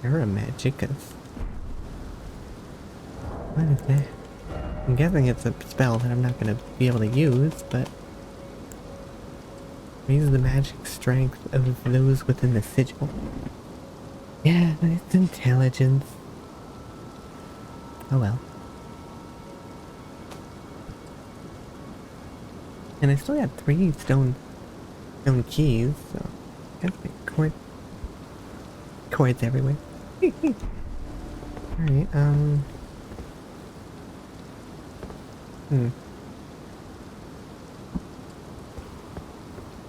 Magicus. What is that? I'm guessing it's a spell that I'm not gonna be able to use, but... Raises the magic strength of those within the sigil. Yeah, but it's intelligence. Oh well. And I still got 3 stone keys, so... Got the cords everywhere. Alright,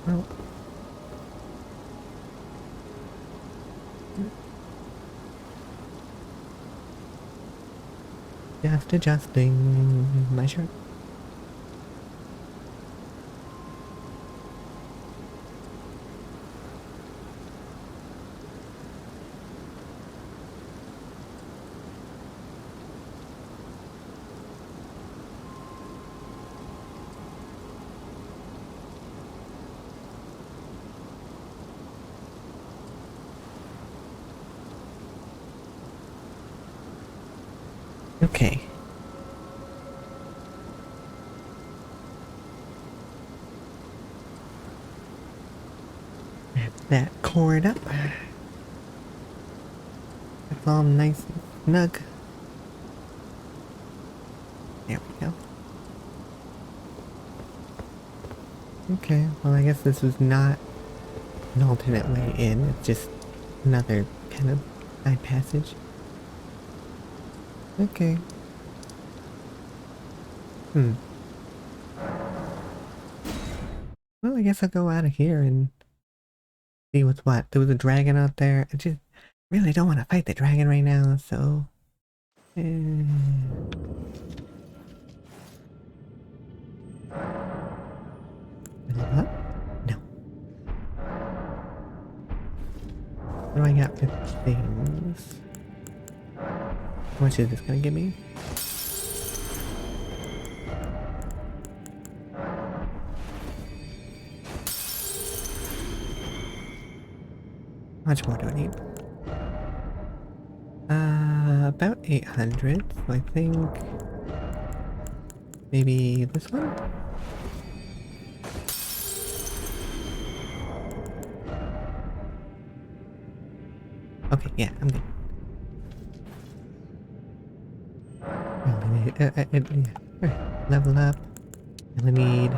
Well... Just adjusting my shirt. Okay. Wrap that cord up. That's all nice and snug. There we go. Okay, well I guess this was not an alternate way in, it's just another kind of side passage. Okay. Well, I guess I'll go out of here and see what's what. There was a dragon out there. I just really don't want to fight the dragon right now, so... Level up? No. What do I got for things? How much is this gonna give me? How much more do I need? About 800, so I think maybe this one? Okay, yeah, I'm good. Alright, level up. I only need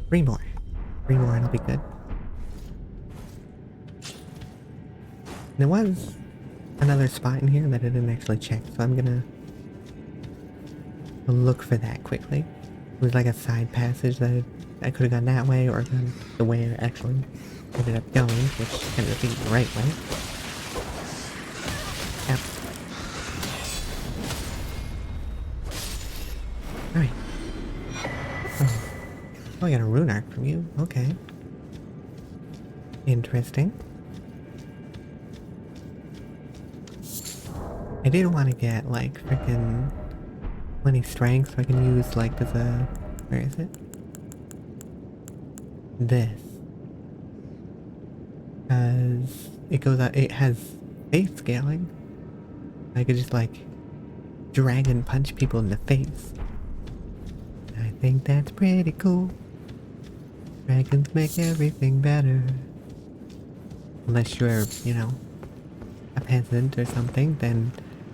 3 more. 3 more and I'll be good. There was another spot in here that I didn't actually check, so I'm gonna look for that quickly. It was like a side passage that I could have gone that way or gone the way I actually ended up going, which ended up being the right way. Yep. Alright. Oh, I got a rune arc from you. Okay. Interesting. I did want to get like freaking 20 strength so I can use like as a... Where is it? This. Because it goes out, it has face scaling. I could just like dragon punch people in the face. I think that's pretty cool. Dragons make everything better. Unless you're, you know, a peasant or something, then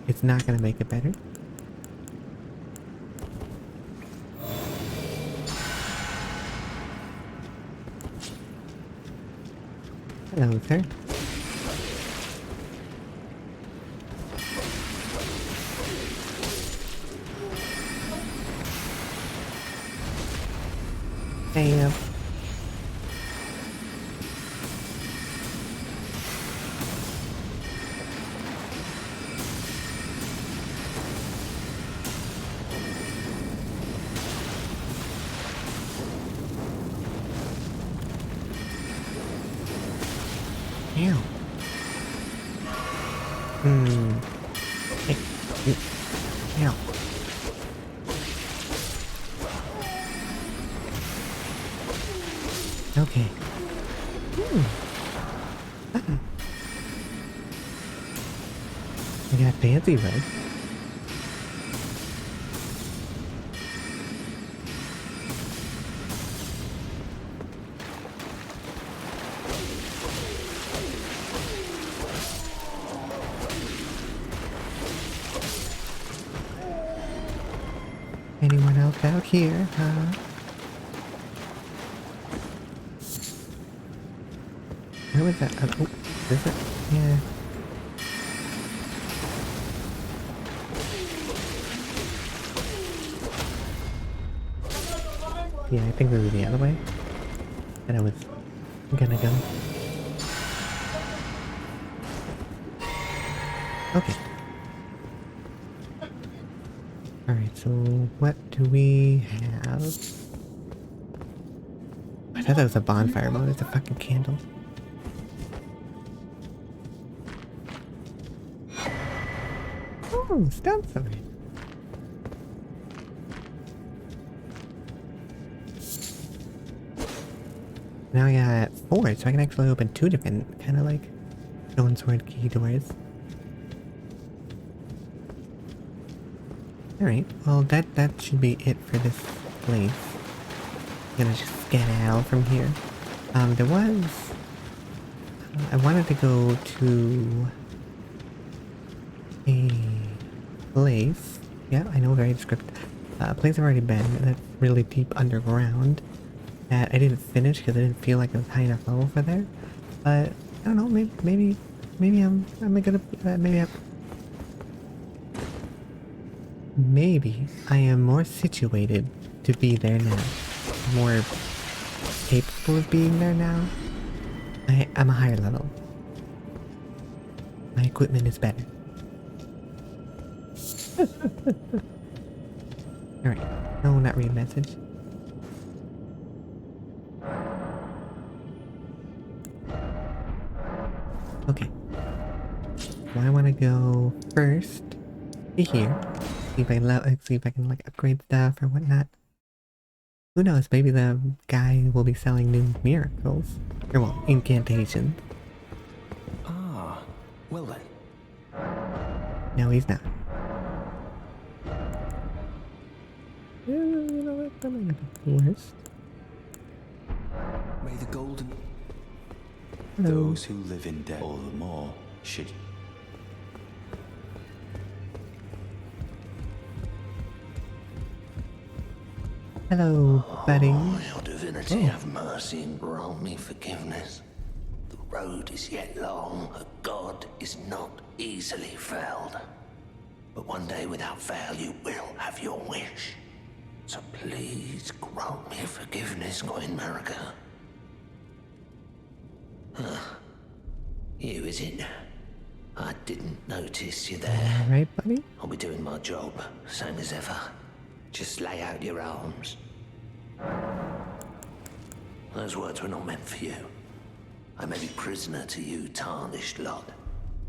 it's not gonna make it better. Hello, sir. Hey, Ew. Hey. Ew. Okay. I got fancy, right? Anyone else out here, huh? Where was that? Oh, is it? Yeah. Yeah, I think we were the other way that I was gonna go. Okay. Alright, so what do we have? I thought that was a bonfire mode. It's a fucking candle. Oh, stop something. Now I got 4, so I can actually open 2 different kind of like stone sword key doors. Alright, well that should be it for this place. I'm gonna just skedaddle from here. There was... I wanted to go to a place. Yeah, I know, very descriptive. A place I've already been that's really deep underground that I didn't finish because I didn't feel like I was high enough level for there. But I don't know, maybe I'm gonna maybe I am more situated to be there now. More capable of being there now. I'm a higher level. My equipment is better. Alright. No, not read message. Okay. So I want to go first to here. See if I can like upgrade stuff or whatnot. Who knows? Maybe the guy will be selling new miracles. Or well, incantations. Ah, well then. No, he's not. You know what? That might not be the worst. May the golden... Hello. Those who live in debt all the more should... Hello, buddy. Oh, your divinity, have mercy and grant me forgiveness. The road is yet long, a god is not easily felled. But one day without fail you will have your wish. So please grant me forgiveness, Queen Marika. You, is it? I didn't notice you there. Alright, buddy. I'll be doing my job, same as ever. Just lay out your arms. Those words were not meant for you. I may be prisoner to you, tarnished lot,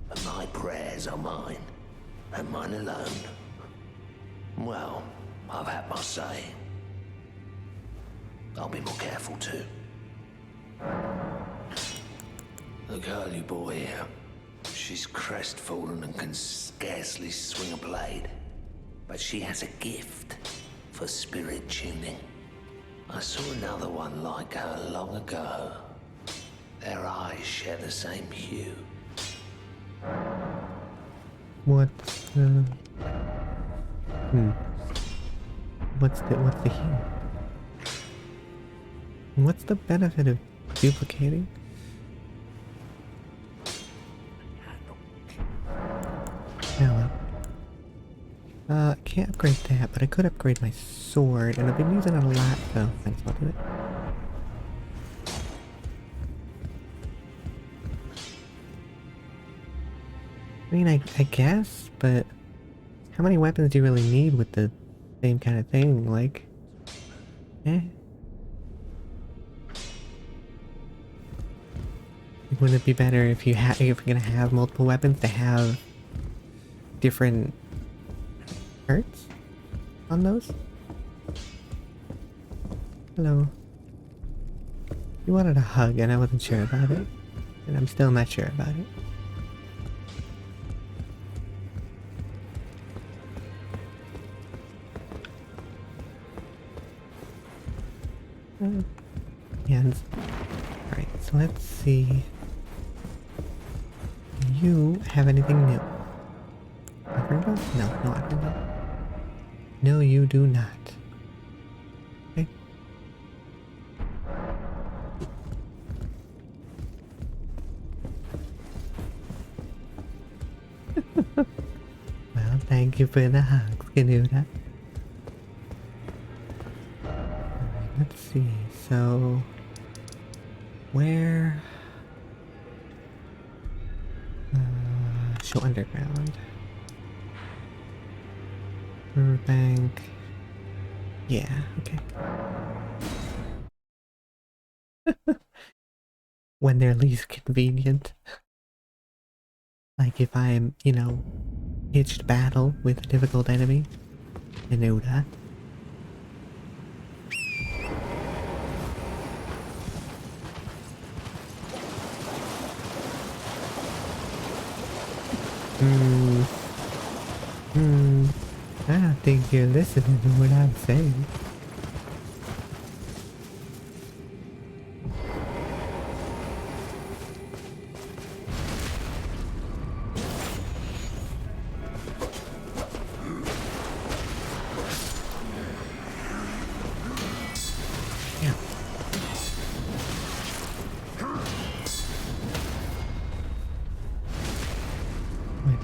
but my prayers are mine, and mine alone. Well, I've had my say. I'll be more careful too. The girly boy here, she's crestfallen and can scarcely swing a blade. But she has a gift for spirit tuning. I saw another one like her long ago. Their eyes share the same hue. What's the hue? What's the benefit of duplicating? Hello. I can't upgrade that, but I could upgrade my sword, and I've been using it a lot, so thanks, I'll do it. I mean, I guess, but how many weapons do you really need with the same kind of thing? Like, wouldn't it be better if if you're gonna have multiple weapons to have different hurts on those? Hello. You wanted a hug and I wasn't sure about it. And I'm still not sure about it. Hands. Alright, so let's see. Do you have anything new? Everyone? No, no everyone. No, you do not. Okay. Well, thank you for the hugs, Ganuda. Alright, let's see. So, where? Show underground. Riverbank. Yeah, okay. When they're least convenient. Like if I'm, you know, pitched battle with a difficult enemy. I know that. I don't think you're listening to what I'm saying. Yeah. Wait.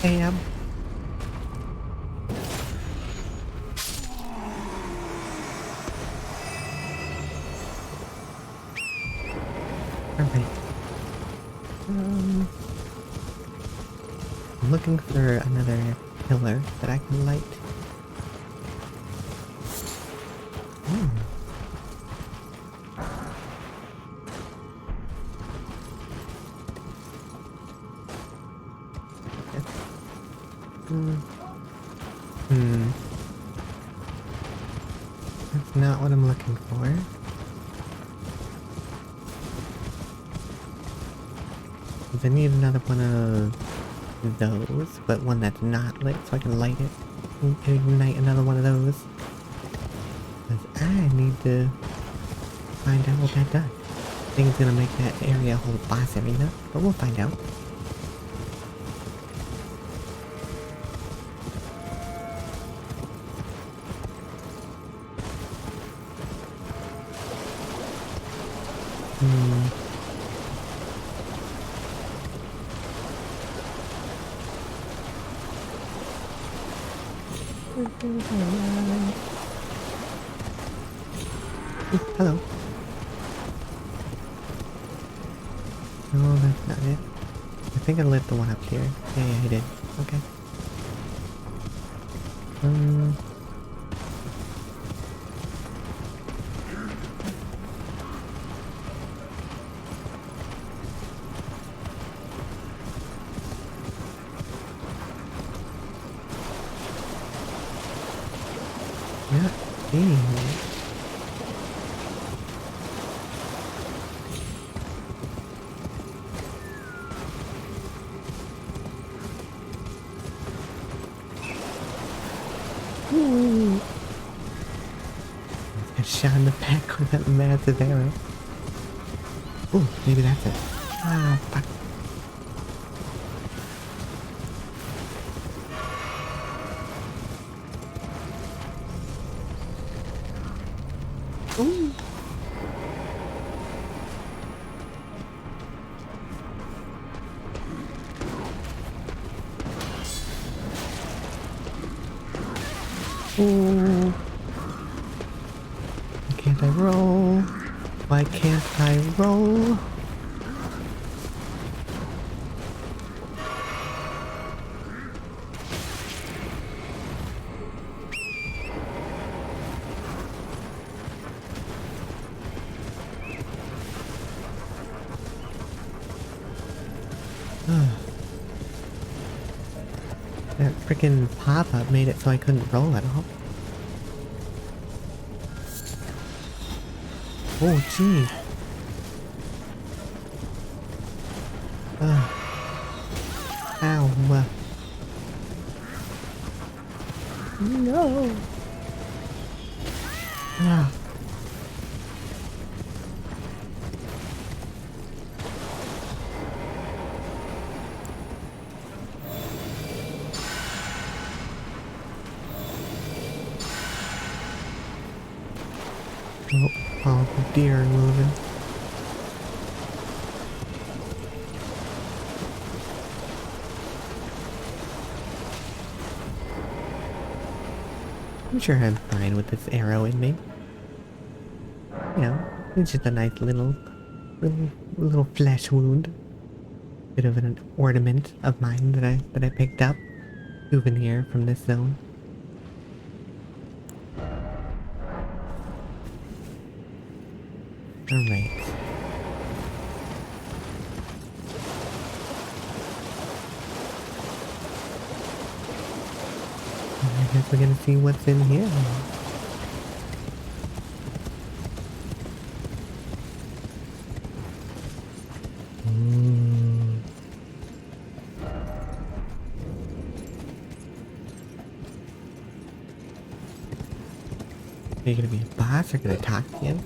Am. Alright. I'm looking for another pillar that I can light. Hmm. That's not what I'm looking for. I need another one of those, but one that's not lit so I can light it and ignite another one of those. Because I need to find out what that does. I think it's gonna make that area a whole boss arena, but we'll find out. Hello. No, that's not it. I think I lit the one up here. Yeah, I did. Okay. Not seeing it. Get shot in the back with that massive arrow. Ooh, maybe that's it. Ah, fuck. Ooh. Ooh. Can't I roll? Why can't I roll? That freaking pop-up made it so I couldn't roll at all. Oh, gee. Ow. No. Ah. Oh, all the deer are moving. I'm sure I'm fine with this arrow in me. You know, it's just a nice little flesh wound. Bit of an ornament of mine that I picked up. Souvenir from this zone. Alright. I guess we're gonna see what's in here. Are you gonna be a boss or gonna talk to you?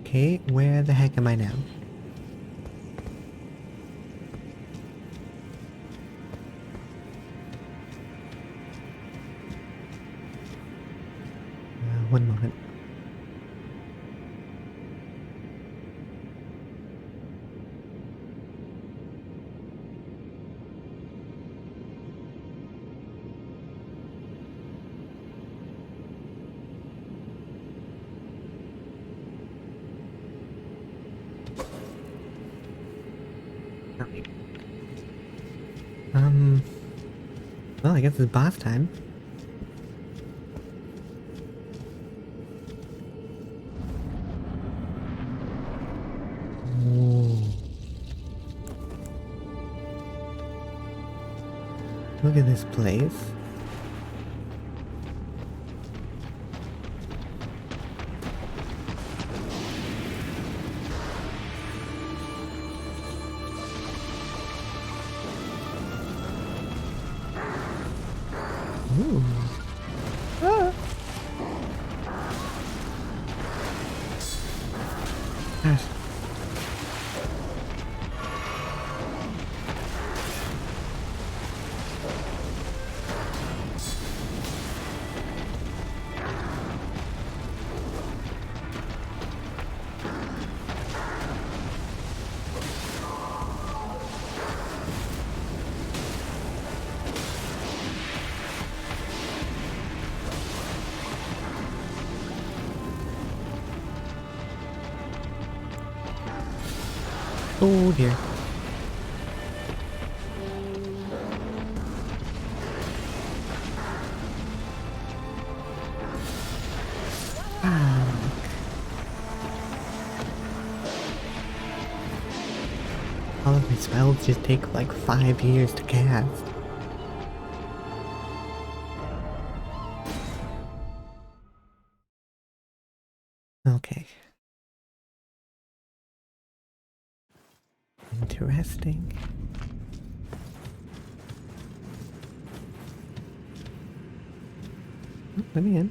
Okay, where the heck am I now? One moment. Alright. Well, I guess it's boss time. Look at this place. Ooh. Ah. Gosh. Oh dear. All of my spells just take like 5 years to cast. Okay. Interesting. Oh, let me in.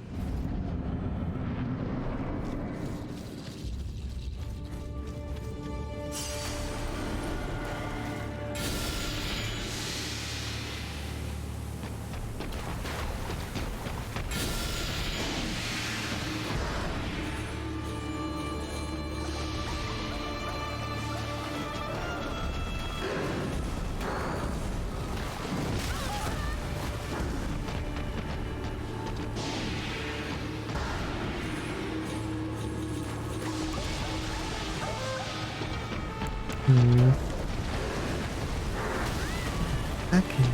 Okay.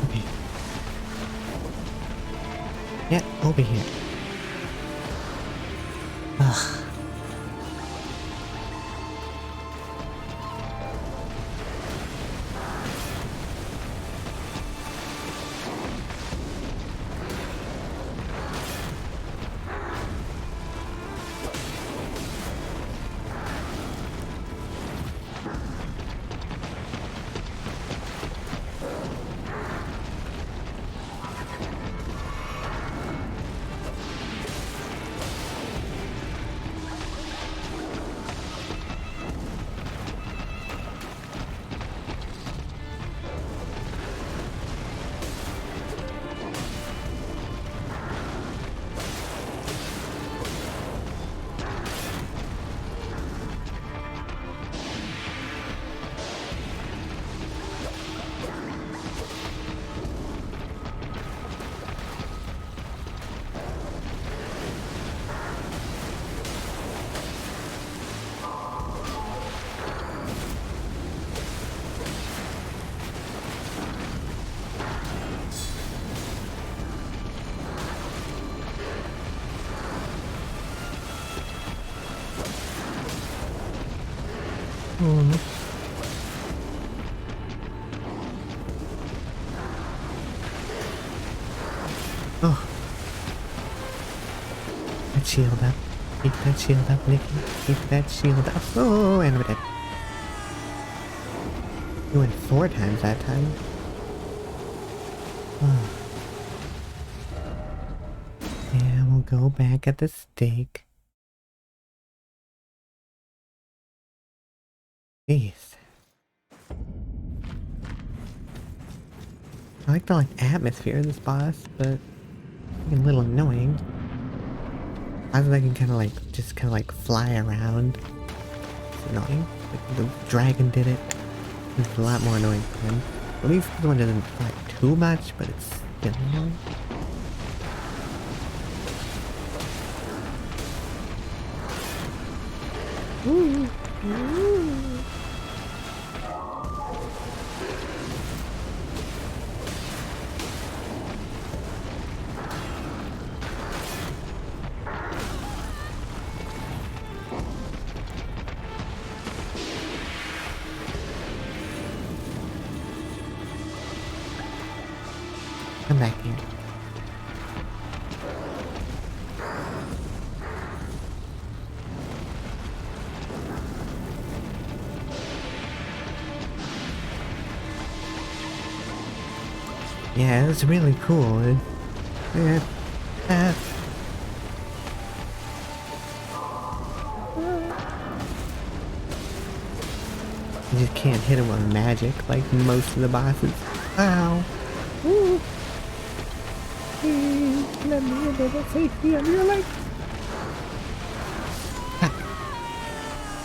Okay. Yeah, over here. Ugh. shield up. Keep that shield up, Nikki. Keep that shield up. Oh, and I'm dead. You went 4 times that time. Oh. Yeah, we'll go back at the stake. Jeez. I like the atmosphere of this boss, but a little annoying. I was like, I can just fly around. It's annoying. Like the dragon did it. It's a lot more annoying for him. At least this one doesn't fly too much, but it's still annoying. Ooh. Ooh. Come back here. Yeah, it was really cool. You just can't hit him with magic like most of the bosses. Ow! Ooh. Please let me into the safety of your life.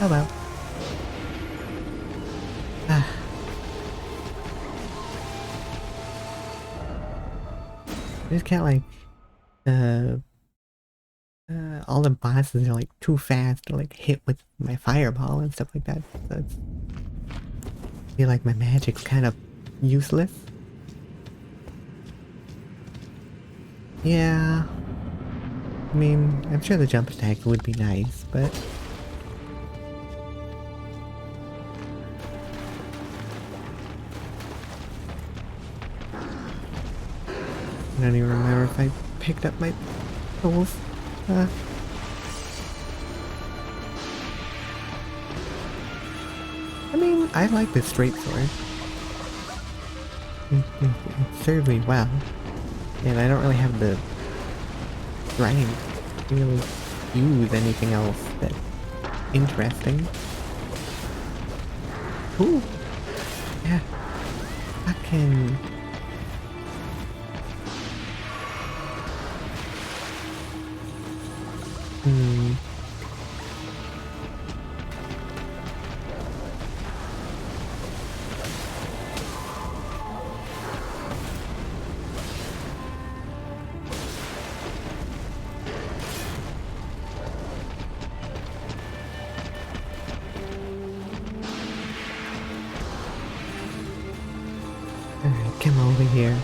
Oh well. I just can't all the bosses are too fast to hit with my fireball and stuff like that. So it's, I feel like my magic's kind of useless. Yeah. I mean, I'm sure the jump attack would be nice, but I don't even remember if I picked up my tools. I mean, I like this straight sword. It served me well. And I don't really have the strength to really use anything else that's interesting. Ooh! Yeah. I can... Alright, come over here.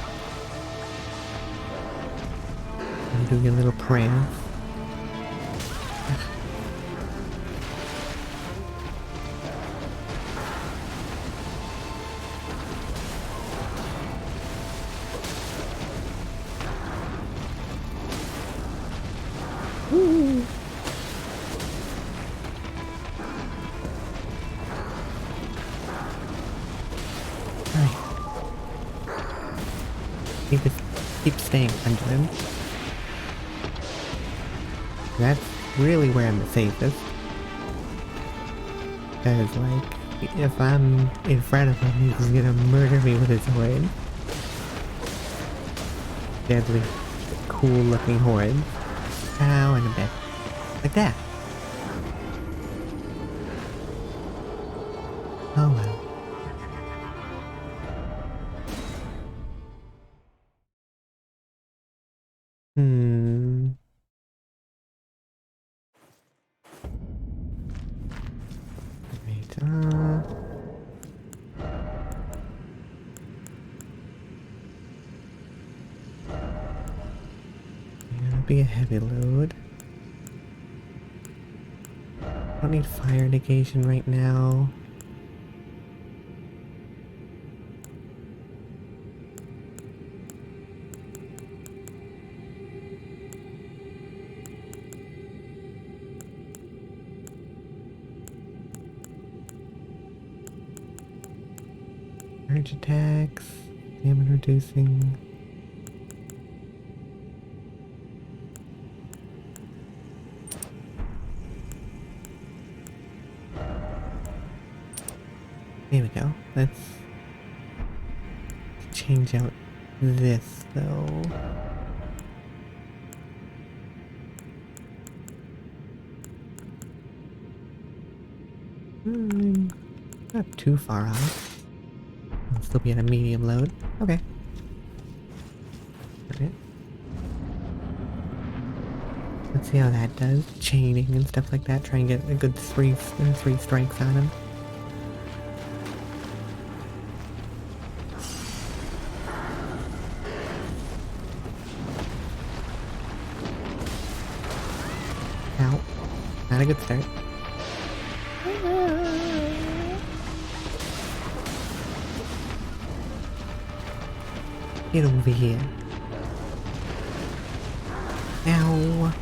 And do your little prayer. Woo! You just keep staying under him. That's really where I'm the safest. Because, if I'm in front of him, he's gonna murder me with his horn. Deadly, cool looking horn. Ow, and a bit. Like that. Oh well. Wait, it'll be a heavy load. I don't need fire negation right now. charge attacks, damage reducing. There we go. Let's change out this though. Not too far off. I'll still be at a medium load. Okay. Alright. Let's see how that does. Chaining and stuff like that. Try and get a good three strikes on him. Ow. Not a good start. Get over here. Ow.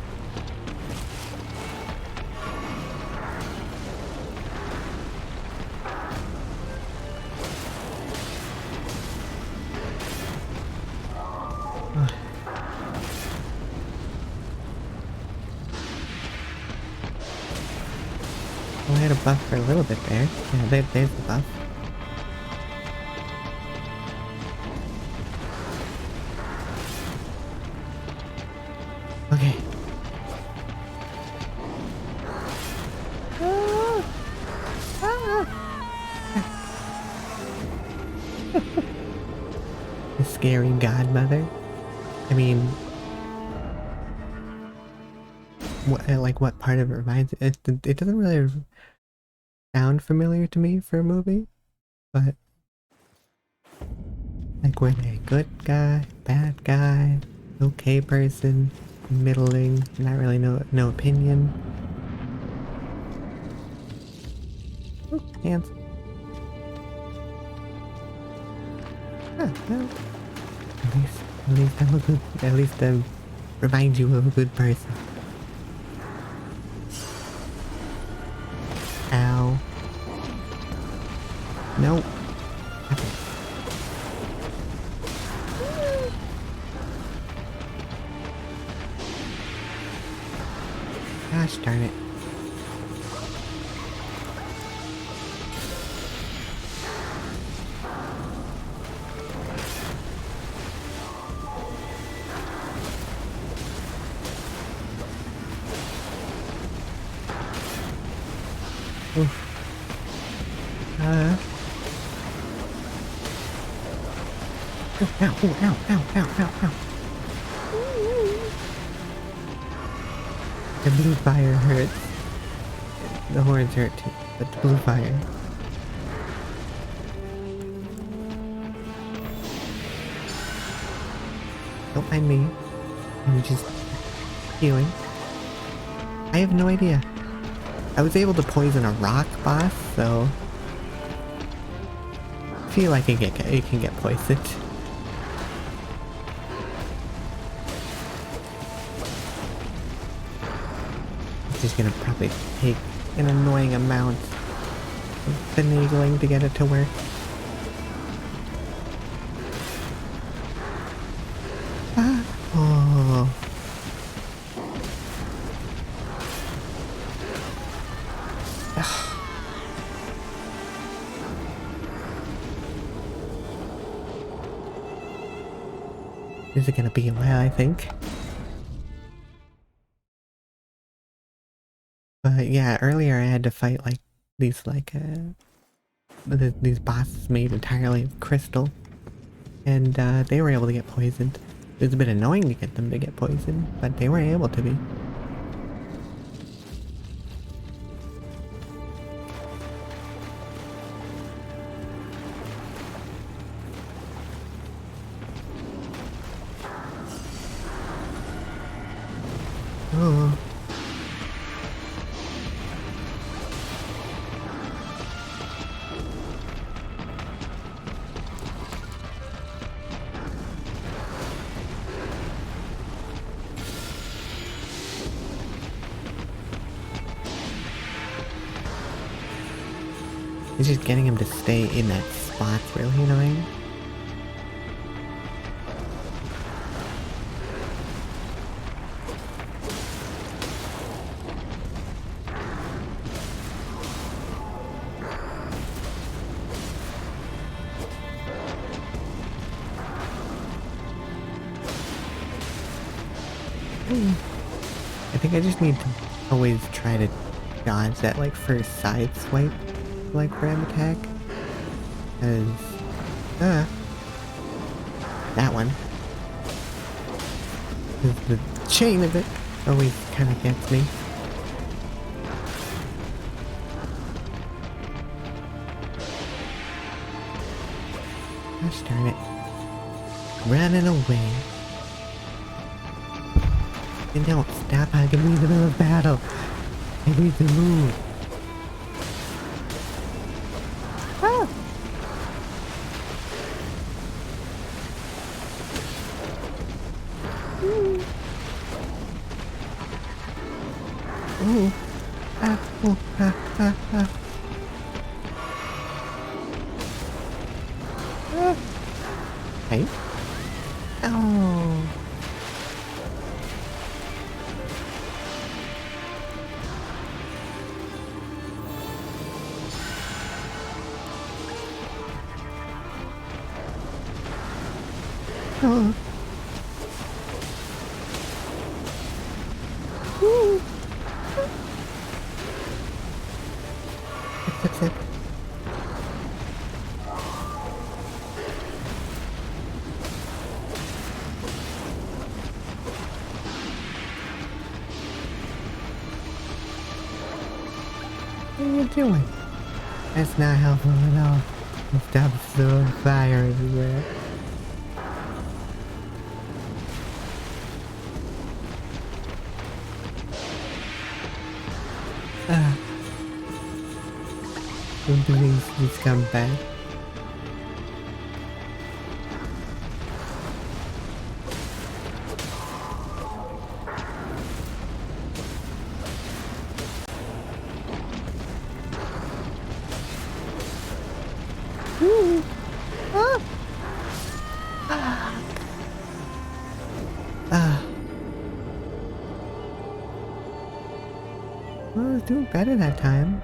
Well, I had a buff for a little bit there. Yeah, there's the buff. Okay. The scary godmother. I mean, what part of it reminds it? It doesn't really sound familiar to me for a movie, but like, were they a good guy, bad guy, okay person, middling, not really no opinion. Oh, hands. Well, at least I'm a good, at least remind you of a good person. Ow. Nope. Okay. Gosh darn it. Oof. Ow, ow, ow, ow, ow, ow. The blue fire hurts. The horns hurt too, but the blue fire. Don't mind me. I'm just healing. I have no idea. I was able to poison a rock boss, so I feel like it can get poisoned. It's just gonna probably take an annoying amount of finagling to get it to work. Oh. This is gonna be a while, I think. But yeah, earlier I had to fight like these these bosses made entirely of crystal, and they were able to get poisoned. It was a bit annoying to get them to get poisoned, but they were able to be. Oh. It's just getting him to stay in that spot's really annoying. I think I just need to always try to dodge that like first side swipe like grab attack. Cause that one. 'Cause the chain of it always kinda gets me. Gosh darn it. Running away. And don't stop hugging me in the middle of battle. I need to move. Ah! Ooh. Ah, oh, ah, ah, ah. Ah. Hey. Oh. Oh. Ooh. Sip. What are you doing? That's not helpful at all. Stop throwing fire everywhere. Don't believe this come back. Ooh. Ah. Ah. Ah. Well, I was doing better that time.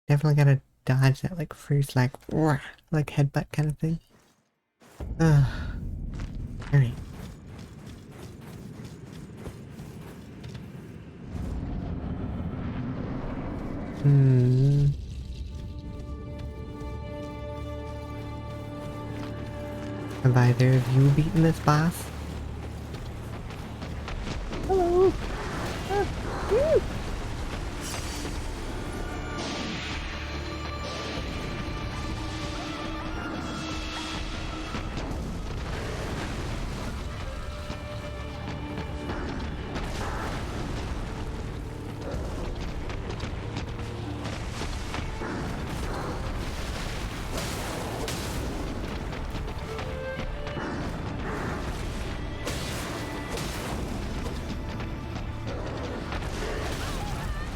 Definitely gotta dodge that like first like headbutt kind of thing. Alright. Have either of you beaten this boss? Hello!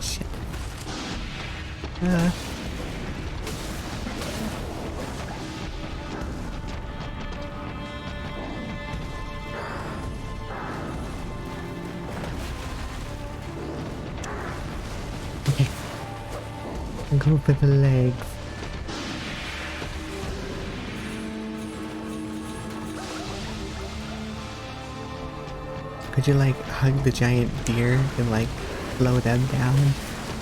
Shit. Okay. Go for the legs. Could you like hug the giant deer and like slow them down?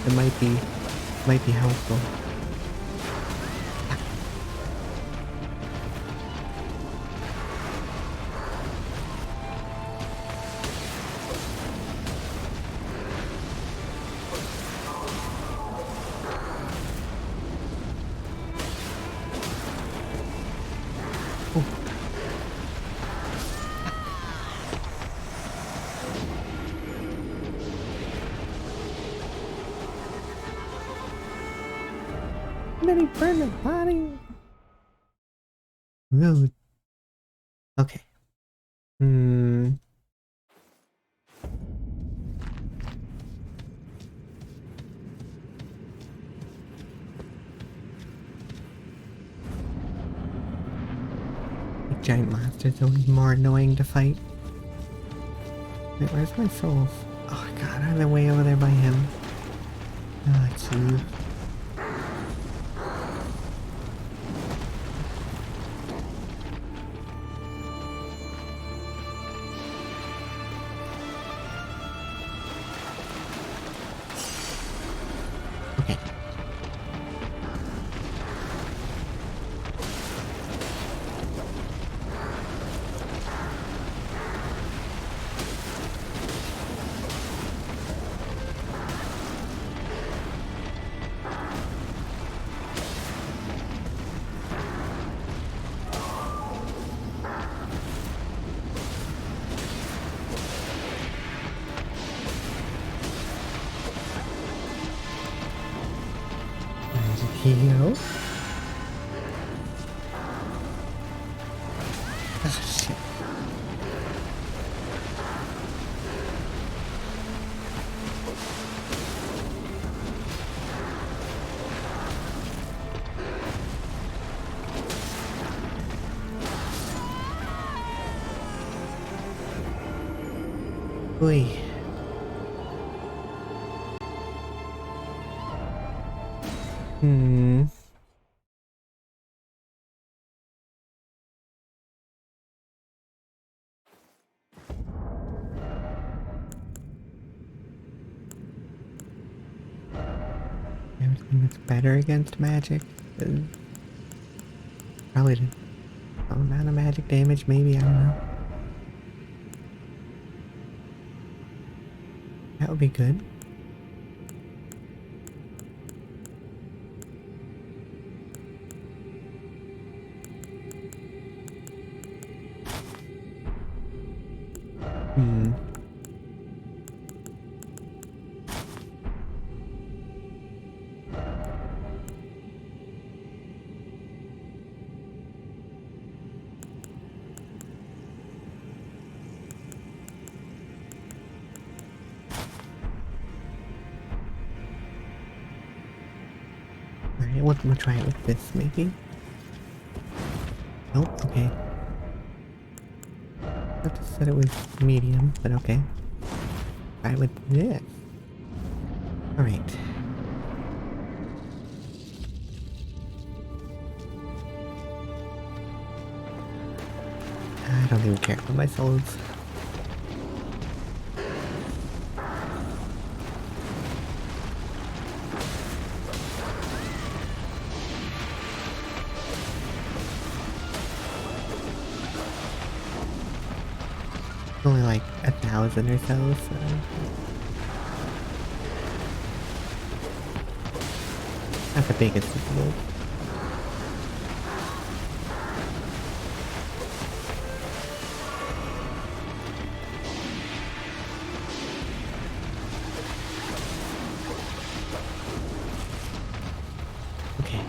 It might be helpful. Let me burn the body. Rude. Okay. giant monster's always more annoying to fight. Wait, where's my souls? Oh god, are they way over there by him? Oh jeez. Okay. Heal. Oh shit. Oi. Everything that's better against magic is probably some amount of magic damage, maybe, I don't know. That would be good. Alright, we'll try it with this, maybe? Nope, okay. I just said it was medium, but okay. Try it with this. Alright. I don't even care about my souls. Only like 1,000 or so, so... Not the biggest of the world. Okay.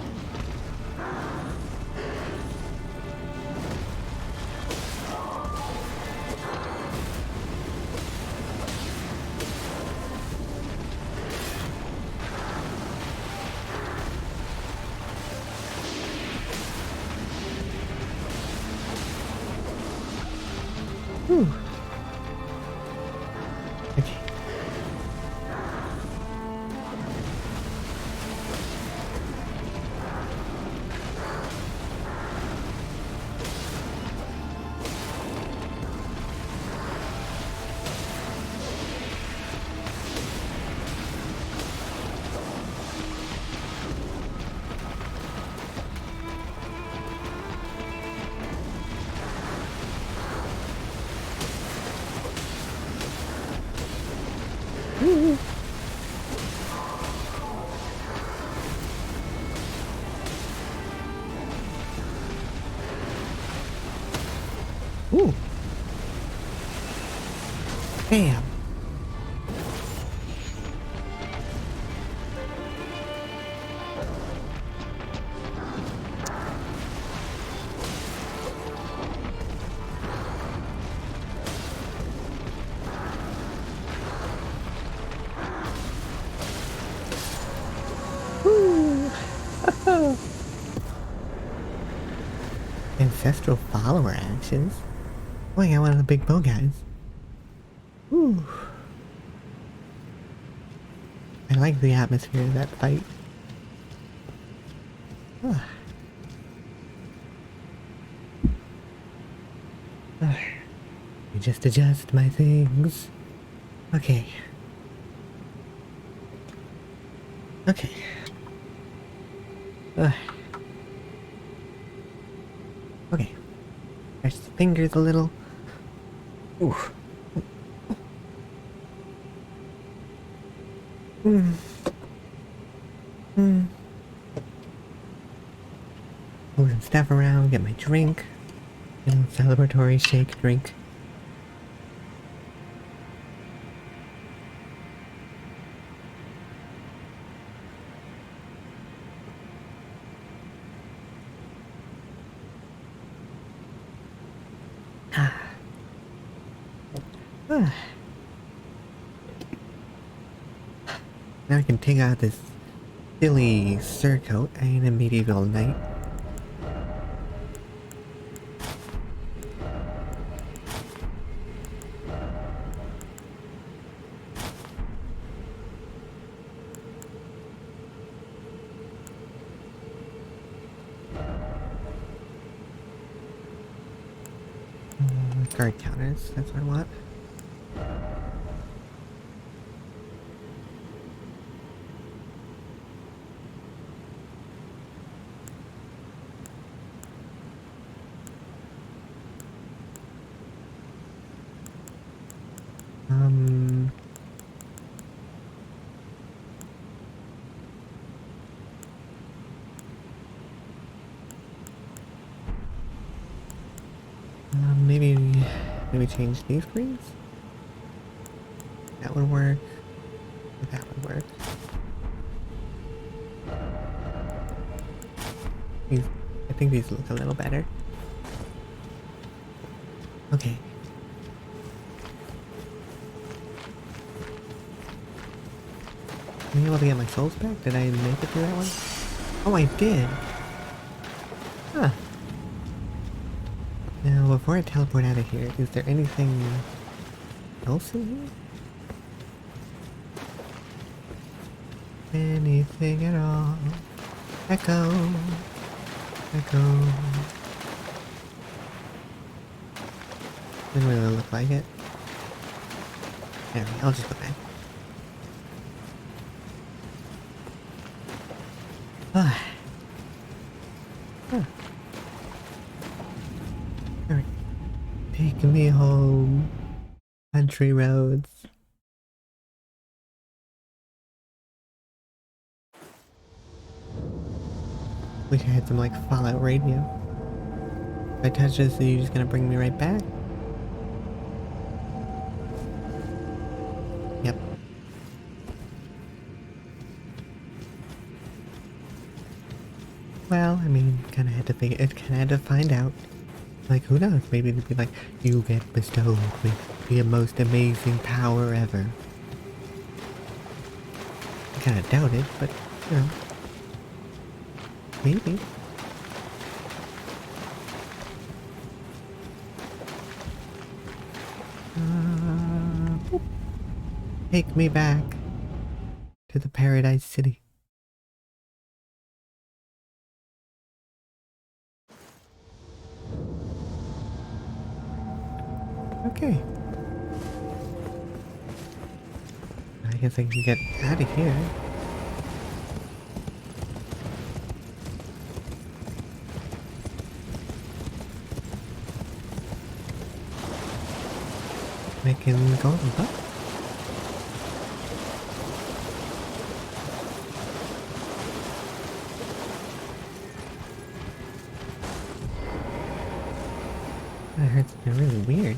Whew. Okay. Ooh. Ooh. Bam. ancestral follower actions. Oh, I got one of the big bow guys. Ooh. I like the atmosphere of that fight. Ah. Ah. You just adjust my things. Okay. Okay. Okay. Press the fingers a little. Ooh. Move some stuff around, get my drink. You know, celebratory shake drink. Now I can take out this silly surcoat. I ain't a medieval knight. Guard counters, that's what I want. Maybe change these screens? That would work. That would work. I think these look a little better. Okay. Am I able to get my souls back? Did I make it through that one? Oh, I did! Huh. Now, before I teleport out of here, is there anything else in here? Anything at all? Echo! Echo! Doesn't really look like it. Anyway, I'll just go back. Ah. Huh. Alright. Take me home. Country roads. Wish I had some like Fallout radio. If I touch this, are you just gonna bring me right back? Yep. Well, I mean, kinda had to find out. Like, who knows? Maybe it'd be like, you get bestowed with the most amazing power ever. I kinda doubt it, but, you know. Maybe. Take me back to the Paradise City. Okay. I guess I can get out of here. I can go up. I heard something really weird.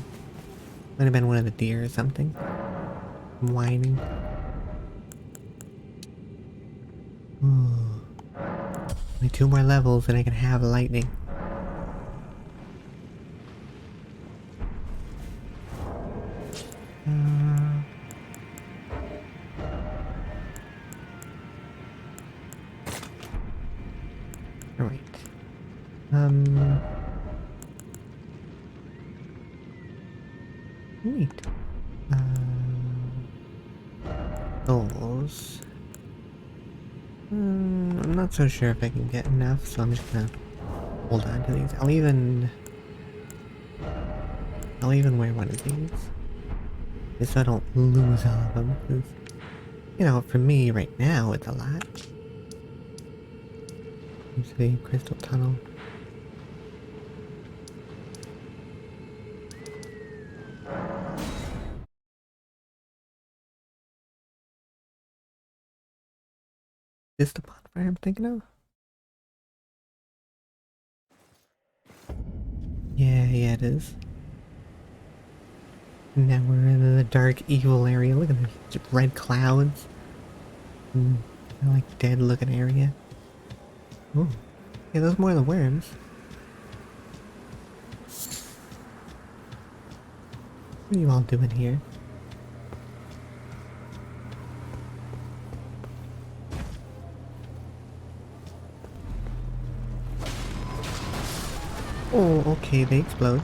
Might have been one of the deer or something. Whining. Ooh. Only 2 more levels and I can have lightning. Alright. those. I'm not so sure if I can get enough, so I'm just gonna hold on to these. I'll even wear one of these. Just so I don't lose all of them. 'Cause, you know, for me right now, it's a lot. Let's see, crystal tunnel. Is this the bonfire I'm thinking of? Yeah, it is. Now we're in the dark, evil area. Look at the red clouds. Kind of like dead-looking area. Oh, yeah, those more the worms. What are you all doing here? Oh, okay, they explode.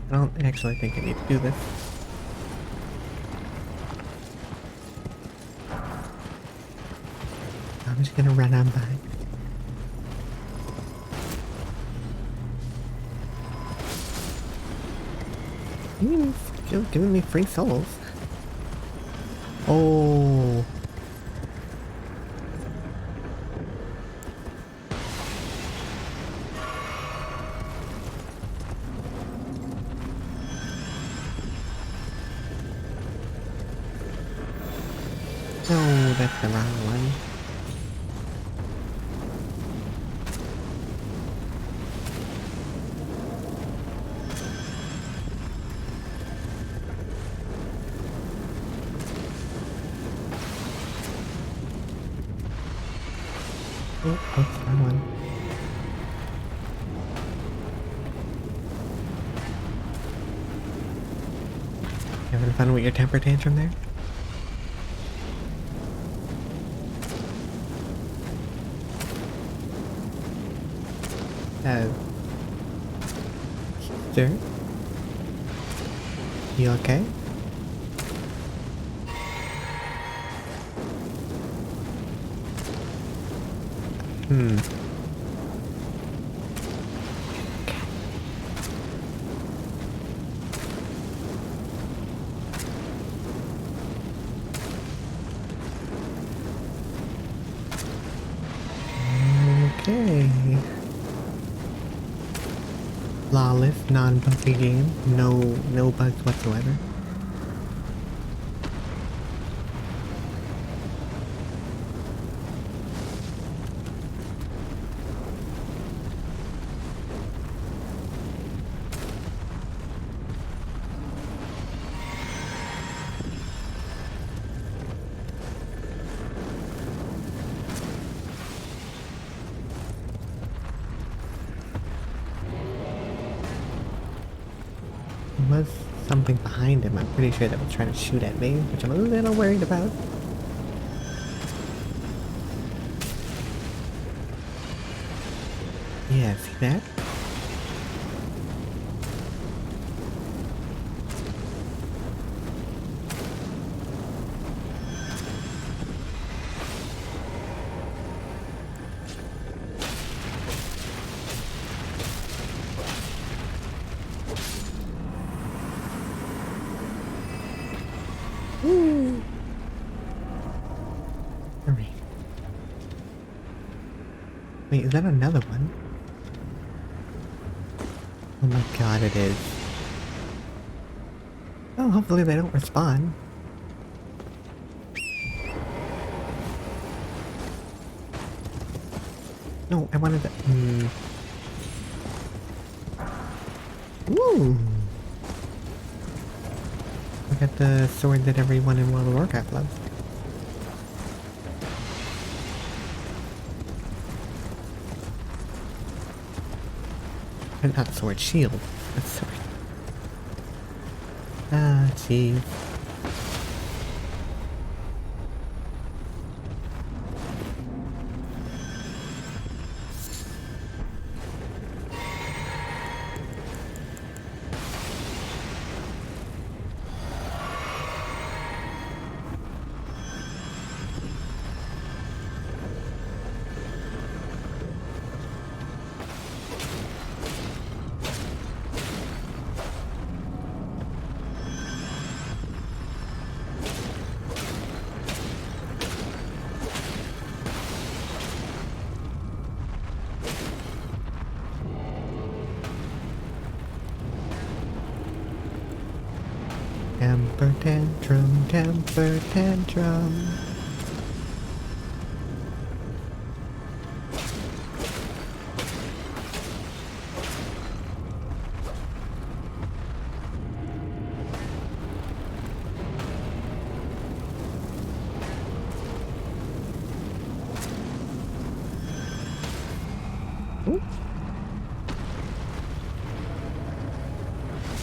I don't actually think I need to do this. I'm just gonna run on by. You're giving me free souls. Oh. No, that's the wrong one. Oh, that's the wrong one. Having fun with your temper tantrum there? Sir? You okay? Okay. Flawless, non-buggy game. No bugs whatsoever. There was something behind him, I'm pretty sure, that was trying to shoot at me, which I'm a little worried about. Yeah, see that? Woo! Hurry. Wait, is that another one? Oh my god, it is. Oh, hopefully they don't respawn. No, I wanted to... Woo! I got the sword that everyone in World of Warcraft loves. Not sword, shield. Sorry. Ah, jeez. Temper tantrum, temper tantrum. Ooh.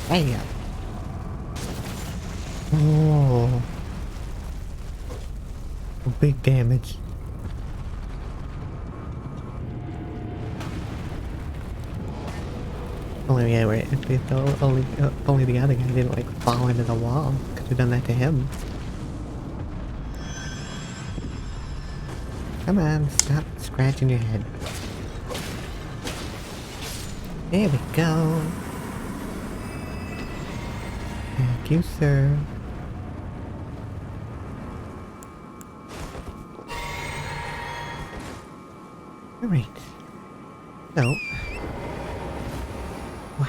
Bam. Oh, big damage. Oh yeah, wait. If only the other guy didn't like fall into the wall. Could have done that to him. Come on, stop scratching your head. There we go. Thank you, sir. Alright. So. Wow.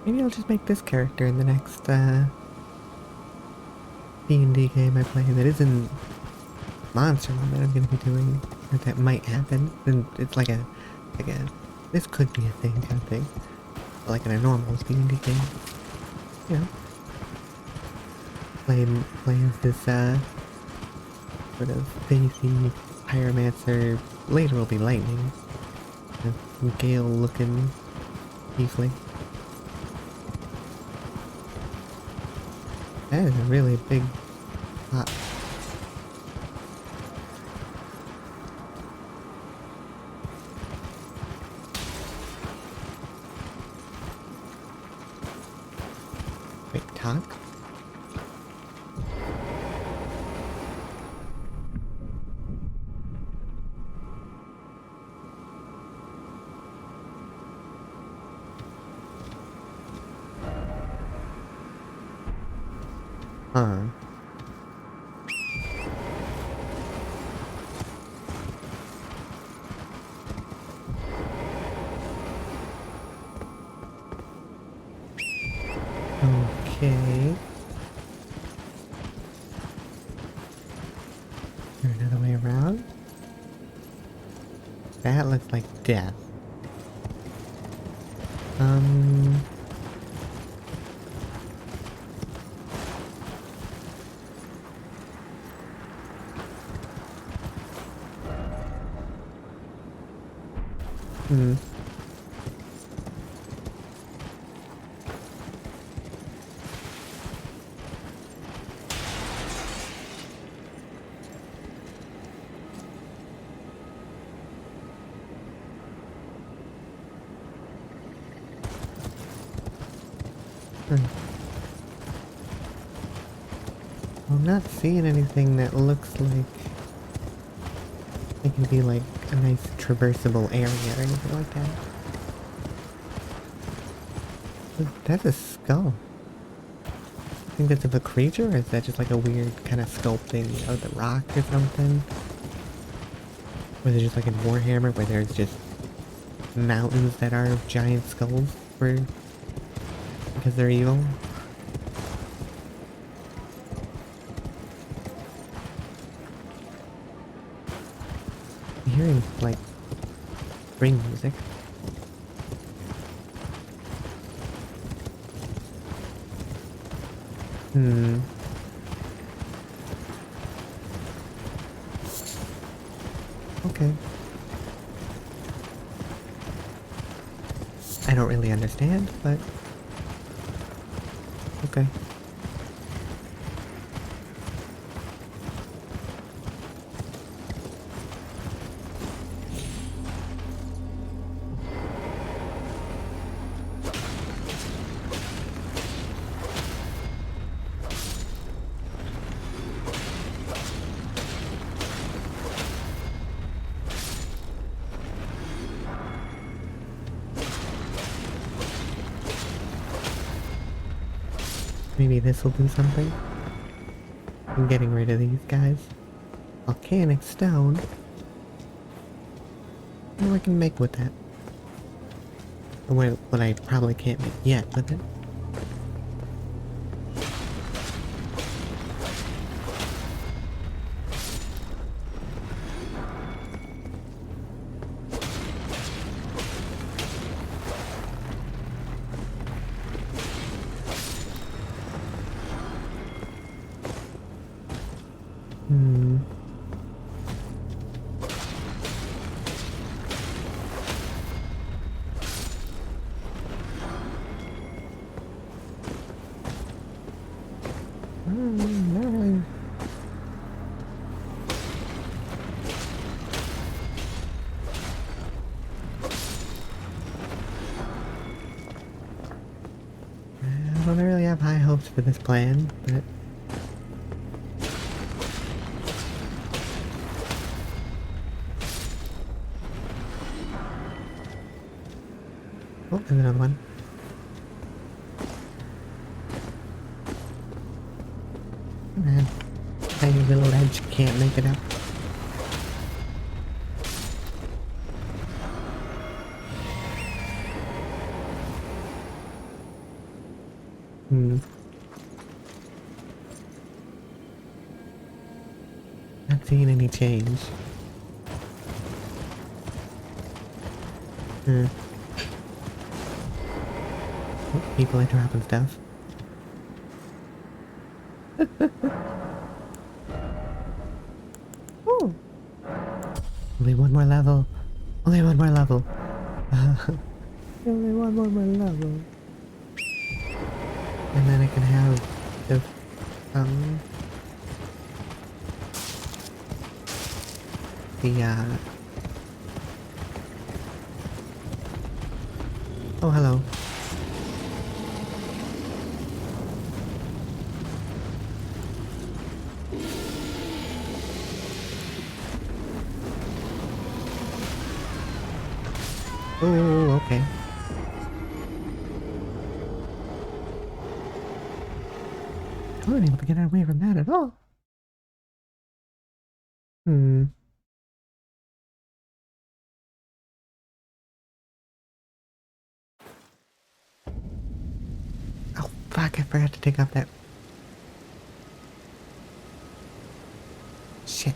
Maybe I'll just make this character in the next, D&D game I play that isn't monster one that I'm gonna be doing, or that might happen. And it's like a, this could be a thing kind of thing. Like in a normal D&D game. You know. Play as this, sort of facey pyromancer. Later will be lightning. Gale looking tiefling. That is a really big pot. Wait, talk? Huh. Okay. Is there another way around? That looks like death. Hmm. I'm not seeing anything that looks like it can be like a nice traversable area or anything like that. That's a skull. I think that's of a creature, or is that just like a weird kind of sculpting of the rock or something? Or is it just like in Warhammer where there's just mountains that are giant skulls because they're evil? I'm hearing like string music. Okay. I don't really understand, but okay. Maybe this will do something. I'm getting rid of these guys. Volcanic stone. What I can make with that? What I probably can't make yet with it. Hmm. No. I don't really have high hopes for this plan, but oh, there's another one. Man, tiny little edge can't make it up. Hmm. Not seeing any change. Hmm. Oh, people are dropping stuff. Oh! Only one more level. Only one more level. Only one more level. And then I can have the oh, hello. Oh, okay. I wasn't able to get away from that at all. Hmm. Oh, fuck, I forgot to take off that. Shit.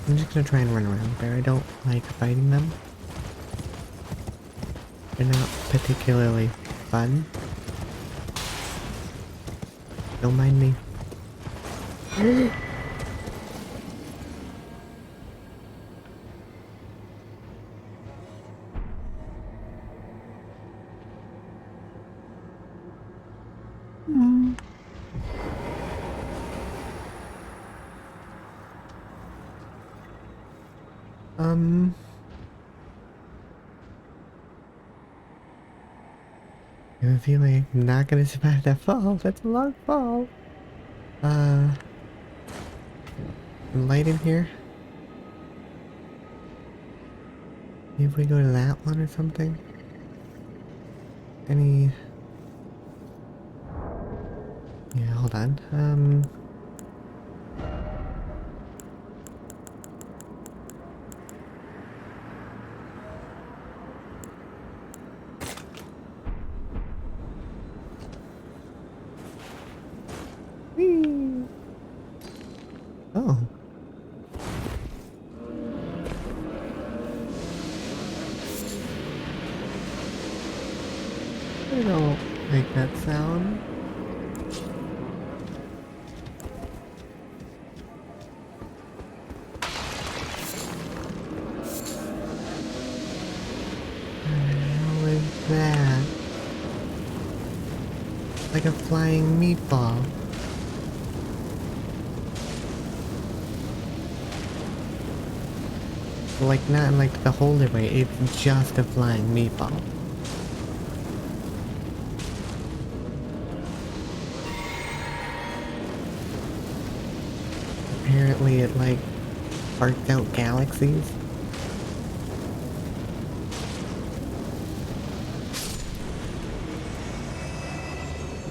I'm just gonna try and run around there. I don't like fighting them. They're not particularly fun. Don't mind me. I have a feeling I'm not gonna survive that fall. That's a long fall. Light in here? Maybe if we go to that one or something? Any... Yeah, hold on. Whee! Oh. I don't like that sound. What is that? Like a flying meatball. Like not in like the holder way, it's just a flying meatball. Apparently it like farts out galaxies.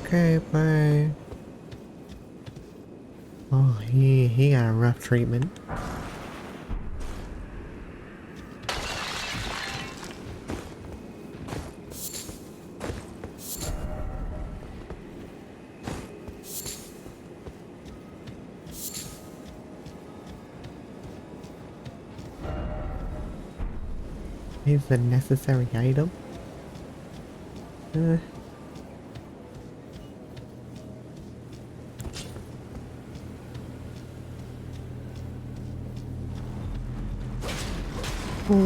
Okay, bye. Oh, he got a rough treatment. Is the necessary item? Oh,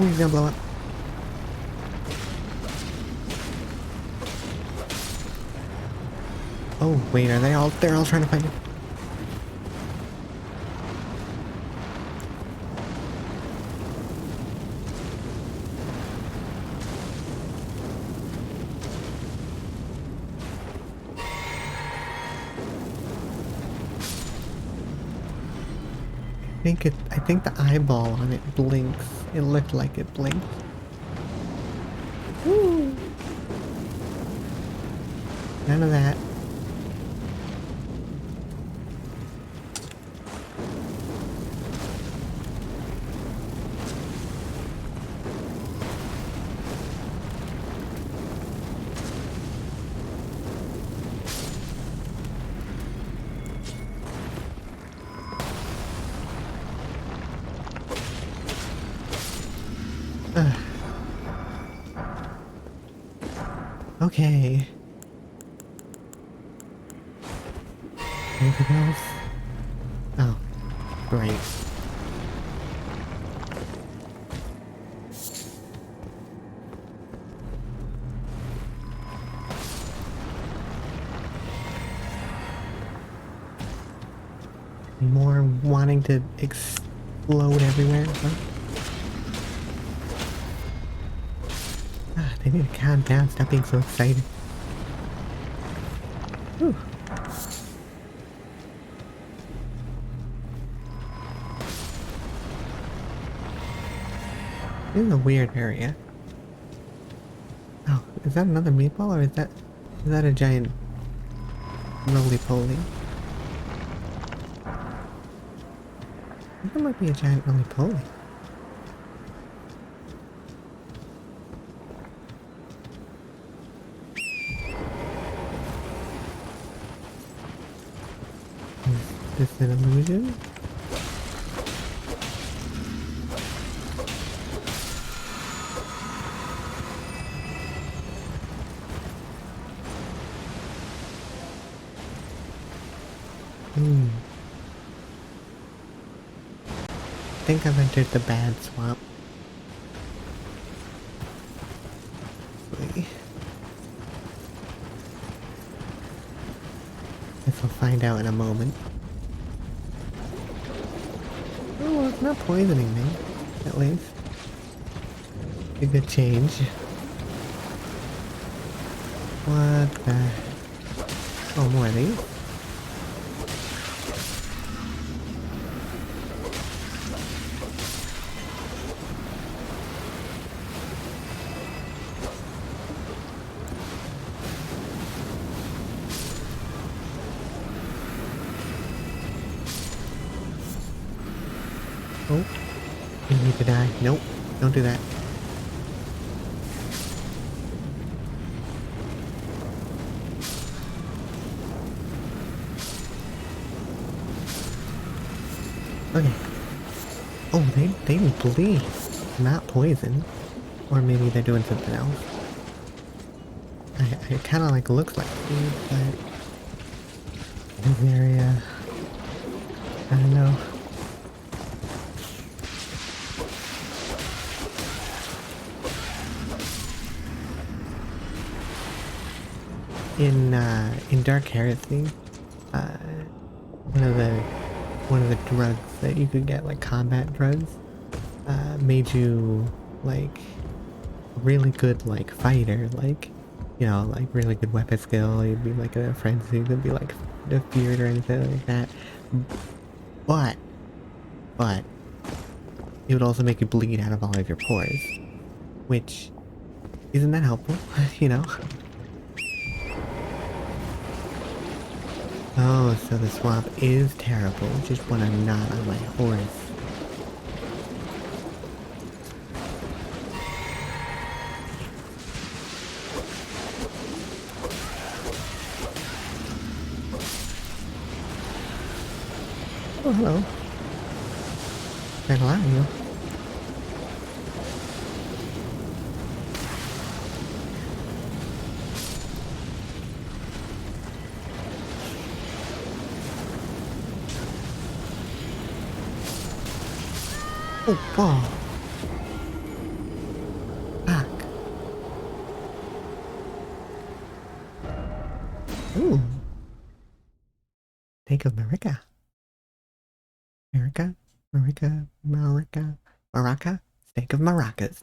he's gonna blow up. Oh, wait, are they're all trying to find him? I think the eyeball on it blinks. It looked like it blinked. Woo! None of that. Okay. Anything else? Oh, great. More wanting to explode everywhere, huh? They need to calm down, stop being so excited. Whew. This is a weird area. Oh, is that another meatball or is that a giant roly-poly? I think it might be a giant roly-poly. Is this an illusion? I think I've entered the bad swamp. Guess I'll find out in a moment. Oh, well, it's not poisoning me, at least. A good change. What the... Oh, more of these? Oh, you need to die. Nope, don't do that. Okay. Oh, they bleed, not poison. Or maybe they're doing something else. It kind of like looks like food, but this area, I don't know. In Dark Heresy, one of the drugs that you could get, like combat drugs, made you like a really good like fighter, like, you know, like really good weapon skill. You'd be like a frenzy, you could be like feared or anything like that. But it would also make you bleed out of all of your pores, which isn't that helpful, you know? Oh, so the swamp is terrible, just when I'm not on my horse. Oh, hello. There's a lot of you. Oh, ball. Fuck. Ooh. Think of Marika. Maraca? Steak of maracas.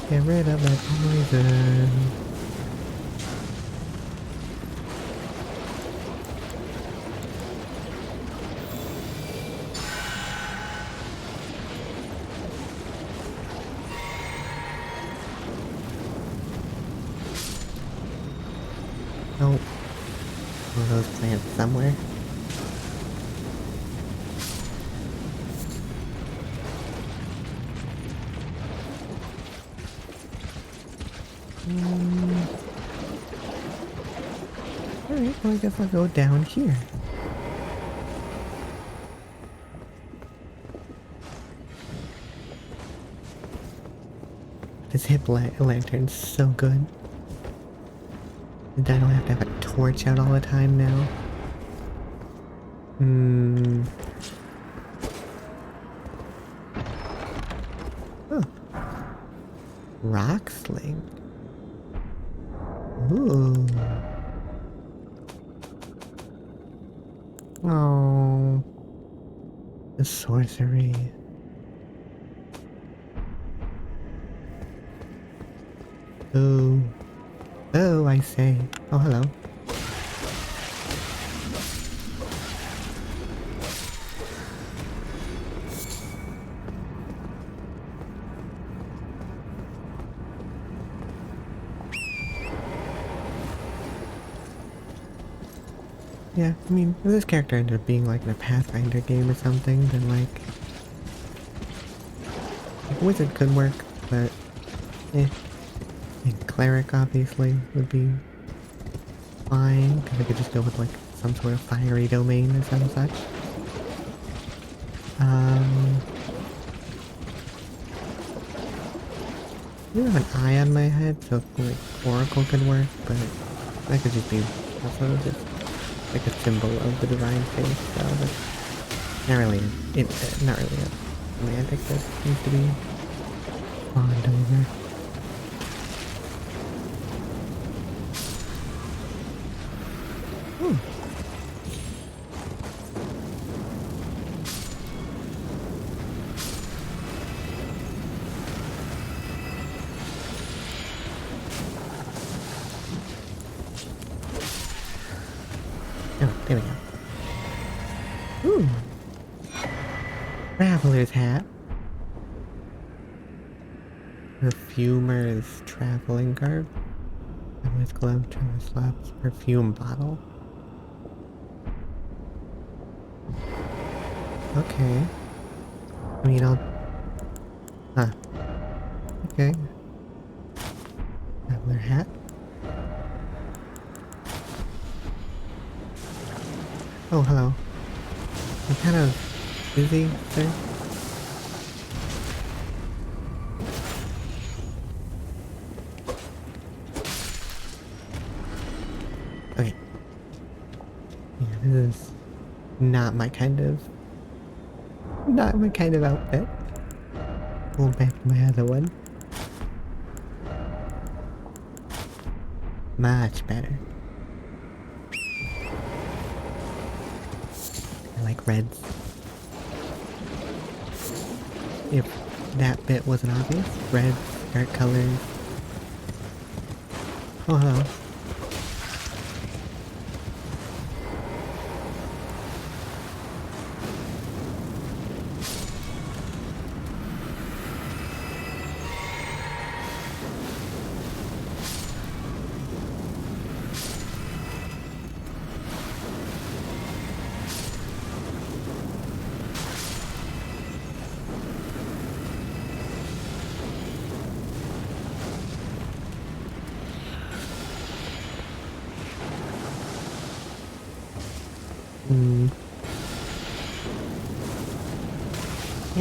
Get rid of that poison. Oh, one of those plants somewhere. Alright, well I guess I'll go down here. This lantern's so good. And I don't have to have a torch out all the time now. Oh. Rock sling. Ooh. Oh. The sorcery. Oh. Oh, I say. Oh, hello. Yeah, I mean, if this character ended up being like in a Pathfinder game or something, then like wizard could work, but and cleric obviously would be fine, because I could just go with like some sort of fiery domain or some such. I do have an eye on my head, so like oracle could work, but that could just be also just like a symbol of the divine faith, so that's not really not really a semantic that needs to be ponded over. Ooh. Oh, there we go. Ooh. Traveler's hat. Perfumer's traveling garb. With glove, Travis Labs, perfume bottle. Okay. I mean, I'll... Huh. Okay. Traveler hat. Oh, hello. I'm kind of busy, sir. Okay. Yeah, this is not my kind of outfit. Go back to my other one. Much better. I like reds. If that bit wasn't obvious, reds, dark colors. Oh, hello.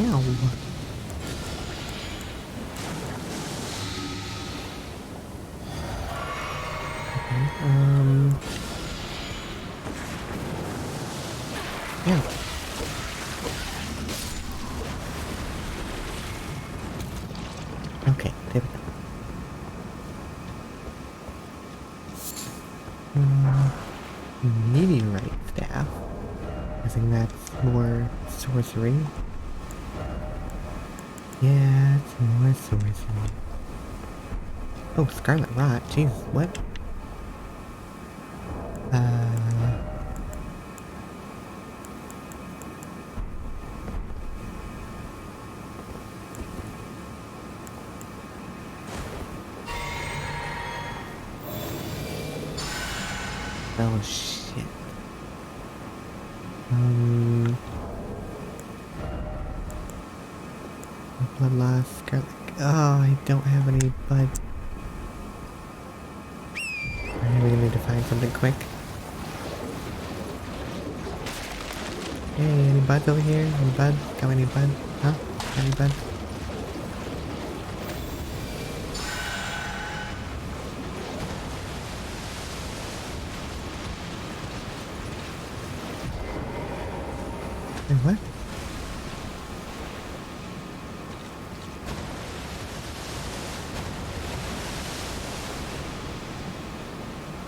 Ow. Yeah. Okay, there we go. Meteorite staff. I think that's more sorcery. Yeah, it's more sorcery. Oh, Scarlet Rot. Jesus, what? Oh, shit. Blood loss, Scarlet. Oh, I don't have any blood. Alright, we're gonna need to find something quick. Hey, any buds over here? Any bud? Got any bud? Huh? Got any bud? Wait, what?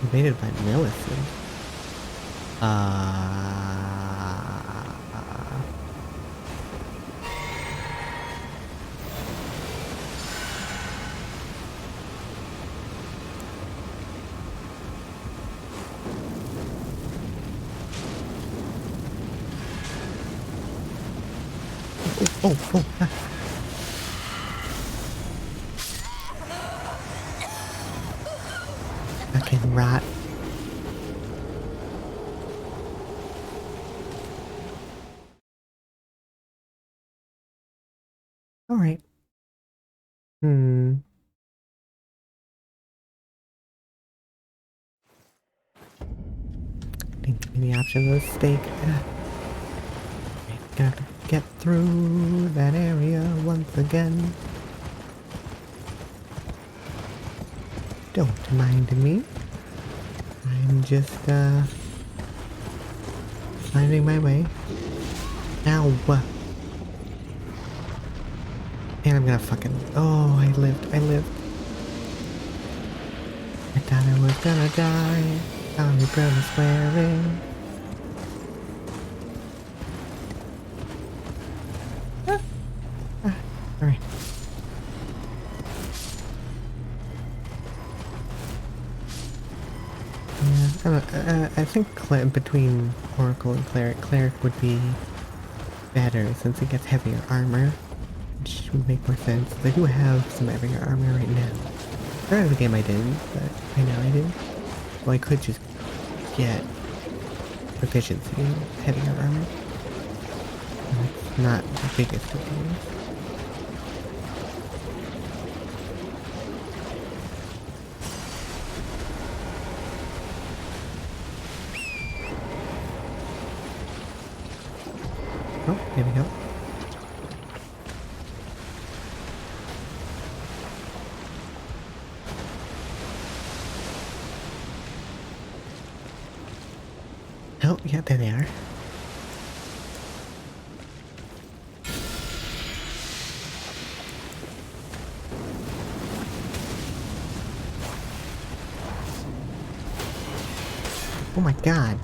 Invaded by Millicent. Oh, ah. Fucking rat. Alright. Didn't give me the option of a steak. Gonna have to get through that area once again. Don't mind me. I'm just, finding my way. Ow! And I'm gonna fucking... Oh, I lived. I thought I was gonna die. Tommy Brown is swearing. Alright. Yeah, I think between Oracle and Cleric would be better since it gets heavier armor, which would make more sense. They do have some heavier armor right now. Early in the game I didn't, but right now I do. Well, I could just get proficiency in heavier armor. It's not the biggest of deals. Oh, there we go. Oh, yeah, there they are. Oh my god.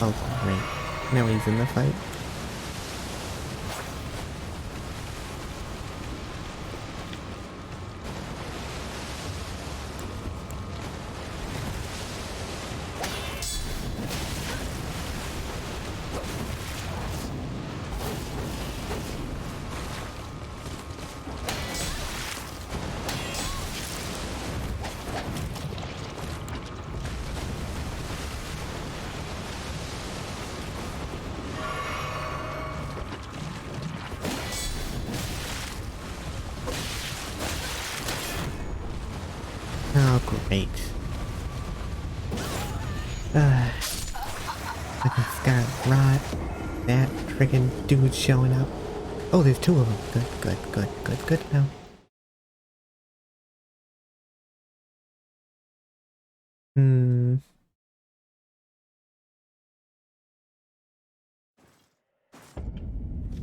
Oh, great. Now he's in the fight. Oh, great. Fucking Scarlet Rot. That friggin' dude showing up. Oh, there's two of them. Good now.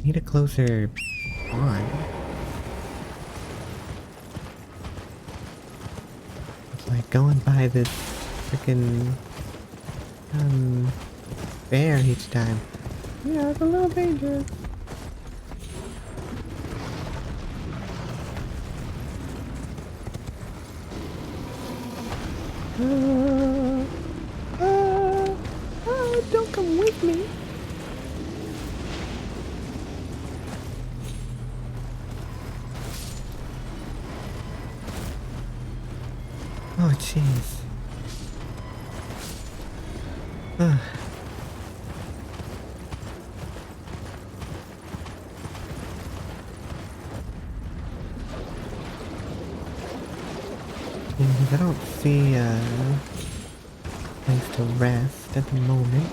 Need a closer bond. It's like going by this freaking bear each time. Yeah, it's a little dangerous. Don't come with me. Oh, jeez. I don't see a place to rest at the moment.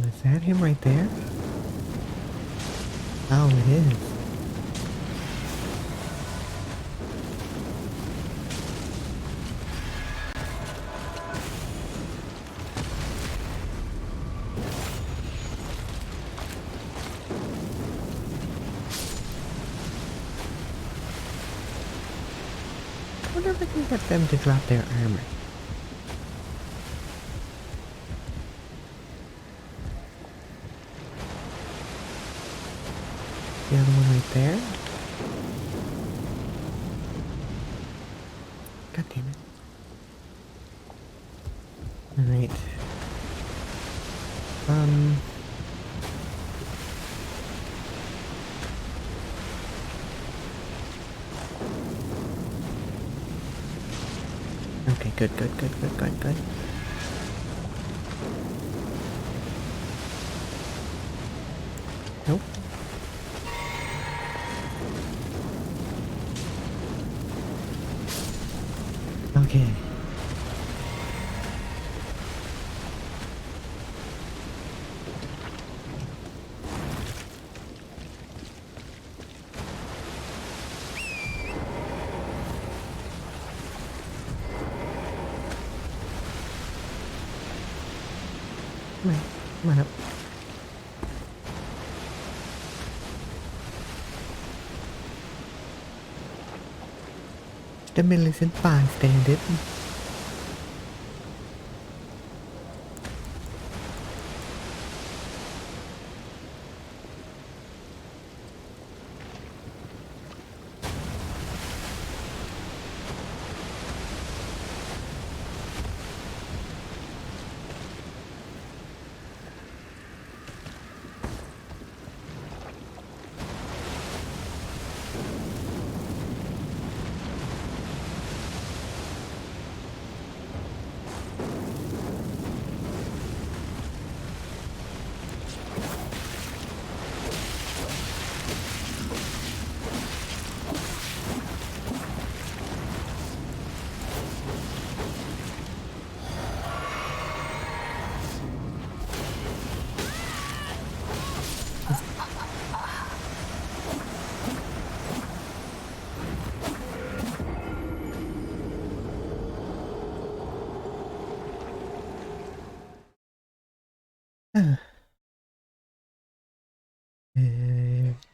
Is that him right there? Oh, it is. I wonder if I can get them to drop their armor. The other one right there. God damn it. Alright. Okay, good. Nope. Okay. Come on up. The Millicent bystander.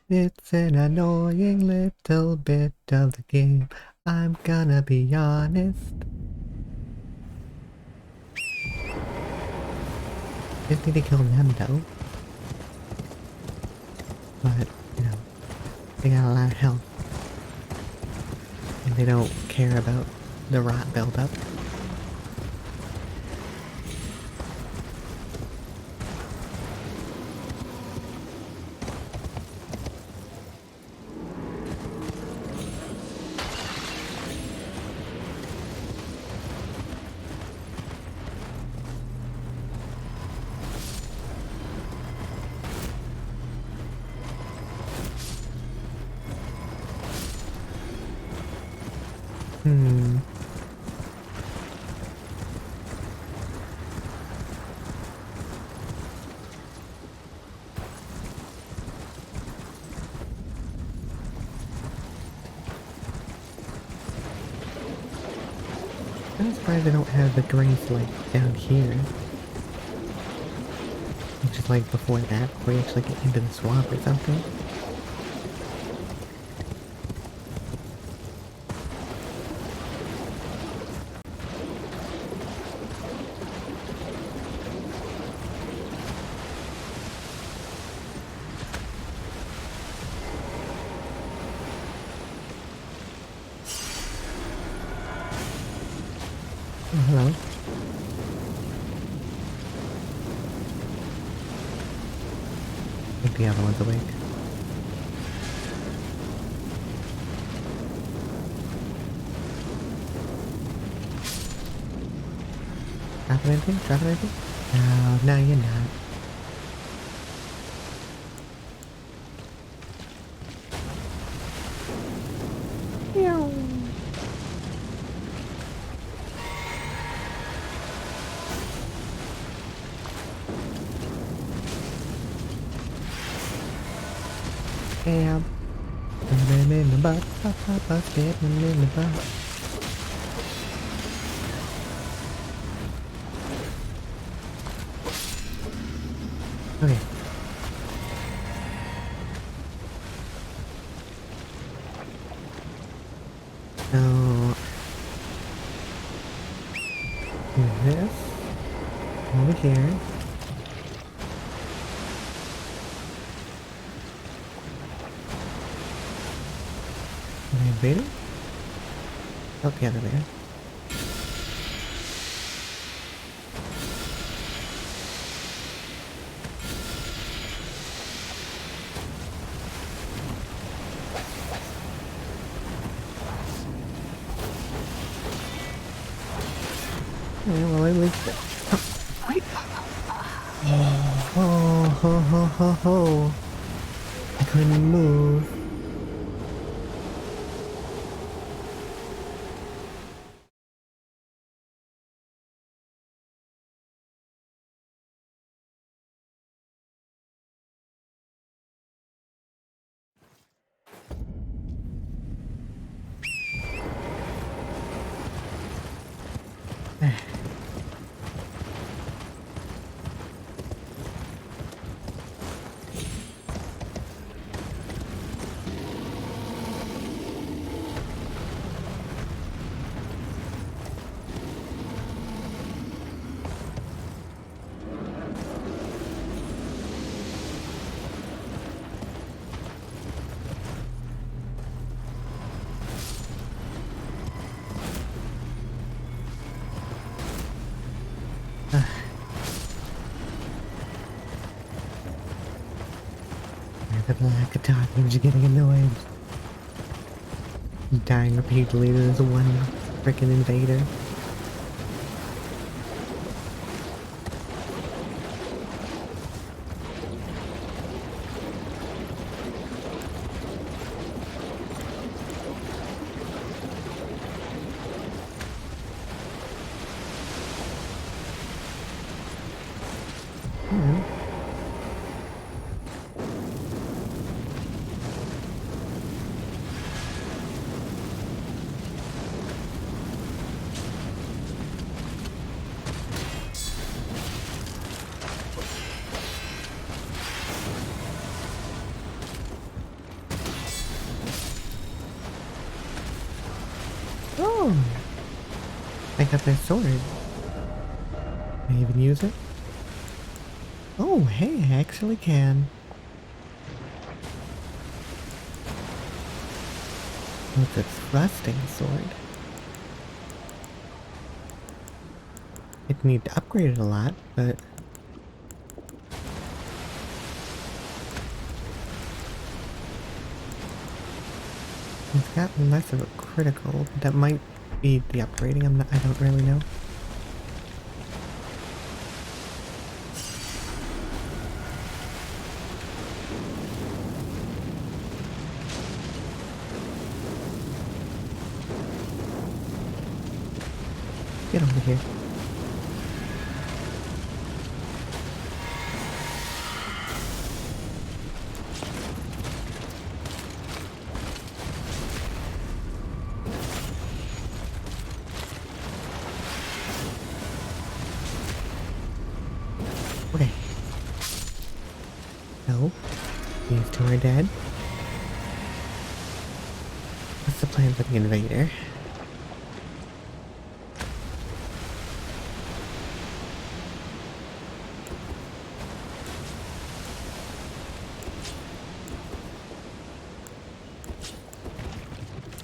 It's an annoying little bit of the game, I'm gonna be honest. Just need to kill them though. But, you know, they got a lot of health. And they don't care about the rot buildup. I'm surprised I don't have the grace like down here. Which is like before that, before you actually get into the swamp or something. Oh, hello. I think the other one's awake. Dropping anything? Dropping anything? No, you're not. Damn. Him in the butt, stab him in the butt. Okay. So do this over here. Invader? Oh, yeah, they're there. Yeah, well, at least... Oh, ho, ho, ho, ho. I couldn't move. For the lack of talking, I'm just getting annoyed. Dying repeatedly to this one frickin' invader. Oh! I got their sword. Can I even use it? Oh, hey, I actually can. It's a thrusting sword. It need to upgrade it a lot, but it's got less of a critical. That might be the upgrading. I don't really know. Get over here. Okay. No. These two are dead. What's the plan for the invader?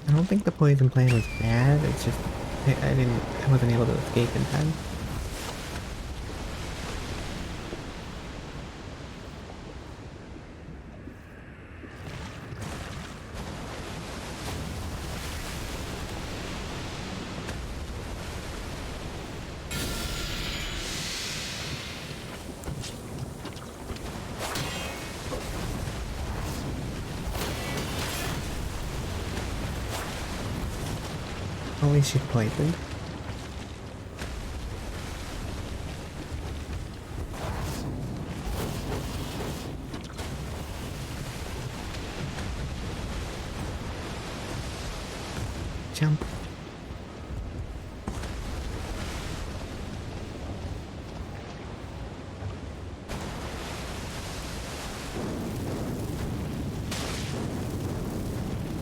I don't think the poison plan was bad, it's just I wasn't able to escape in time. At least she's poisoned. Jump.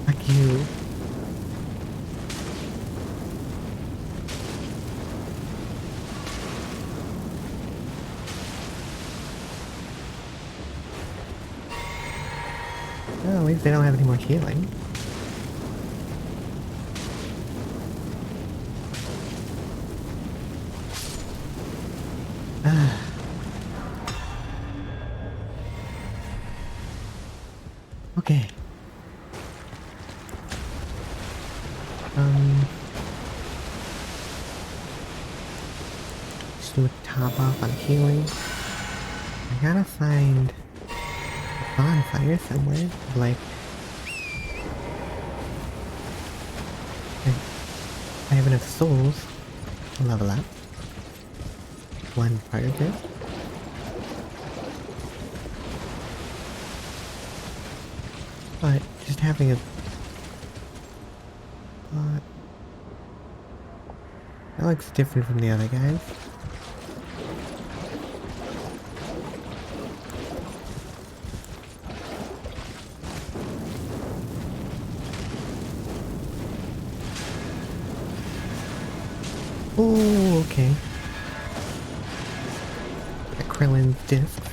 Fuck you. Well, at least they don't have any more healing. Okay. Just do a top off on healing. I gotta find a bonfire somewhere. Like, I have enough souls to level up. One part of it. But just having a that looks different from the other guys. Oh, okay. A Krillin's disc.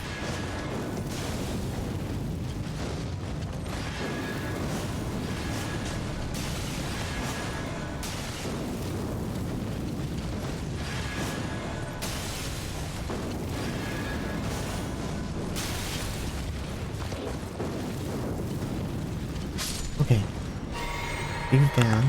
these down.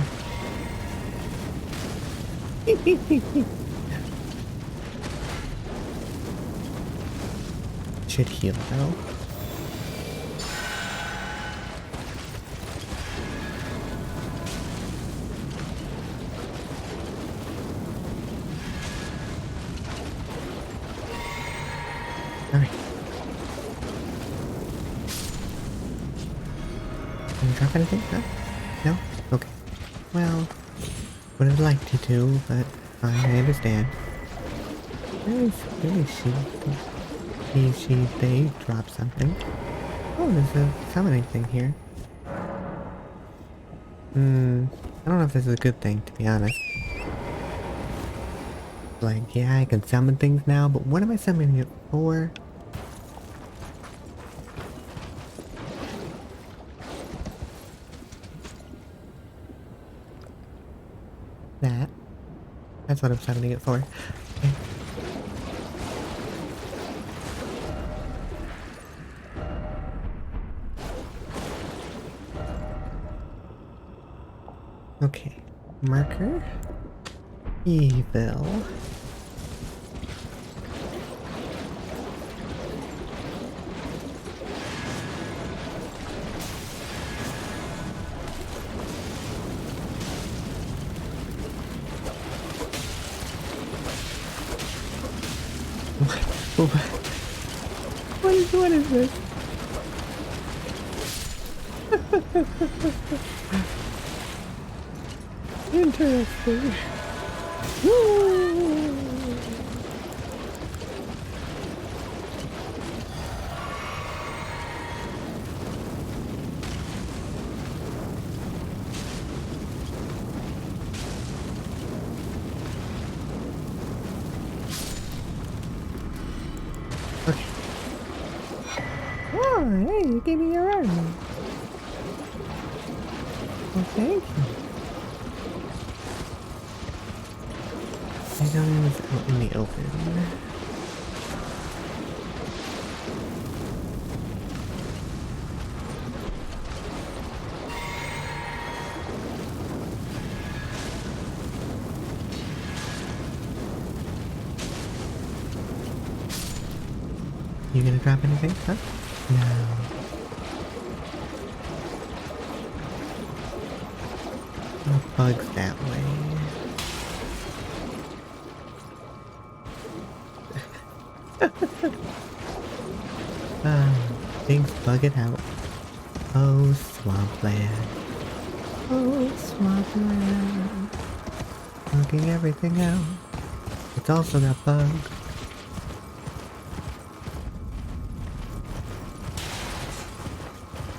Should heal though. Alright. Can you drop anything? Huh? No? Okay. Well, would have liked you to, but fine, I understand. Where is she? They drop something. Oh, there's a summoning thing here. I don't know if this is a good thing, to be honest. Like, yeah, I can summon things now, but what am I summoning it for? That's what I'm summoning it for. Okay. Okay. Marker. Evil. What is this? Interesting. Woo! Okay. Oh, hey, you gave me your arm. Well, thank you. I don't know what's out in the open. You gonna drop anything? Huh? No. No bugs that way. Things bug it out. Oh, swampland. Oh, swampland. Bugging everything out. It's also got bugs.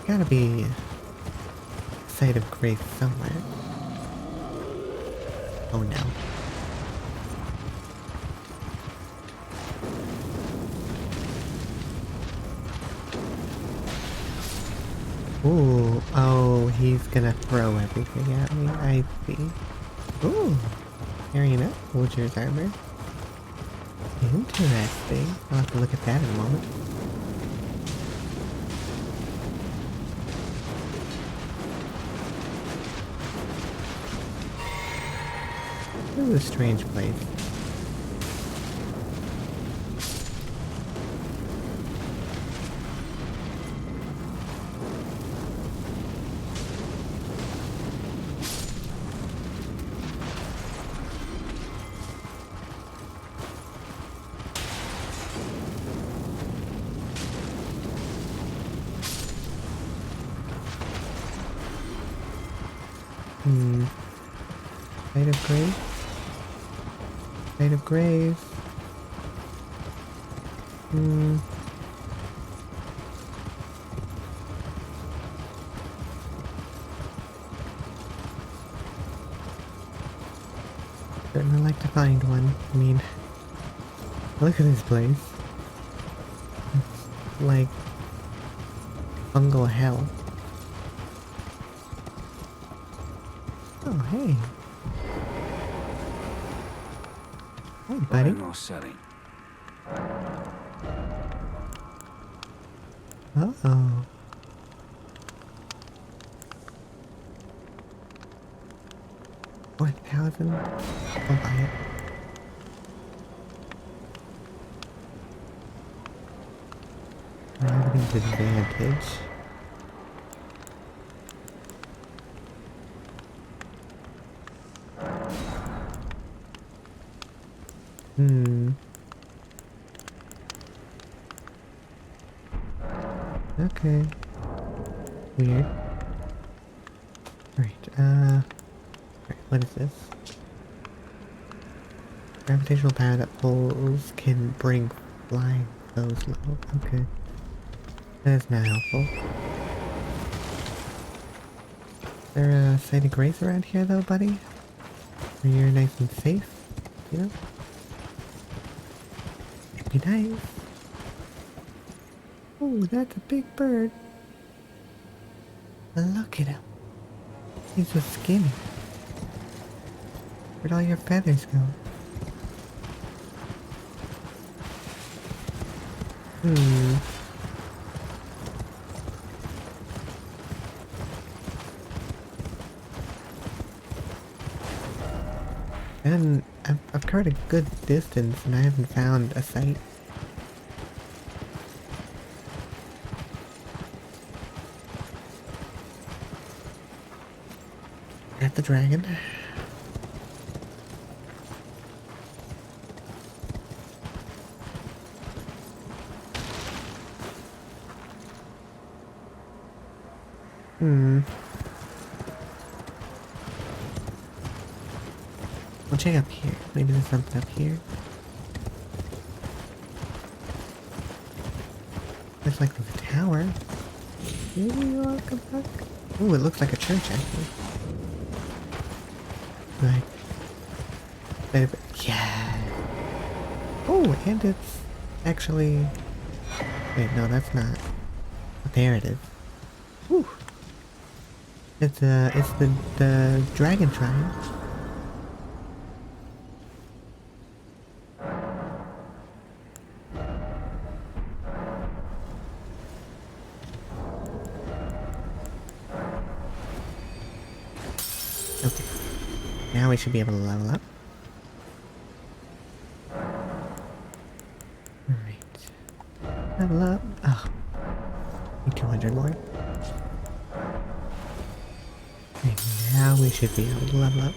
Gotta be a site of grace somewhere. Oh no. Ooh, oh, he's gonna throw everything at me. I see. Ooh, carrying up Vulture's armor. Interesting. I'll have to look at that in a moment. This is a strange place. Site of grace? Site of grace. Certainly like to find one. I mean, look at this place. It's like fungal hell. Oh, hey. Hey, buddy. Setting. Uh-oh. 1,000. I'll buy it. Gravity's advantage. Okay. Weird. Right, what is this? Gravitational power that pulls can bring flying foes low. Okay. That is not helpful. Is there a site of grace around here though, buddy? Where you're nice and safe? You know? It'd be nice. Oh, that's a big bird. Look at him. He's so skinny. Where'd all your feathers go? And I've covered a good distance and I haven't found a site. At the dragon. We'll check up here. Maybe there's something up here. Looks like there's a tower. Welcome back. Ooh, it looks like a church actually. Right. Yeah. Oh, and it's actually... Wait, no, that's not. There it is. Whew. It's the dragon shrine. Okay. Now we should be able to level up. Alright. Level up. Oh. Need 200 more. Okay, now we should be able to level up.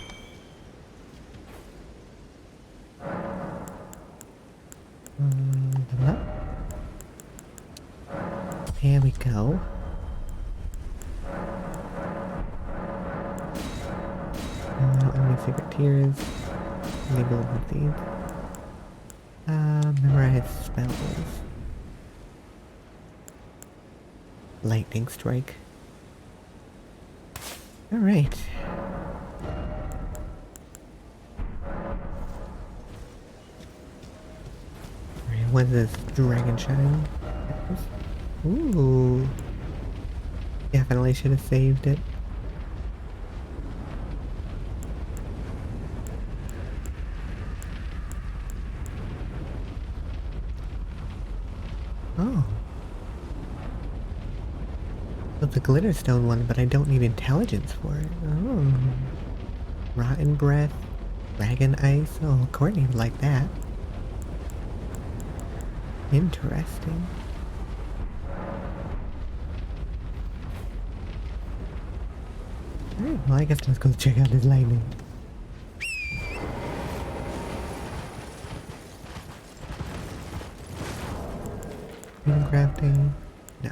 Level up. There we go. I don't have any secret tiers. Enable with these. Memorize spells. Lightning strike. Alright. Alright, what is this? Dragon shine? Ooh. Definitely should have saved it. Oh. It's a glitterstone one, but I don't need intelligence for it. Oh. Rotten breath. Dragon ice. Oh, Courtney would like that. Interesting. Alright, well I guess let's go check out this lightning. Crafting. No.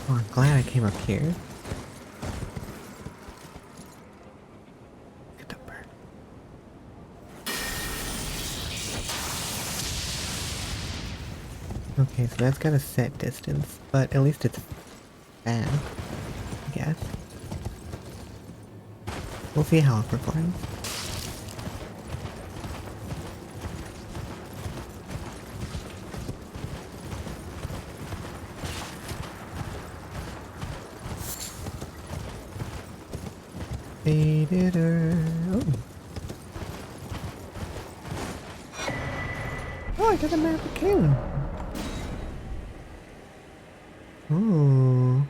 Oh, I'm glad I came up here. Look at the bird. Okay, so that's got a set distance, but at least it's fast, I guess. We'll see how it performs. Oh, I got the map of Caleb. Oh.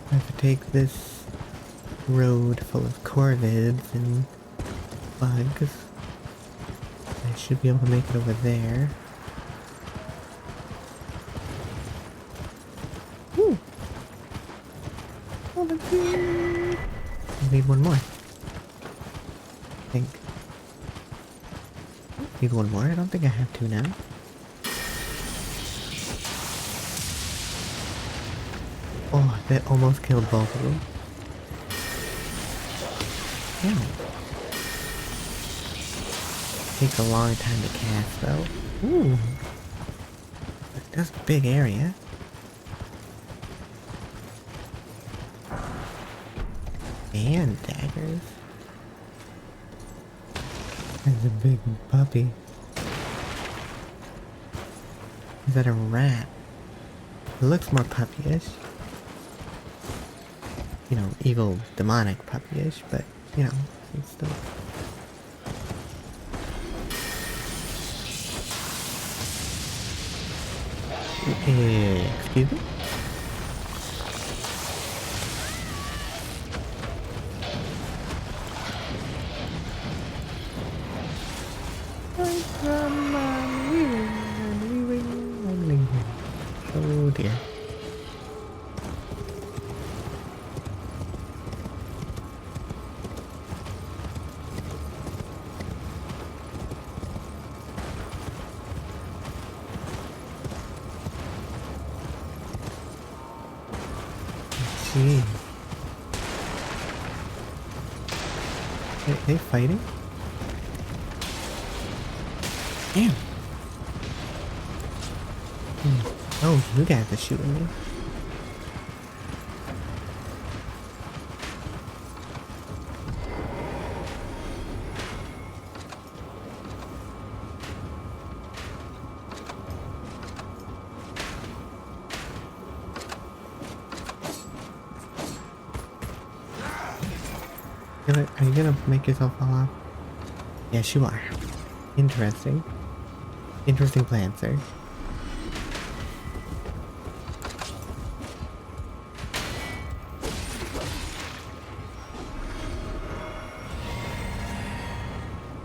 I have to take this road full of corvids and bugs. I should be able to make it over there. Ooh. Oh, that's it. I need one more. I think. Need one more? I don't think I have two now. Oh, that almost killed both of them. Yeah. Takes a long time to cast though. Ooh. That's a big area. And daggers. There's a big puppy. Is that a rat? It looks more puppyish. You know, evil, demonic puppyish, but, you know, it's still... Excuse me? I'm leaving. Oh dear. Gee. They fighting? Damn. Oh, you guys are shooting me. Are you gonna make yourself fall off? Yes, you are. Interesting. Interesting plan, sir.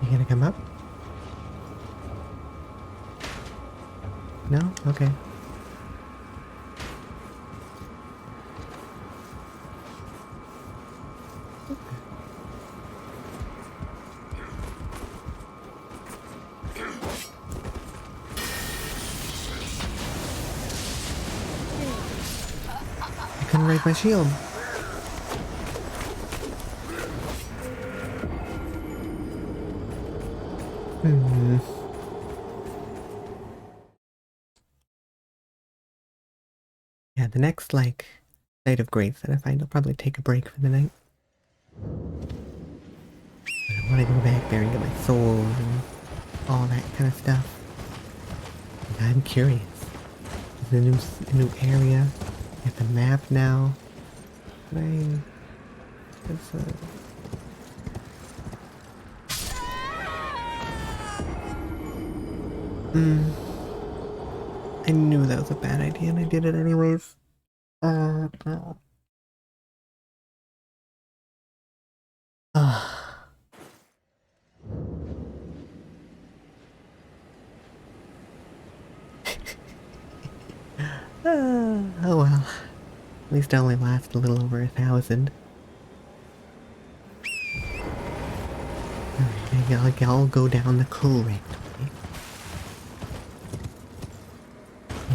You gonna come up? No? Okay. I couldn't raise my shield. Yeah, the next, like, night of grace that I find, I'll probably take a break for the night. But I want to go back there and get my souls and all that kind of stuff. And I'm curious. There's a new area. I have the map now. Can I... It's I knew that was a bad idea and I did it anyways. No. Oh well. At least I only last a little over 1,000. Alright, I'll go down the correct way.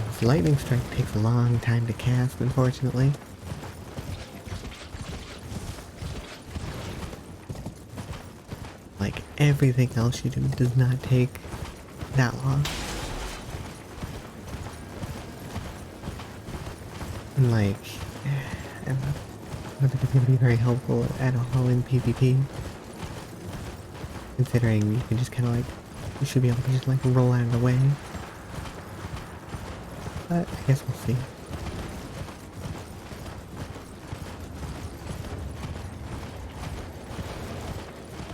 This lightning strike takes a long time to cast, unfortunately. Like everything else you do does not take that long. And like, I don't think it's going to be very helpful at all in PvP. Considering you can just kind of like, you should be able to just like roll out of the way. But I guess we'll see.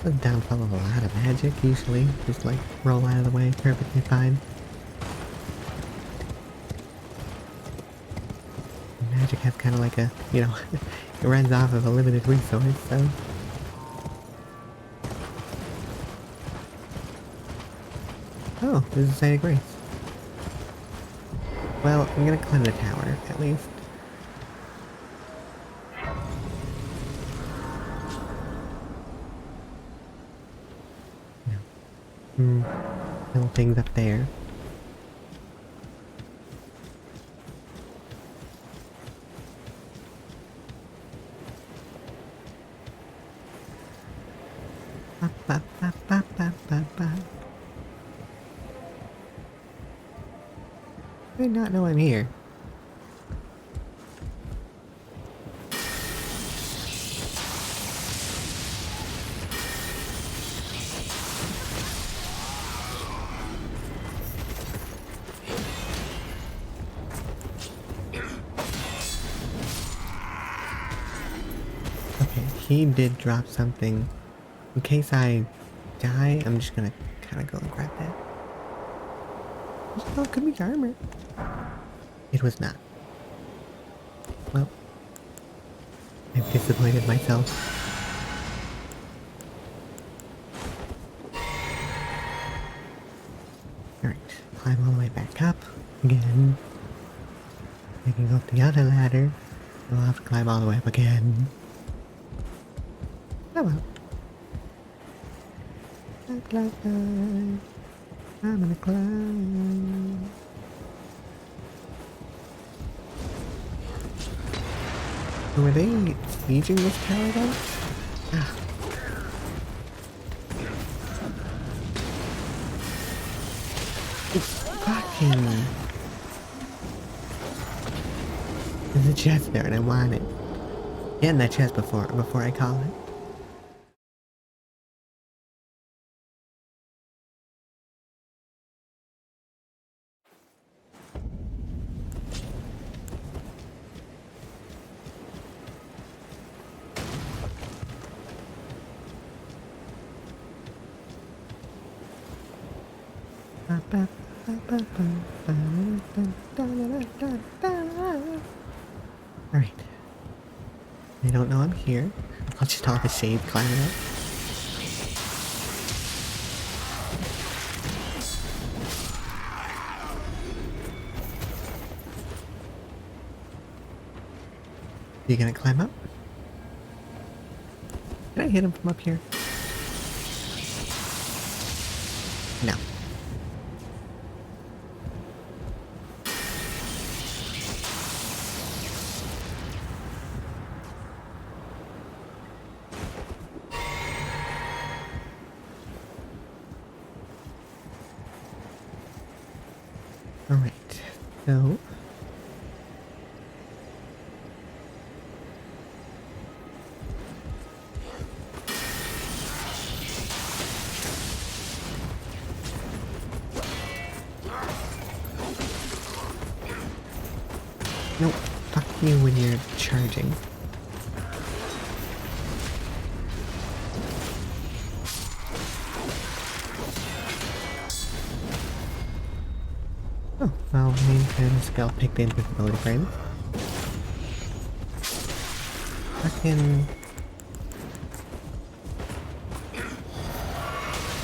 The downfall of a lot of magic, usually. Just like roll out of the way, perfectly fine. Magic has kind of like a, you know, it runs off of a limited resource, so. Oh, there's a site of grace. Well, I'm gonna climb the tower, at least. Little things up there. Ba, ba, ba, ba, ba, ba, ba. I did not know I'm here. Okay, he did drop something. In case I die, I'm just gonna kind of go and grab that. Oh, it could be armor. It was not. Well, I've disappointed myself. Alright, climb all the way back up again. I can go up the other ladder. I'll have to climb all the way up again. Oh well. Climb. I'm gonna climb. Were they sieging this tower then? Ah. It's fucking... There's a chest there and I want it. Get in that chest before I call it. Alright. They don't know I'm here. I'll just have a shade climbing up. You gonna climb up? Can I hit him from up here? No. Alright, so... Nope, fuck you when you're charging. Oh, well, main kind skill picked invisibility frames. Fucking...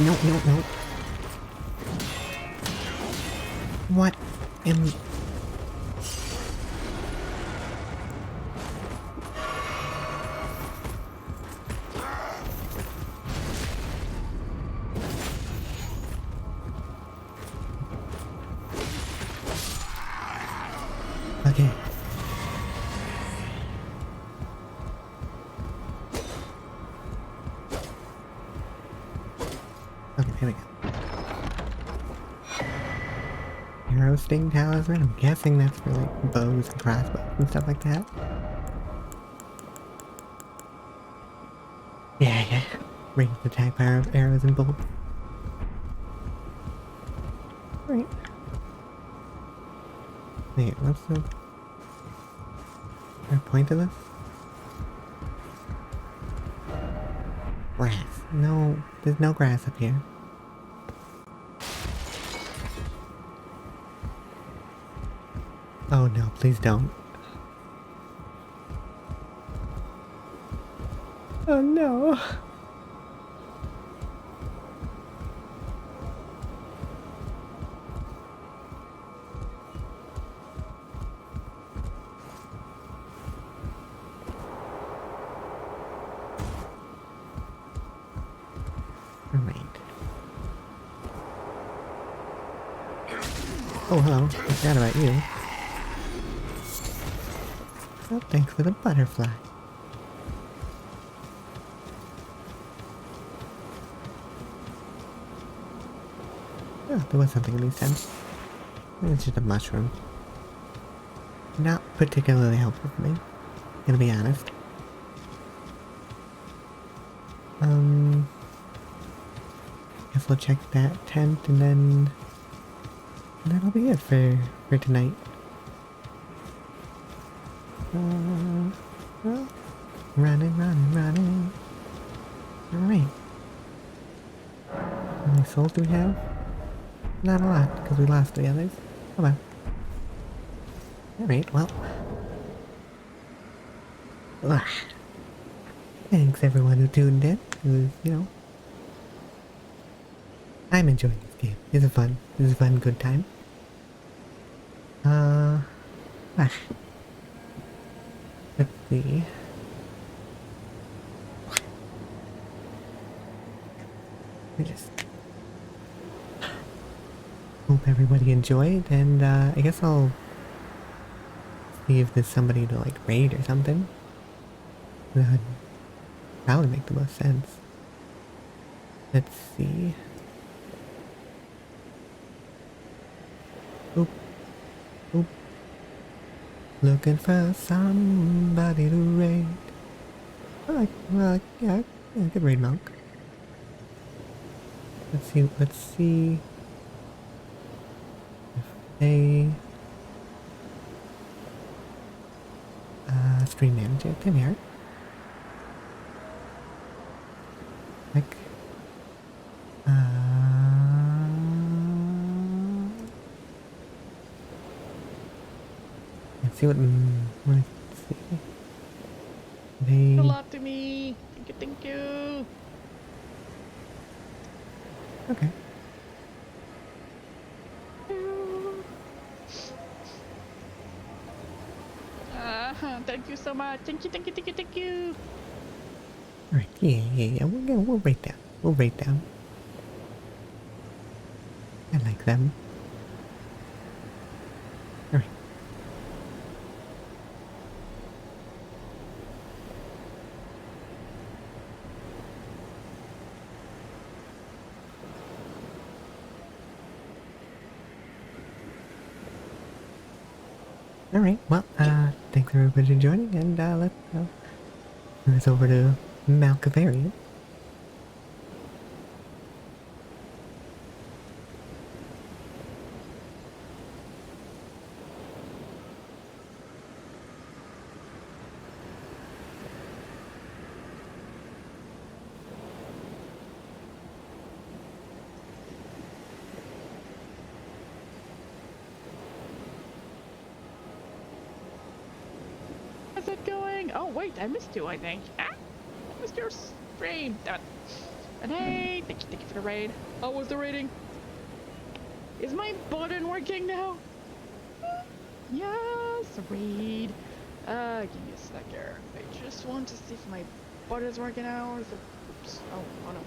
No. What am... Okay. Okay, here we go. Arrow sting talisman? I'm guessing that's for like bows and crossbows and stuff like that. Yeah. Ranged attack power of arrows and bolts. Right. Wait, what's the... Is there a point to this? Wrath. No, there's no grass up here. Oh no, please don't. Oh no. Alright. Oh, hello. Forgot about you. Oh, thanks for the butterfly. Oh, there was something in these tents. It's just a mushroom. Not particularly helpful for me, gonna be honest. Guess we'll check that tent and then that'll be it for tonight. Running. Alright. How many souls do we have? Not a lot, because we lost the others. Oh well. Alright, well. Ugh. Thanks everyone who tuned in. It was, you know. I'm enjoying this game. It's fun. It's a fun, good time. Let's see. I just hope everybody enjoyed, and I guess I'll see if there's somebody to like raid or something. That would probably make the most sense. Let's see. Oop. Looking for somebody to raid. Well, yeah, I could raid Monk. Let's see if they stream manager, come here. Like let's see what let's see. They A lot to me. Thank you. okay. Thank you so much. Thank you. Alright, yeah. We'll rate down. I like them. Alright. Alright, well, thanks everybody for joining, and let's move this over to Malcavarian. How's it going? Oh wait, I missed you. I think. I missed your stream. Damn it. And hey, thank you for the raid. How was the raiding? Is my button working now? Yes, raid. Give me a sec here. I just want to see if my button is working now. Or is it... Oops. Oh no.